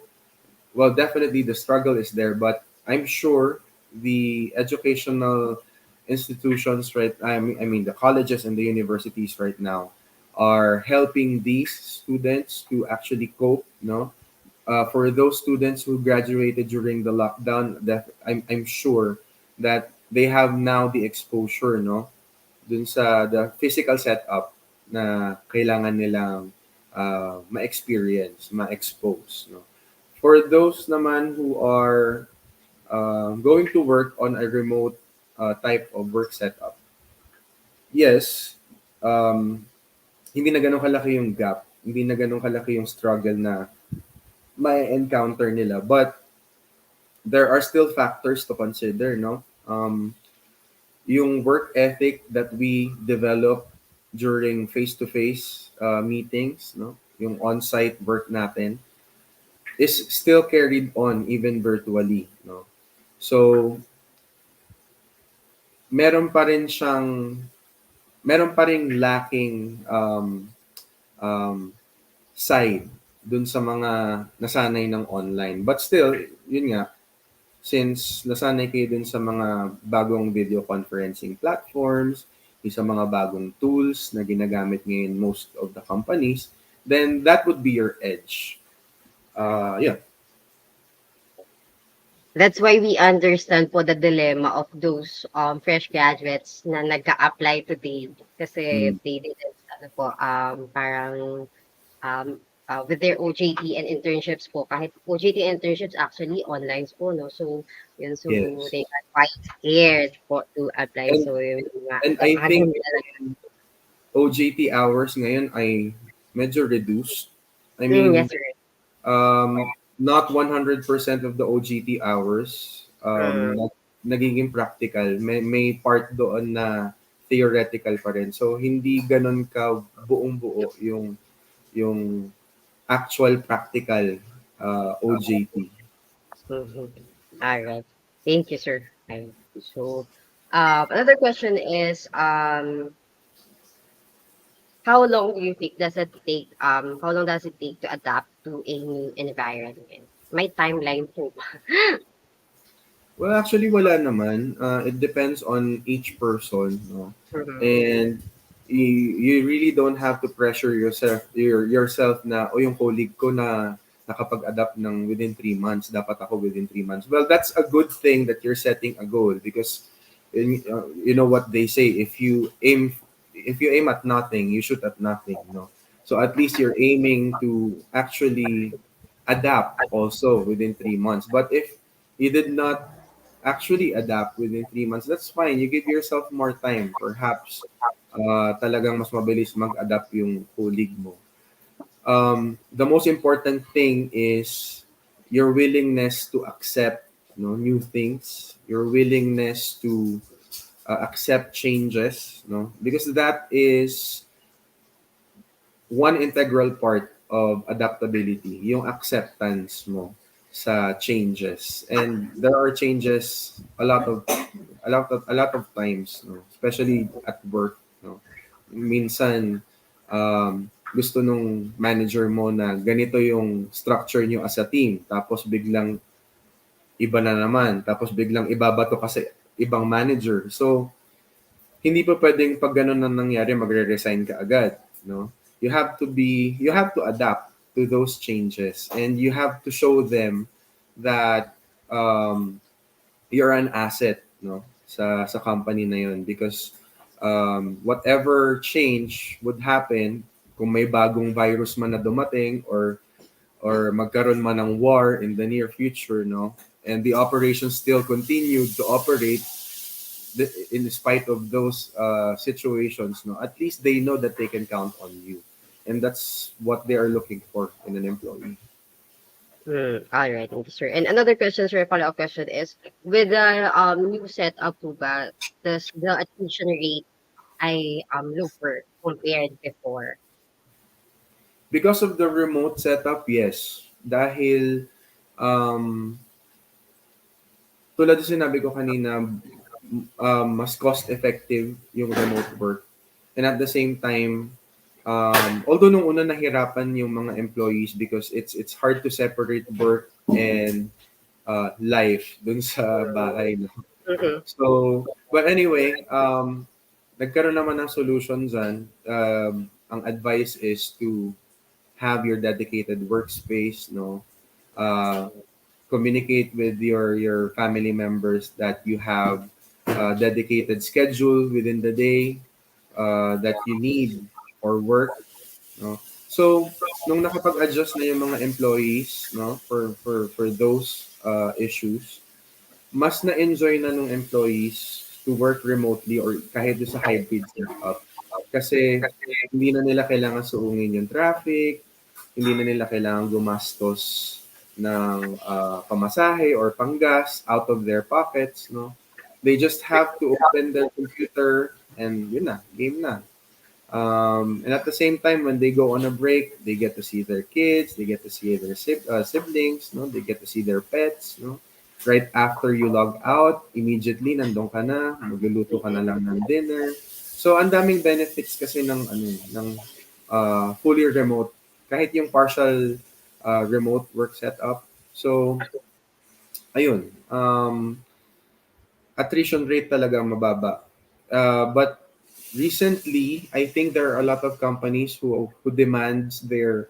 Speaker 9: well, definitely the struggle is there, but I'm sure the educational institutions, right? I mean, the colleges and the universities right now are helping these students to actually cope. No, for those students who graduated during the lockdown, that I'm sure that they have now the exposure, no, dun sa the physical setup na kailangan nilang ma-experience, ma-expose, no. For those naman who are going to work on a remote type of work setup, yes, um, hindi na ganun kalaki yung gap, hindi na ganun kalaki yung struggle na may encounter nila, but there are still factors to consider, no? Yung work ethic that we develop during face-to-face meetings, no? Yung on-site work natin is still carried on even virtually, no? So, meron pa rin siyang meron pa ring lacking um, side dun sa mga nasanay ng online. But still, yun nga, since nasanay kayo din sa mga bagong video conferencing platforms, yung sa mga bagong tools na ginagamit ngayon most of the companies, then that would be your edge. Yeah.
Speaker 3: That's why we understand po the dilemma of those fresh graduates na nagka-apply today kasi
Speaker 9: Mm,
Speaker 3: they didn't ano po parang with their OJT and internships po, kahit OJT and internships actually online po, no? So, yun, so
Speaker 9: yes.
Speaker 3: they got quite scared po to apply.
Speaker 9: And
Speaker 3: So, yun nga,
Speaker 9: and I
Speaker 3: kailangan
Speaker 9: think
Speaker 3: nila lang.
Speaker 9: OJT hours ngayon ay medyo reduced. I
Speaker 3: Yes,
Speaker 9: mean,
Speaker 3: sir.
Speaker 9: not 100% of the OJT hours
Speaker 3: Mm,
Speaker 9: nagiging practical. May part doon na theoretical pa rin. So hindi ganun ka buong-buo yung actual practical OJT.
Speaker 3: mhm. All right. Thank you, sir. Ayun. So, another question is, how long does it take to adapt to a new environment? May timeline po ba?
Speaker 9: Well, actually, wala naman. It depends on each person, no?
Speaker 3: Mhm.
Speaker 9: And you really don't have to pressure yourself na, o yung colleague ko na nakapag-adapt ng within 3 months, dapat ako within 3 months. Well, that's a good thing that you're setting a goal because you know what they say, if you aim at nothing, you shoot at nothing, no? So at least you're aiming to actually adapt also within 3 months. But if you did not actually adapt within 3 months, that's fine. You give yourself more time. Perhaps talagang mas mabilis mag-adapt yung colleague mo. The most important thing is your willingness to accept, new things, your willingness to accept changes, because that is one integral part of adaptability, yung acceptance mo sa changes. And there are changes a lot of times, especially at work, minsan gusto nung manager mo na ganito yung structure nyo as a team, tapos biglang iba na naman, tapos biglang ibabato ka sa ibang manager. So hindi pa pwedeng pag ganun na nangyari magre-resign ka agad, no? You have to adapt to those changes, and you have to show them that you're an asset, no, sa company na yun, because whatever change would happen, kung may bagong virus man na dumating, or magkaroon man ng war in the near future, no, and the operation still continued to operate in spite of those situations, no, at least they know that they can count on you. and that's what they are looking for in an employee.
Speaker 3: All right, thank you, sir. And another question, sir, follow-up question is, with the new setup po ba, does the attrition rate ay lower compared before?
Speaker 9: Because of the remote setup, yes. Dahil um, tulad ng sinabi ko kanina, mas cost-effective yung remote work. And at the same time, although nung una nahirapan yung mga employees because it's hard to separate work and life dun sa bahay. No?
Speaker 3: Mm-hmm.
Speaker 9: So, but anyway, nagkaroon naman ng solution dyan. Ang advice is to have your dedicated workspace, no? Uh, communicate with your family members that you have a dedicated schedule within the day that you need or work, no? So, nung nakapag-adjust na yung mga employees, no, for those issues, mas na-enjoy na nung employees to work remotely or kahit doon sa hybrid setup. Kasi hindi na nila kailangan suungin yung traffic, hindi na nila kailangan gumastos ng pamasahe or panggas out of their pockets, no? They just have to open their computer and yun na, game na. And at the same time, when they go on a break, they get to see their kids, they get to see their siblings, no? They get to see their pets, no? Right after you log out, immediately nandun ka na, magluluto ka na lang ng dinner. So, ang daming benefits kasi ng fully remote, kahit yung partial remote work setup. So, ayun, attrition rate talaga mababa. But recently, I think there are a lot of companies who demands their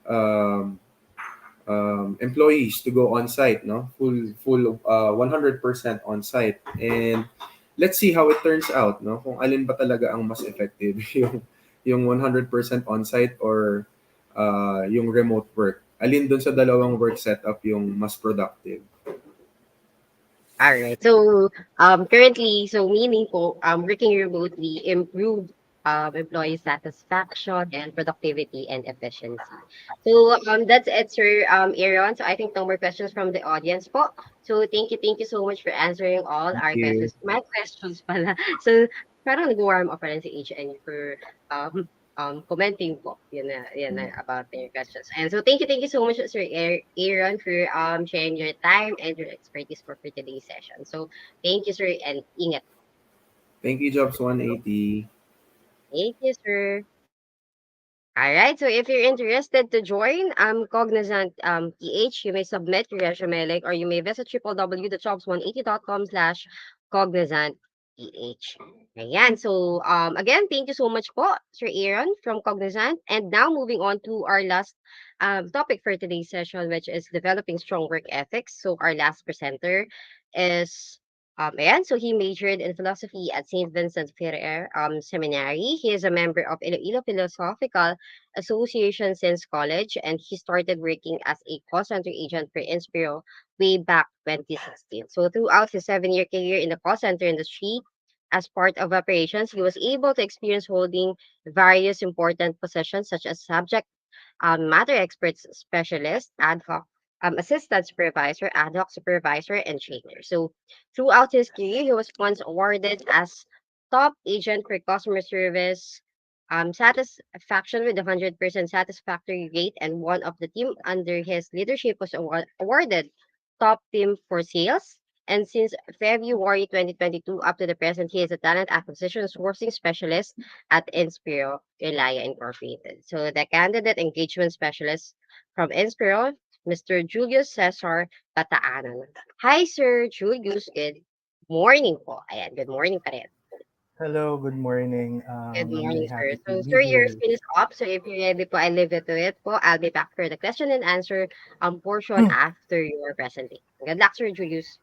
Speaker 9: um, employees to go on site, no, full 100% on site, and let's see how it turns out, no, kung alin ba talaga ang mas effective, yung 100% on site or yung remote work. Alin dun sa dalawang work setup yung mas productive.
Speaker 3: All right. So, currently, so meaning po, working remotely improve employee satisfaction and productivity and efficiency. So, that's it, sir, Aaron. So, I think no more questions from the audience po. So, thank you so much for answering all
Speaker 9: Thank
Speaker 3: our
Speaker 9: you.
Speaker 3: questions. My questions pala. So, parang nag-warm up pa rin si HN for um, commenting po. Yun na about their questions. And so thank you so much, Sir Aaron, for sharing your time and your expertise for today's session. So thank you, sir, and ingat.
Speaker 9: Thank you, Jobs 180.
Speaker 3: Thank you, sir. All right. So if you're interested to join Cognizant PH, you may submit your resume link or you may visit www.jobs180.com/Cognizant PH. Ayan. So again, thank you so much po, Sir Aaron from Cognizant. And now moving on to our last topic for today's session, which is developing strong work ethics. So our last presenter is ayan, so he majored in philosophy at St. Vincent Ferrer Seminary. He is a member of Iloilo Philosophical Association since college, and he started working as a call center agent for Inspiro way back 2016. So throughout his 7-year career in the call center industry, as part of operations, he was able to experience holding various important positions such as subject matter experts specialist, ad hoc assistant supervisor, ad hoc supervisor, and trainer. So throughout his career, he was once awarded as top agent for customer service satisfaction with 100% satisfactory rate, and one of the team under his leadership was awarded top team for sales. And since February 2022 up to the present, he is a talent acquisition sourcing specialist at Inspiro Elia Incorporated. So the candidate engagement specialist from Inspiro, Mr. Julius Cesar Bataanan. Hi, Sir Julius. Good morning po. Ayan, good morning pa rin.
Speaker 11: Hello, good morning.
Speaker 3: Good
Speaker 11: I'm really
Speaker 3: morning, sir.
Speaker 11: happy to
Speaker 3: So,
Speaker 11: be
Speaker 3: sir, your
Speaker 11: here.
Speaker 3: spin is up. So, if you're ready po, I leave it to it po. I'll be back for the question and answer portion after your presentation. Good luck, Sir Julius.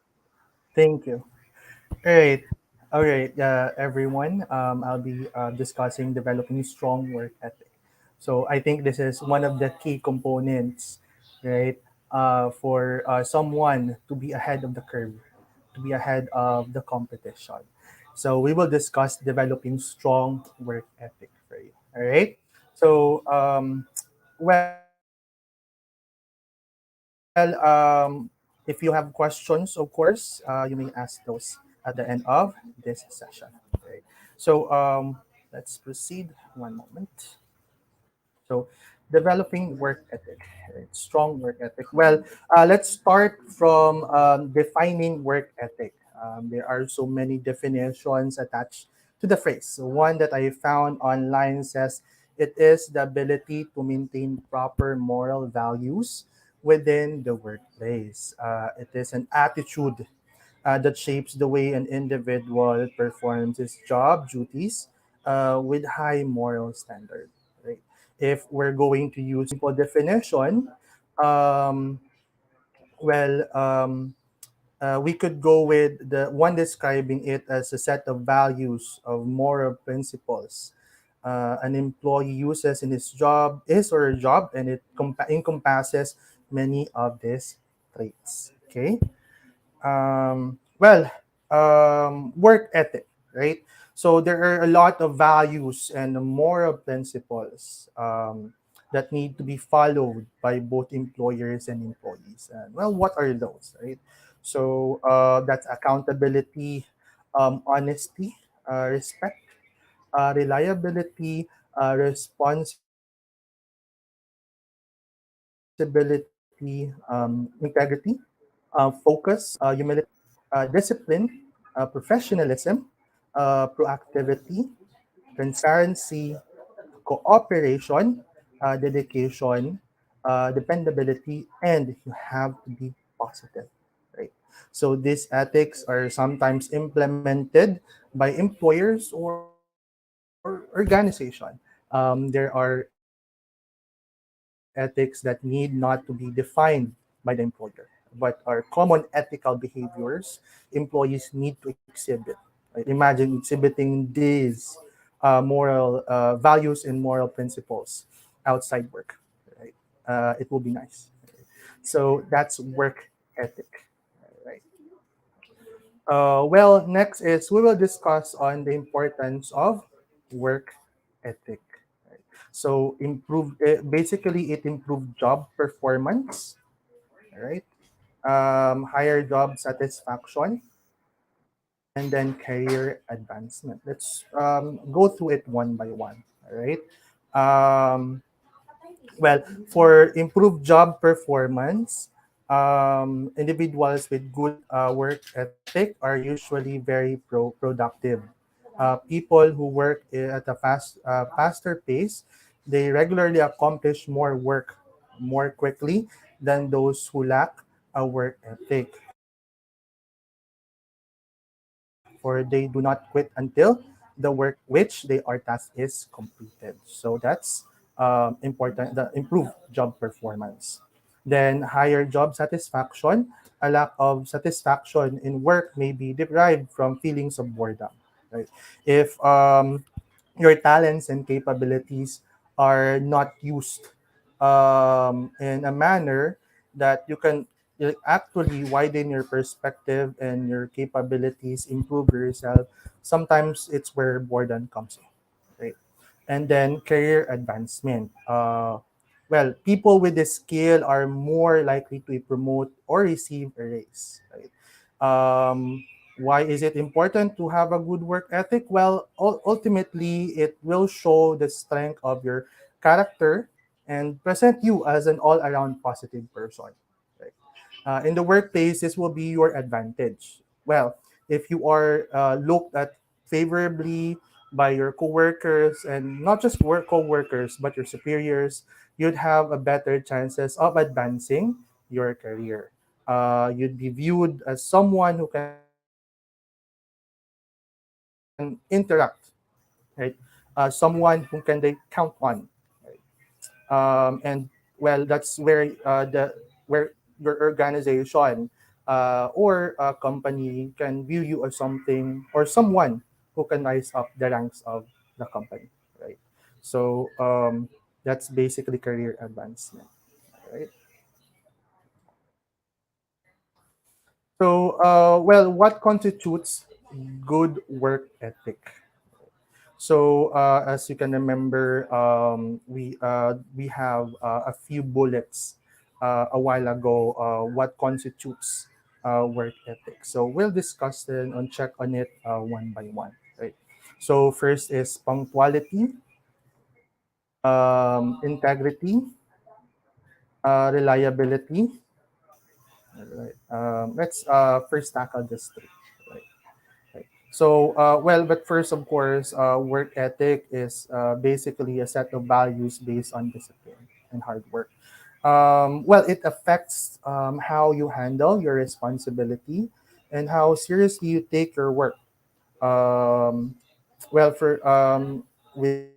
Speaker 11: Thank you. All right. All right, everyone. I'll be discussing developing strong work ethic. So I think this is one of the key components, right, for someone to be ahead of the curve, to be ahead of the competition. So we will discuss developing strong work ethic for you. All right. So, if you have questions, of course, you may ask those at the end of this session. Okay. So, let's proceed. One moment. So, developing work ethic, right? Strong work ethic. Well, let's start from defining work ethic. There are so many definitions attached to the phrase. So one that I found online says it is the ability to maintain proper moral values within the workplace. It is an attitude that shapes the way an individual performs his job duties with high moral standard. Right? If we're going to use simple definition, um, well, we could go with the one describing it as a set of values of moral principles an employee uses in his or her job, and it encompasses many of these traits. Okay. Work ethic, right? So there are a lot of values and moral principles that need to be followed by both employers and employees. And well, what are those, right? So that's accountability, honesty, respect, reliability, responsibility, integrity, focus, humility, discipline, professionalism, proactivity, transparency, cooperation, dedication, dependability, and you have to be positive, right? So these ethics are sometimes implemented by employers or organization. There are ethics that need not to be defined by the employer, but are common ethical behaviors employees need to exhibit. Right? Imagine exhibiting these moral values and moral principles outside work. Right? It will be nice. So that's work ethic. Right. Well, next is we will discuss on the importance of work ethic. Right. So basically it improved job performance, right? Higher job satisfaction, and then career advancement. Let's go through it one by one. All right. Um, Well, for improved job performance, individuals with good work ethic are usually very productive. People who work at a faster pace, they regularly accomplish more work more quickly than those who lack a work ethic. For they do not quit until the work which they are tasked is completed. So that's important. The improved job performance. Then higher job satisfaction. A lack of satisfaction in work may be derived from feelings of boredom. Right? If your talents and capabilities are not used in a manner that you can actually widen your perspective and your capabilities, improve yourself, sometimes it's where boredom comes in. Right? And then career advancement. Well, people with this skill are more likely to promote or receive a raise. Right? Why is it important to have a good work ethic? Well, ultimately, it will show the strength of your character and present you as an all-around positive person. Right? In the workplace, this will be your advantage. Well, if you are looked at favorably by your coworkers, and not just work coworkers but your superiors, you'd have a better chances of advancing your career. You'd be viewed as someone who can interact, right? Someone who can they count on, right? And well, that's where your organization or a company can view you as something or someone who can rise up the ranks of the company, right? So that's basically career advancement, right? So, well, what constitutes good work ethic? So as you can remember, we have a few bullets a while ago. What constitutes work ethic? So we'll discuss it and check on it one by one. Right. So first is punctuality, integrity, reliability. All right. Let's first tackle this three. Right. Right. So, but first, of course, work ethic is basically a set of values based on discipline and hard work. It affects how you handle your responsibility and how seriously you take your work. Um, for with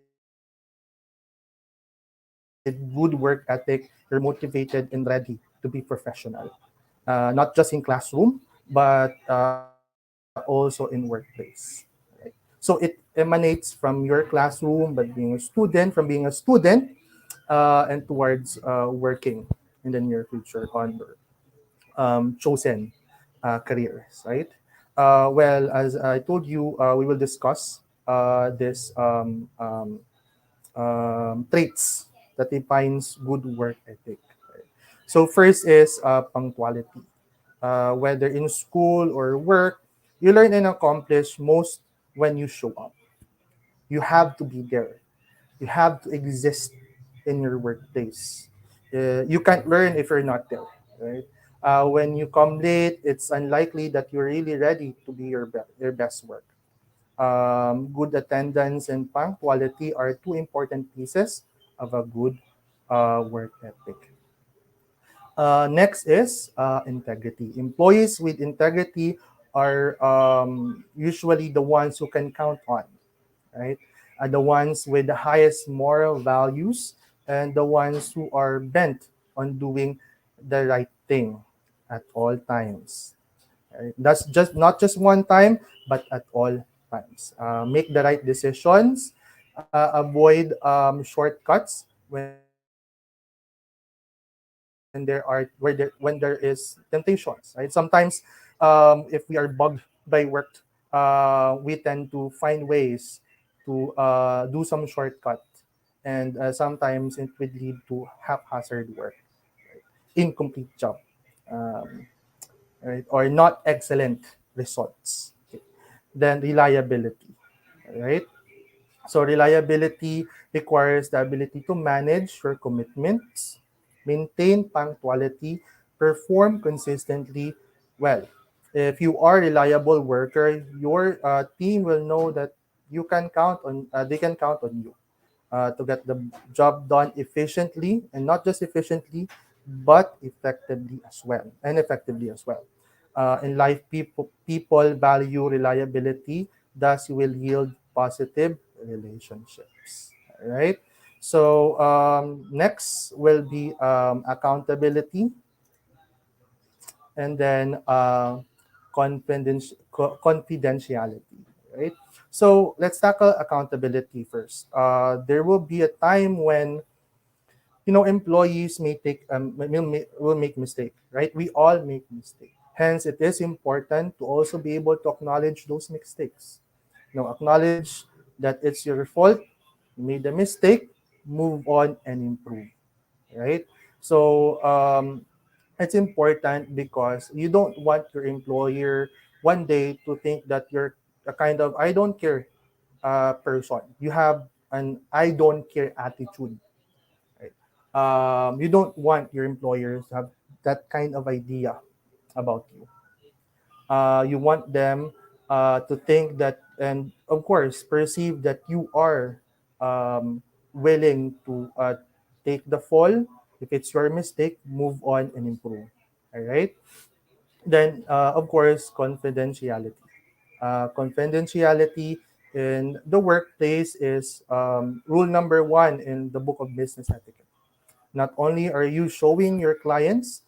Speaker 11: good work ethic, you're motivated and ready to be professional, not just in classroom, but also in workplace. Right? So it emanates from your classroom, but from being a student, and towards working in the near future on your chosen careers, right? As I told you, we will discuss this traits that defines good work ethic. Right? So first is punctuality. Whether in school or work, you learn and accomplish most when you show up. You have to be there. You have to exist in your workplace. You can't learn if you're not there, right? When you come late, it's unlikely that you're really ready to be your best work. Good attendance and punctuality are two important pieces of a good work ethic. Next is integrity. Employees with integrity are usually the ones who can count on, right? The ones with the highest moral values and the ones who are bent on doing the right thing at all times. Right? That's just not just one time, but at all times. Make the right decisions. Avoid shortcuts when there is temptations. Right? Sometimes, if we are bugged by work, we tend to find ways to do some shortcut, and sometimes it would lead to haphazard work, incomplete job, um, right, or not excellent results. Okay. Then reliability, right? So reliability requires the ability to manage your commitments, maintain punctuality, perform consistently well. If you are a reliable worker, your team will know that they can count on you to get the job done efficiently, and not just efficiently, but effectively as well. In life, people value reliability, thus will yield positive relationships. All right. So next will be accountability, and then confidentiality. Right. So let's tackle accountability first. There will be a time when employees will make mistake, right? We all make mistake. Hence, it is important to also be able to acknowledge those mistakes. Acknowledge that it's your fault, you made a mistake, move on and improve, right? So it's important because you don't want your employer one day to think that you're a kind of I don't care person. You have an I don't care attitude. Right? You don't want your employers to have that kind of idea about you. You want them to think that, and of course, perceive that you are willing to take the fall. If it's your mistake, move on and improve. All right. Then, of course, confidentiality. Confidentiality in the workplace is rule number one in the book of business etiquette. Not only are you showing your clients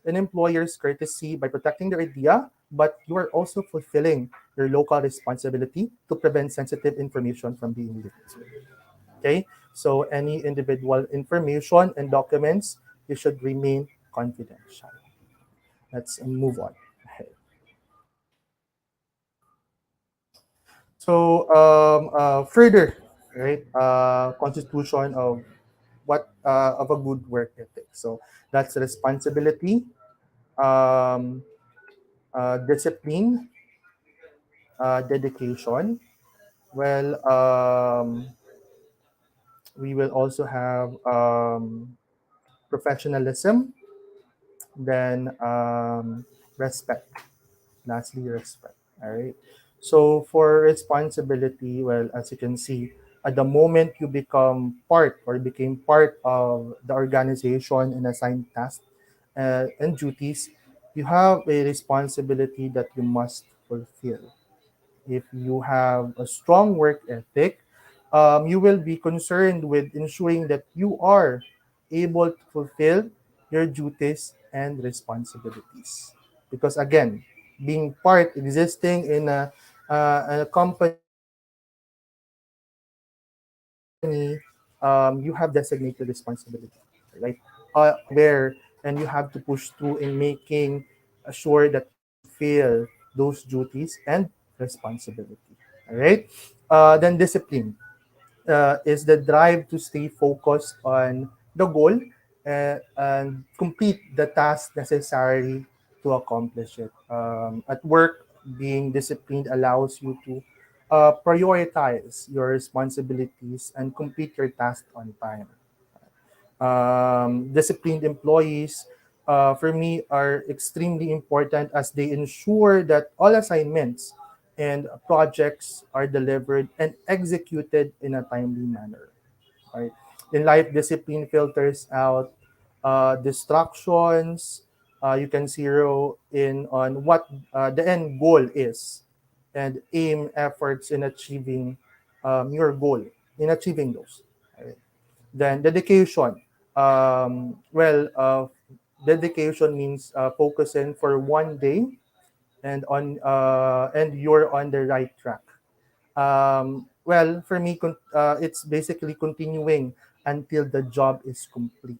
Speaker 11: an employer's courtesy by protecting their idea, but you are also fulfilling your local responsibility to prevent sensitive information from being leaked. Okay? So any individual information and documents, you should remain confidential. Let's move on. So further, right? Constitution of what of a good work ethic. So that's responsibility, um, discipline, dedication. Well, we will also have professionalism, then respect. Lastly, respect. All right. So for responsibility, well, as you can see, at the moment you become part or became part of the organization and assigned tasks and duties, you have a responsibility that you must fulfill. If you have a strong work ethic, you will be concerned with ensuring that you are able to fulfill your duties and responsibilities. Because again, being part, existing in a company, you have designated responsibility, right? You are aware and you have to push through in making sure that you fulfill those duties and responsibility. All right. Then discipline is the drive to stay focused on the goal and complete the task necessary to accomplish it. At work, being disciplined allows you to prioritize your responsibilities and complete your task on time. Disciplined employees, for me, are extremely important as they ensure that all assignments and projects are delivered and executed in a timely manner. Right? In life, discipline filters out distractions. You can zero in on what the end goal is and aim efforts in achieving your goal, in achieving those. Right? Then dedication. Dedication means focusing for one day and you're on the right track. For me, it's basically continuing until the job is complete.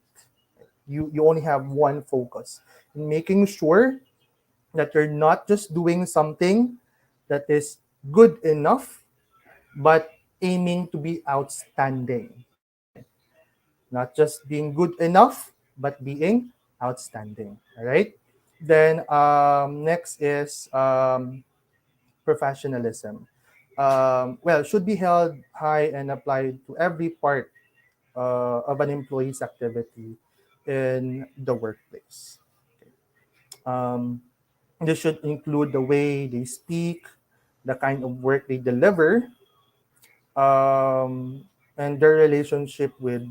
Speaker 11: You only have one focus in making sure that you're not just doing something that is good enough, but aiming to be outstanding. Not just being good enough, but being outstanding. All right. Then next is professionalism. Should be held high and applied to every part of an employee's activity in the workplace. Um, this should include the way they speak, the kind of work they deliver, and their relationship with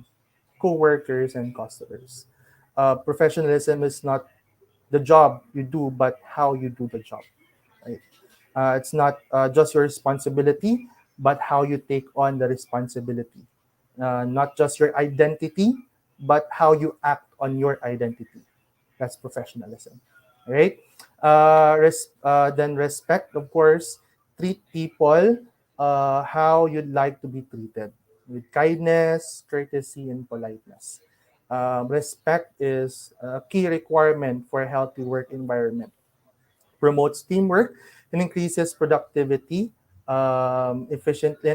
Speaker 11: coworkers and customers. Professionalism is not the job you do, but how you do the job. Right? It's not just your responsibility, but how you take on the responsibility. Not just your identity, but how you act on your identity. That's professionalism. Right? Then respect, of course. Treat people how you'd like to be treated with kindness, courtesy, and politeness. Respect is a key requirement for a healthy work environment, promotes teamwork, and increases productivity, and efficiency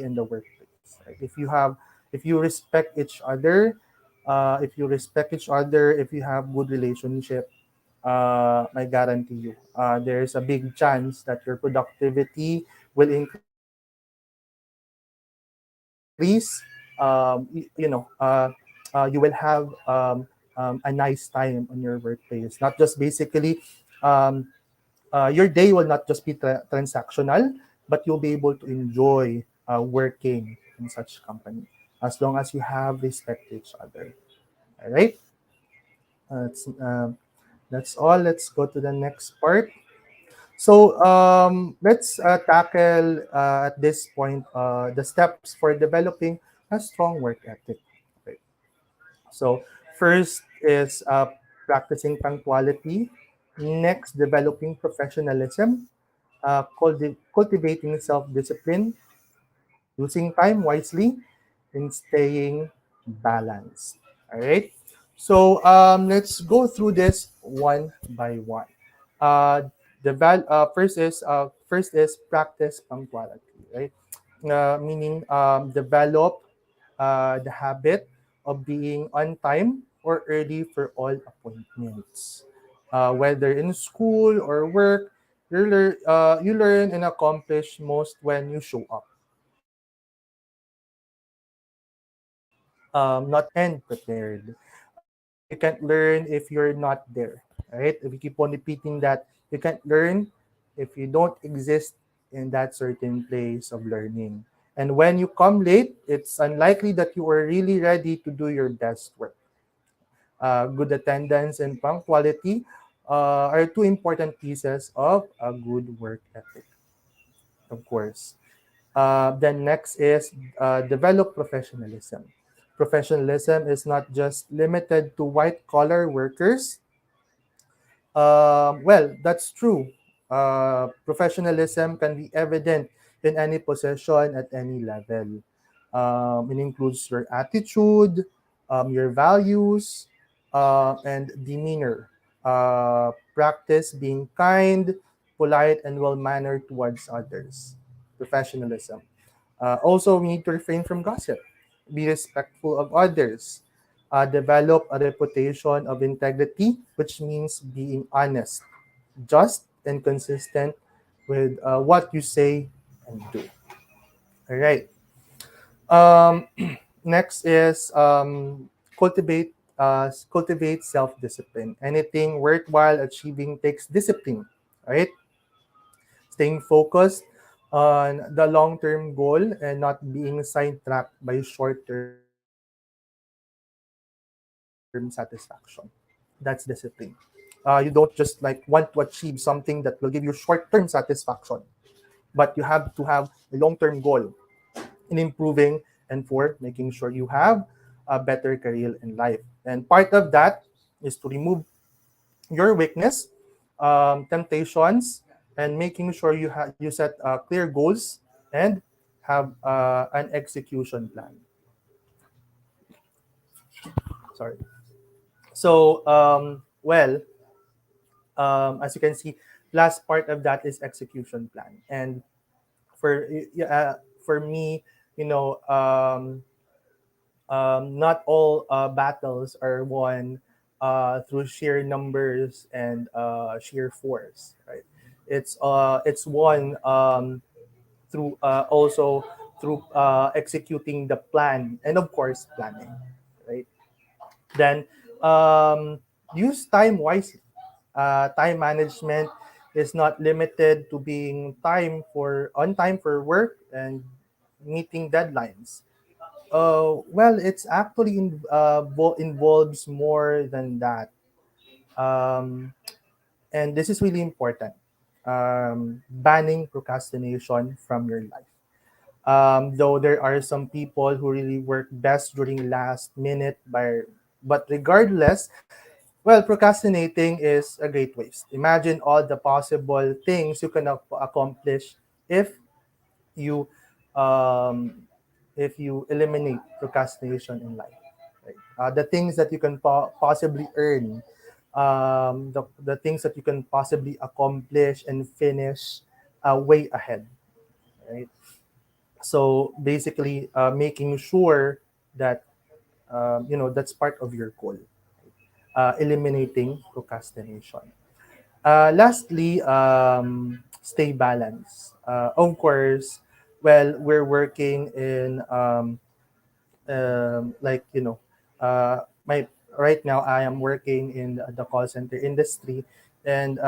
Speaker 11: in the workplace. Right? If you respect each other, if you have good relationship, I guarantee you, there's a big chance that your productivity will increase. You know, you will have a nice time on your workplace. Not just basically, your day will not just be transactional, but you'll be able to enjoy working in such company as long as you have respect to each other. All right, that's that's all. Let's go to the next part. So let's tackle at this point the steps for developing a strong work ethic. Okay. So first is practicing punctuality. Next, developing professionalism, cultivating self-discipline, using time wisely, and staying balanced. All right. So let's go through this one by one. Uh, first is first is practice punctuality, right? Meaning develop the habit of being on time or early for all appointments. Whether in school or work, you learn and accomplish most when you show up, not and prepared. You can't learn if you're not there, right? If you keep on repeating that, you can't learn if you don't exist in that certain place of learning. And when you come late, it's unlikely that you are really ready to do your best work. Good attendance and punctuality are two important pieces of a good work ethic, of course. Then next is develop professionalism. Professionalism is not just limited to white collar workers. Well, that's true. Professionalism can be evident in any position at any level. It includes your attitude, your values, and demeanor. Practice being kind, polite, and well mannered towards others. Professionalism. Also, we need to refrain from gossip, be respectful of others, develop a reputation of integrity, which means being honest, just, and consistent with what you say and do. All right. Um, Next is cultivate self discipline. Anything worthwhile achieving takes discipline, right? Staying focused on the long term goal and not being sidetracked by short term satisfaction. That's discipline. You don't just like want to achieve something that will give you short term satisfaction, but you have to have a long term goal in improving and for making sure you have a better career in life. And part of that is to remove your weakness, temptations, and making sure you set clear goals and have an execution plan. Sorry. So, as you can see, last part of that is execution plan. And for me, you know, not all battles are won through sheer numbers and sheer force, right? It's won through also through executing the plan and of course planning, right? Then use time wisely. Time management is not limited to being time for on time for work and meeting deadlines. Well, it's actually involves more than that, um, and this is really important. Banning procrastination from your life. Though there are some people who really work best during last minute, but regardless, well, procrastinating is a great waste. Imagine all the possible things you can accomplish if you um, if you eliminate procrastination in life. Right? The things that you can possibly earn, the things that you can possibly accomplish and finish way ahead. Right? So basically, making sure that that's part of your goal. Eliminating procrastination. Lastly, stay balanced. Of course, well, we're working in like my right now I am working in the call center industry, and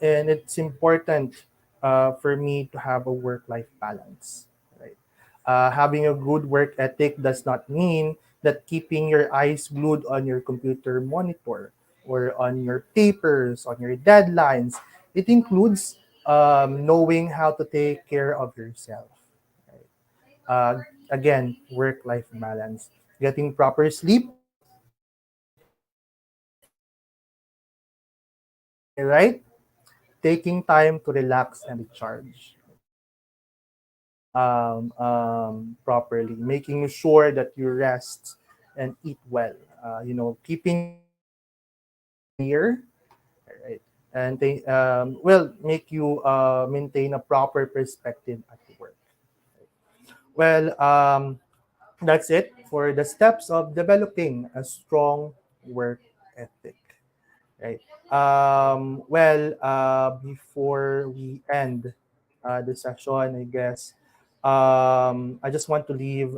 Speaker 11: it's important for me to have a work life balance, right? Having a good work ethic does not mean that keeping your eyes glued on your computer monitor or on your papers, on your deadlines. It includes knowing how to take care of yourself. Right? Again, work life balance, getting proper sleep, eating right, taking time to relax and recharge, sleeping properly, making sure that you rest and eat well, keeping your mind clear, right? and they will make you maintain a proper perspective at work. Well, that's it for the steps of developing a strong work ethic. Right. Before we end the session, I guess I just want to leave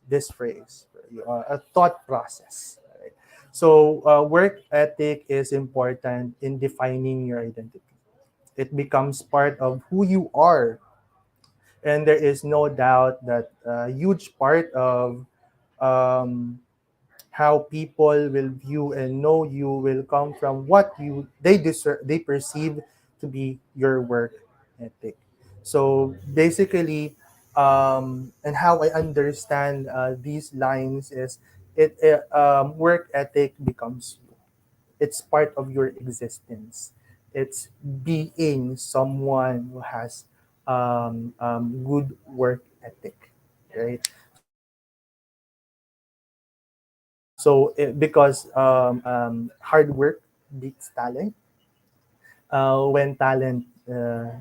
Speaker 11: this phrase, a thought process. Right? So, work ethic is important in defining your identity. It becomes part of who you are, and there is no doubt that a huge part of um, how people will view and know you will come from what they perceive to be your work ethic. So basically, and how I understand these lines is work ethic becomes you. It's part of your existence. It's being someone who has good work ethic, right? So because hard work beats talent, when talent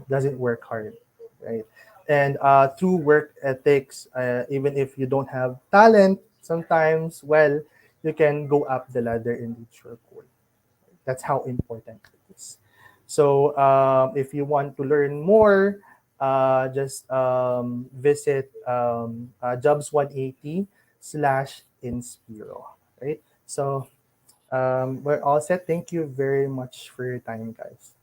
Speaker 11: doesn't work hard, right? And through work ethics, even if you don't have talent, sometimes, well, you can go up the ladder and reach your goal. That's how important it is. So if you want to learn more, just visit jobs 180 slash inspiro, right? So we're all set. Thank you very much for your time, guys.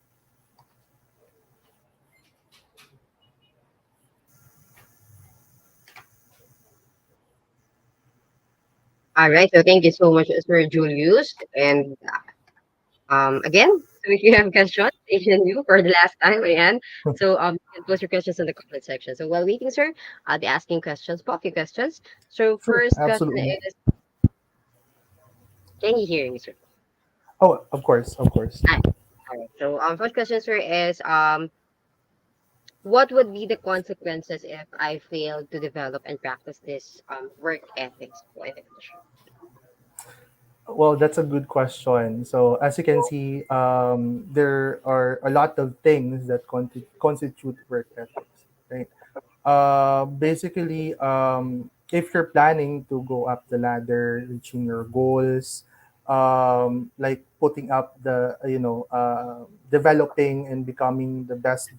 Speaker 3: All right. So thank you so much, Sir Julius. And again, so if you have questions, HNU for the last time, ayan. So you can post your questions in the comment section. So while waiting, sir, I'll be asking questions, pop your questions. So
Speaker 11: Sure,
Speaker 3: first question
Speaker 11: absolutely.
Speaker 3: is, can you hear me, sir?
Speaker 11: Oh, of course, of course.
Speaker 3: Ah, all right. So first question, sir, is what would be the consequences if I fail to develop and practice this work ethics po in the future?
Speaker 11: Well, that's a good question. So, as you can see, there are a lot of things that constitute work ethics, right? Basically, if you're planning to go up the ladder, reaching your goals, like putting up developing and becoming the best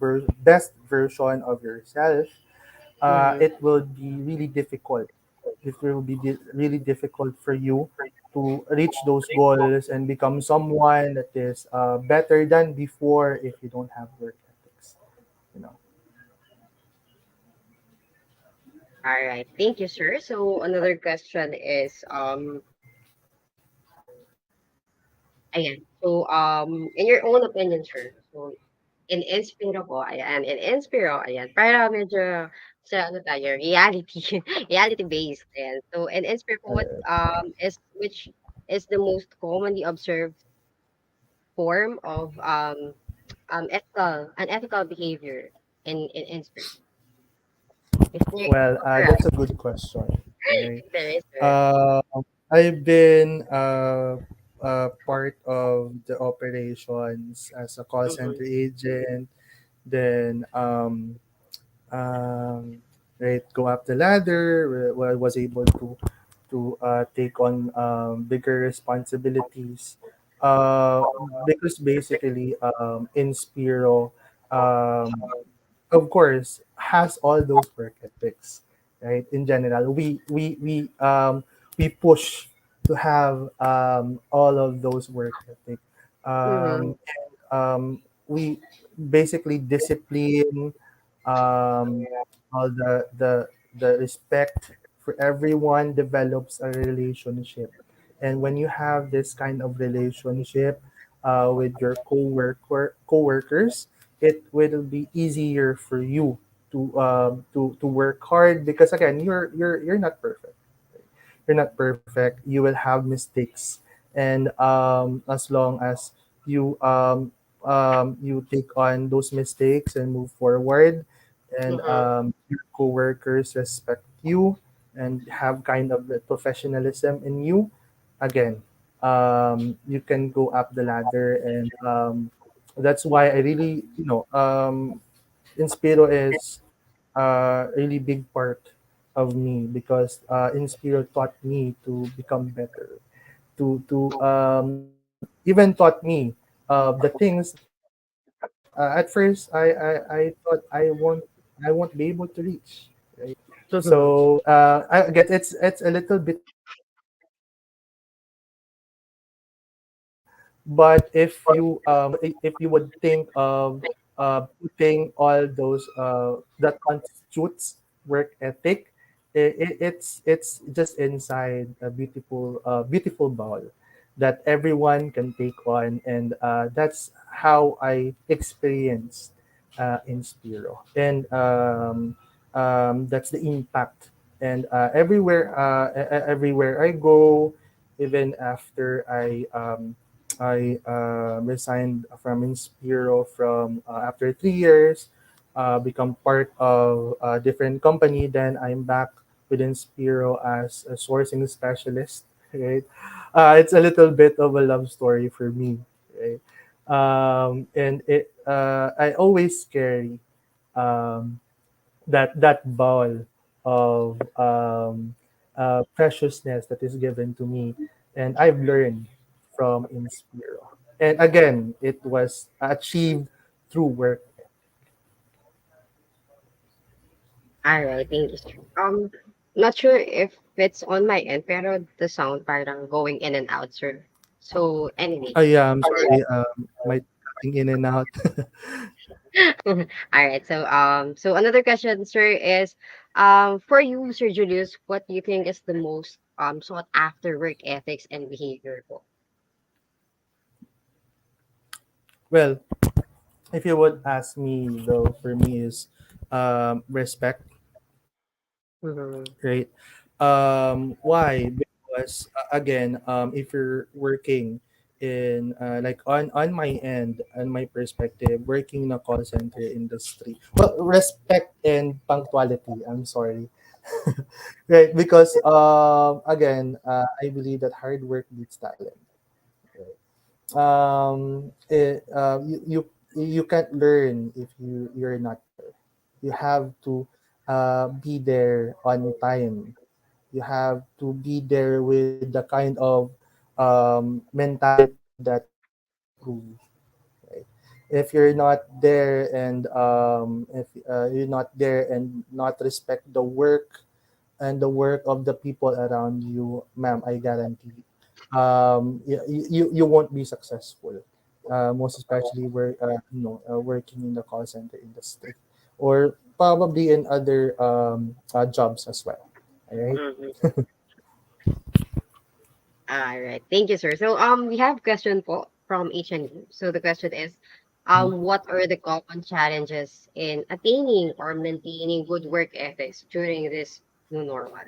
Speaker 11: version of yourself,
Speaker 3: Mm-hmm.
Speaker 11: it will be really difficult. It will be really difficult for you to reach those goals and become someone that is better than before if you don't have work ethics. You know.
Speaker 3: All right. Thank you, sir. So another question is ayan. So in your own opinion, sir. So in Inspiro po, ayan, in Inspiro, ayan, para medyo sa ano tayo, reality, reality based. Ayan. So in Inspiro po, what is which is the most commonly observed form of unethical behavior in Inspiro? Is there
Speaker 11: Well,
Speaker 3: right?
Speaker 11: that's a good question. Right.
Speaker 3: If there is, sir.
Speaker 11: Uh, I've been part of the operations as a call
Speaker 3: Mm-hmm.
Speaker 11: center agent. Then um, right, go up the ladder. Where I was able to take on bigger responsibilities. Because basically, Inspiro, um, of course, has all those work ethics, right? In general, we push to have all of those work ethic.
Speaker 3: Mm-hmm.
Speaker 11: We basically discipline, um, all the respect for everyone develops a relationship, and when you have this kind of relationship with your coworkers, it will be easier for you to work hard because again you're not perfect. You're not perfect. You will have mistakes, and as long as you you take on those mistakes and move forward, and
Speaker 3: Mm-hmm.
Speaker 11: your coworkers respect you and have kind of the professionalism in you, again, you can go up the ladder, and that's why I really, Inspiro is a really big part of me, because Inspiro taught me to become better, to even taught me the things that at first I thought I won't be able to reach, right? So I guess it's a little bit scary, but if you would think of putting all those that constitutes work ethic, it's just inside a beautiful ball that everyone can take on, and that's how I experienced Inspiro, and that's the impact. And everywhere I go, even after I resigned from Inspiro from after 3 years, become part of a different company. Then I'm back with Inspiro as a sourcing specialist. Right, it's a little bit of a love story for me. Right, and I always carry um, that ball of preciousness that is given to me, and I've learned from Inspiro. And again, it was achieved through work.
Speaker 3: All right, thank you, sir. Not sure if it's on my end, pero the sound parang going in and out, sir. So anyway.
Speaker 11: Yeah, I'm sorry. My cutting in and out.
Speaker 3: All right. So another question, sir, is for you, Sir Julius, what do you think is the most sought after work ethics and behavior?
Speaker 11: Well, if you would ask me though, for me is respect,
Speaker 3: Mm-hmm.
Speaker 11: right? Why? Because again, if you're working in like on my end, on my perspective, working in a call center industry, well, respect and punctuality. I'm sorry, right? Because again, I believe that hard work beats talent. Right? You can't learn if you're not there. You have to be there on time. You have to be there with the kind of mentality that you want to improve, right? If you're not there, and if you're not there and not respect the work and the work of the people around you, ma'am, I guarantee you won't be successful. Most especially working in the call center industry, or probably in other jobs as well. All right.
Speaker 3: Mm-hmm. All right. Thank you, sir. So we have question from HNU. So the question is, what are the common challenges in attaining or maintaining good work ethics during this new normal?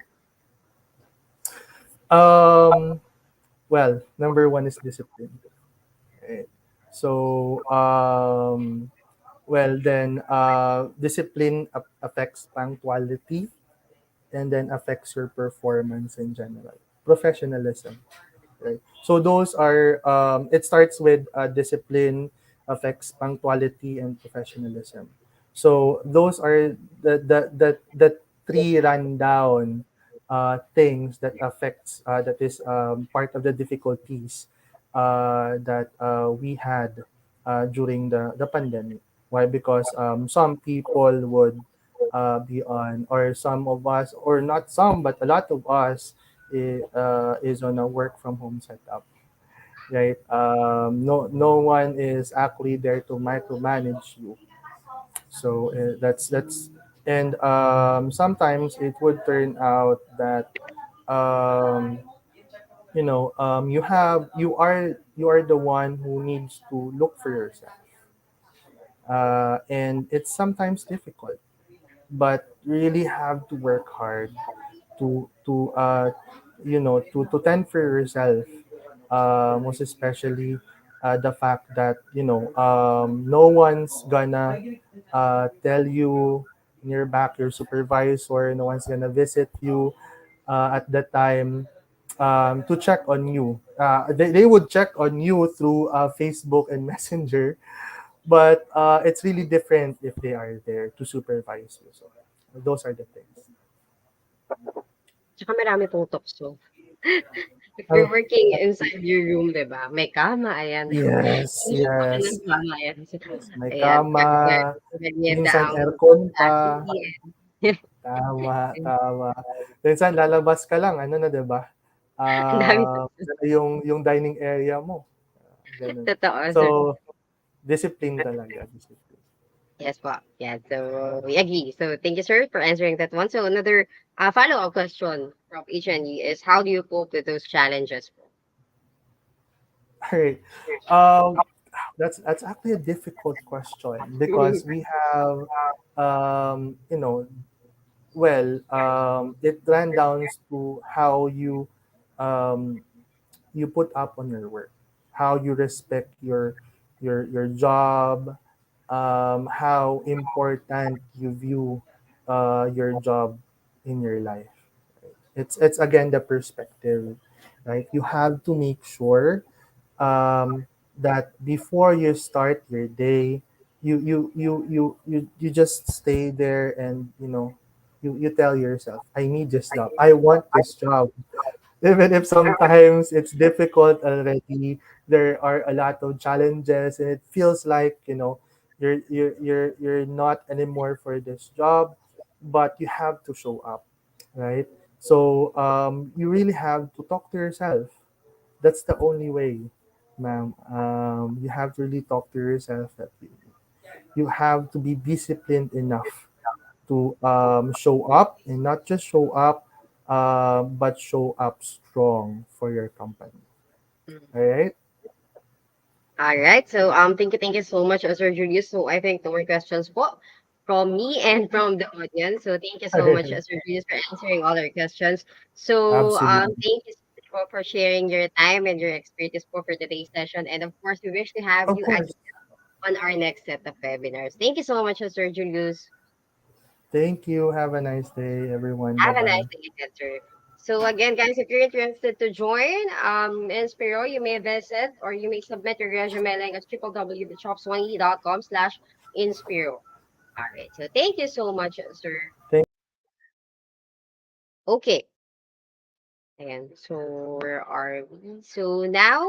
Speaker 11: Um. Well, number one is discipline. Right? So, well, then discipline affects punctuality, and then affects your performance in general. Professionalism, right? So those are it starts with discipline, affects punctuality and professionalism. So those are the three rundown things that affects that is part of the difficulties that we had during the pandemic. Why? Because some people would be on, or some of us, or not some, but a lot of us is on a work from home setup, right? No one is actually there to micromanage you. So that's and sometimes it would turn out that um, you are the one who needs to look for yourself, and it's sometimes difficult, but really have to work hard to tend for yourself, most especially the fact that no one's gonna tell you in your back, your supervisor, no one's gonna visit you at that time to check on you, they would check on you through Facebook and Messenger, but it's really different if they are there to supervise you. So those are the things.
Speaker 3: Tsaka marami pong tukso. If
Speaker 11: Uh,
Speaker 3: you're working inside your room, 'di ba, may kama, ayan.
Speaker 11: yes,
Speaker 3: Pumasok ka ng
Speaker 11: yes,
Speaker 3: kama, ayan.
Speaker 11: yes. May
Speaker 3: Ayan,
Speaker 11: kama,
Speaker 3: merienda
Speaker 11: minsan
Speaker 3: ang
Speaker 11: aircon pa.
Speaker 3: family.
Speaker 11: Tama, tama. Minsan lalabas ka lang, ano na, 'di ba?
Speaker 3: Ang dami
Speaker 11: Yung dining area mo. Ganun.
Speaker 3: totoo,
Speaker 11: So,
Speaker 3: sir.
Speaker 11: discipline talaga, discipline.
Speaker 3: Yes po. Yeah, so we agree. So thank you, sir, for answering that one. So another follow-up question from HNU is how do you cope with those challenges?
Speaker 11: All right. Um, that's actually a difficult question because we have, you know, it ran down to how um, you put up on your work, how you respect your job, how important you view your job in your life. It's again the perspective, right? You have to make sure that before you start your day, you just stay there and you tell yourself, I need this job. I want this job. Even if sometimes it's difficult already, there are a lot of challenges and it feels like you're not anymore for this job, but you have to show up, right? So you really have to talk to yourself. That's the only way, ma'am. You have to really talk to yourself that you have to be disciplined enough to show up, and not just show up, but show up strong for your company. All right.
Speaker 3: All right. So thank you so much, Sir Julius. So I think no more questions po from me and from the audience. So thank you so much, Sir Julius, for answering all our questions. So
Speaker 11: Absolutely.
Speaker 3: thank you so much po for sharing your time and your expertise po for today's session. And of course, we wish to have
Speaker 11: Of
Speaker 3: you
Speaker 11: course.
Speaker 3: again on our next set of webinars. Thank you so much, Sir Julius.
Speaker 11: Thank you. Have a nice day, everyone. Bye
Speaker 3: Have a nice
Speaker 11: bye.
Speaker 3: day again, sir. So again, guys, if you're interested to join Inspiro, you may visit or you may submit your resume link at www.shops180.com/Inspiro. All right. So thank you so much, sir.
Speaker 11: Thank
Speaker 3: Okay. And so where are we? So now,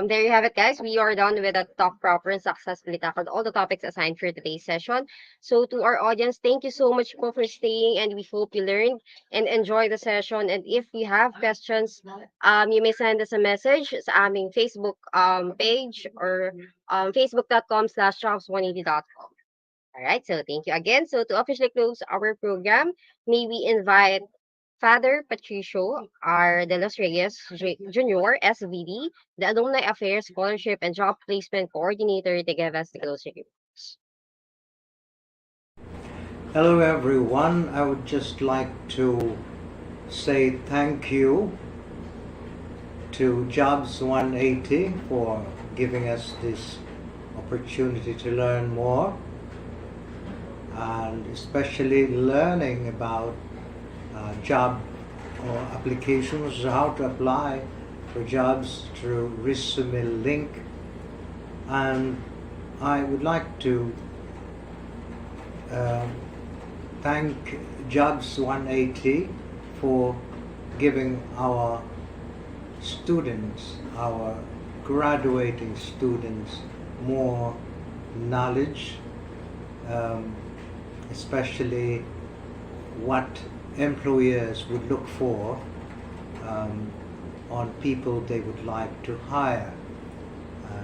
Speaker 3: there you have it, guys. We are done with the talk proper and successfully tackled all the topics assigned for today's session. So to our audience, thank you so much po for staying, and we hope you learned and enjoy the session. And if you have questions, you may send us a message sa aming Facebook page or facebook.com/jobs180.com. All right. So thank you again. So to officially close our program, may we invite Father Patricio R. De Los Reyes Jr., SVD, the Alumni Affairs Scholarship and Job Placement Coordinator, to give us the closing remarks.
Speaker 12: Hello everyone, I would just like to say thank you to Jobs 180 for giving us this opportunity to learn more, and especially learning about job or applications, how to apply for jobs through ResumeLink. And I would like to thank Jobs 180 for giving our students, our graduating students, more knowledge, especially what employers would look for on people they would like to hire.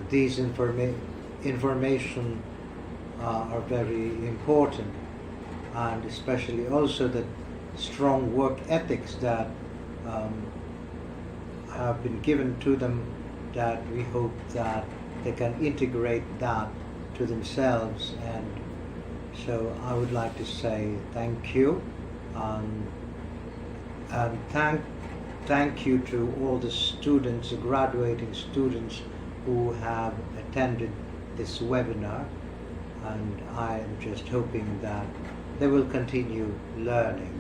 Speaker 12: These information are very important, and especially also the strong work ethics that have been given to them, that we hope that they can integrate that to themselves. And so I would like to say thank you, and thank you to all the students, the graduating students who have attended this webinar, and I am just hoping that they will continue learning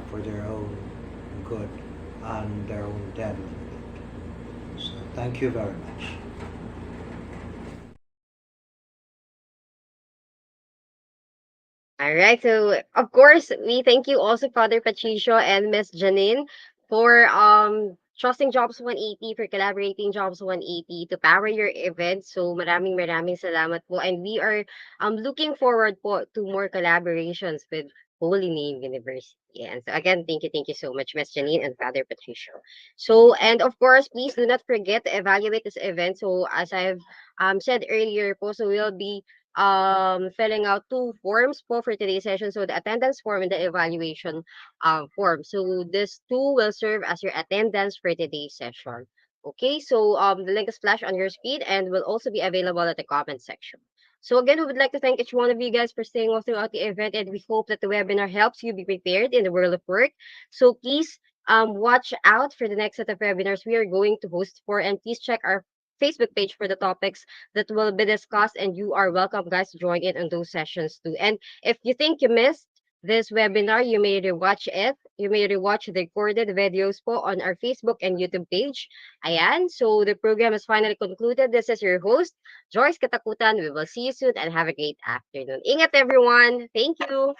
Speaker 12: for their own good and their own development. Thank you very much.
Speaker 3: All right. So of course we thank you also Father Patricio and Miss Janine for trusting Jobs 180 for collaborating Jobs 180 to power your event. So maraming salamat po and we are looking forward po to more collaborations with Holy Name University. And so again, thank you so much, Miss Janine and Father Patricio. So and of course, please do not forget to evaluate this event. So as I've said earlier po, so we'll be filling out two forms po for today's session. So the attendance form and the evaluation form. So this two will serve as your attendance for today's session. Okay, so the link is flashed on your screen and will also be available at the comment section. So again, we would like to thank each one of you guys for staying all throughout the event, and we hope that the webinar helps you be prepared in the world of work. So please watch out for the next set of webinars we are going to host for, and please check our Facebook page for the topics that will be discussed, and you are welcome, guys, to join in on those sessions too. And if you think you missed this webinar, you may rewatch it. You may rewatch the recorded videos po on our Facebook and YouTube page. Ayan, so the program is finally concluded. This is your host, Joyce Katakutan. We will see you soon and have a great afternoon. Ingat, everyone. Thank you.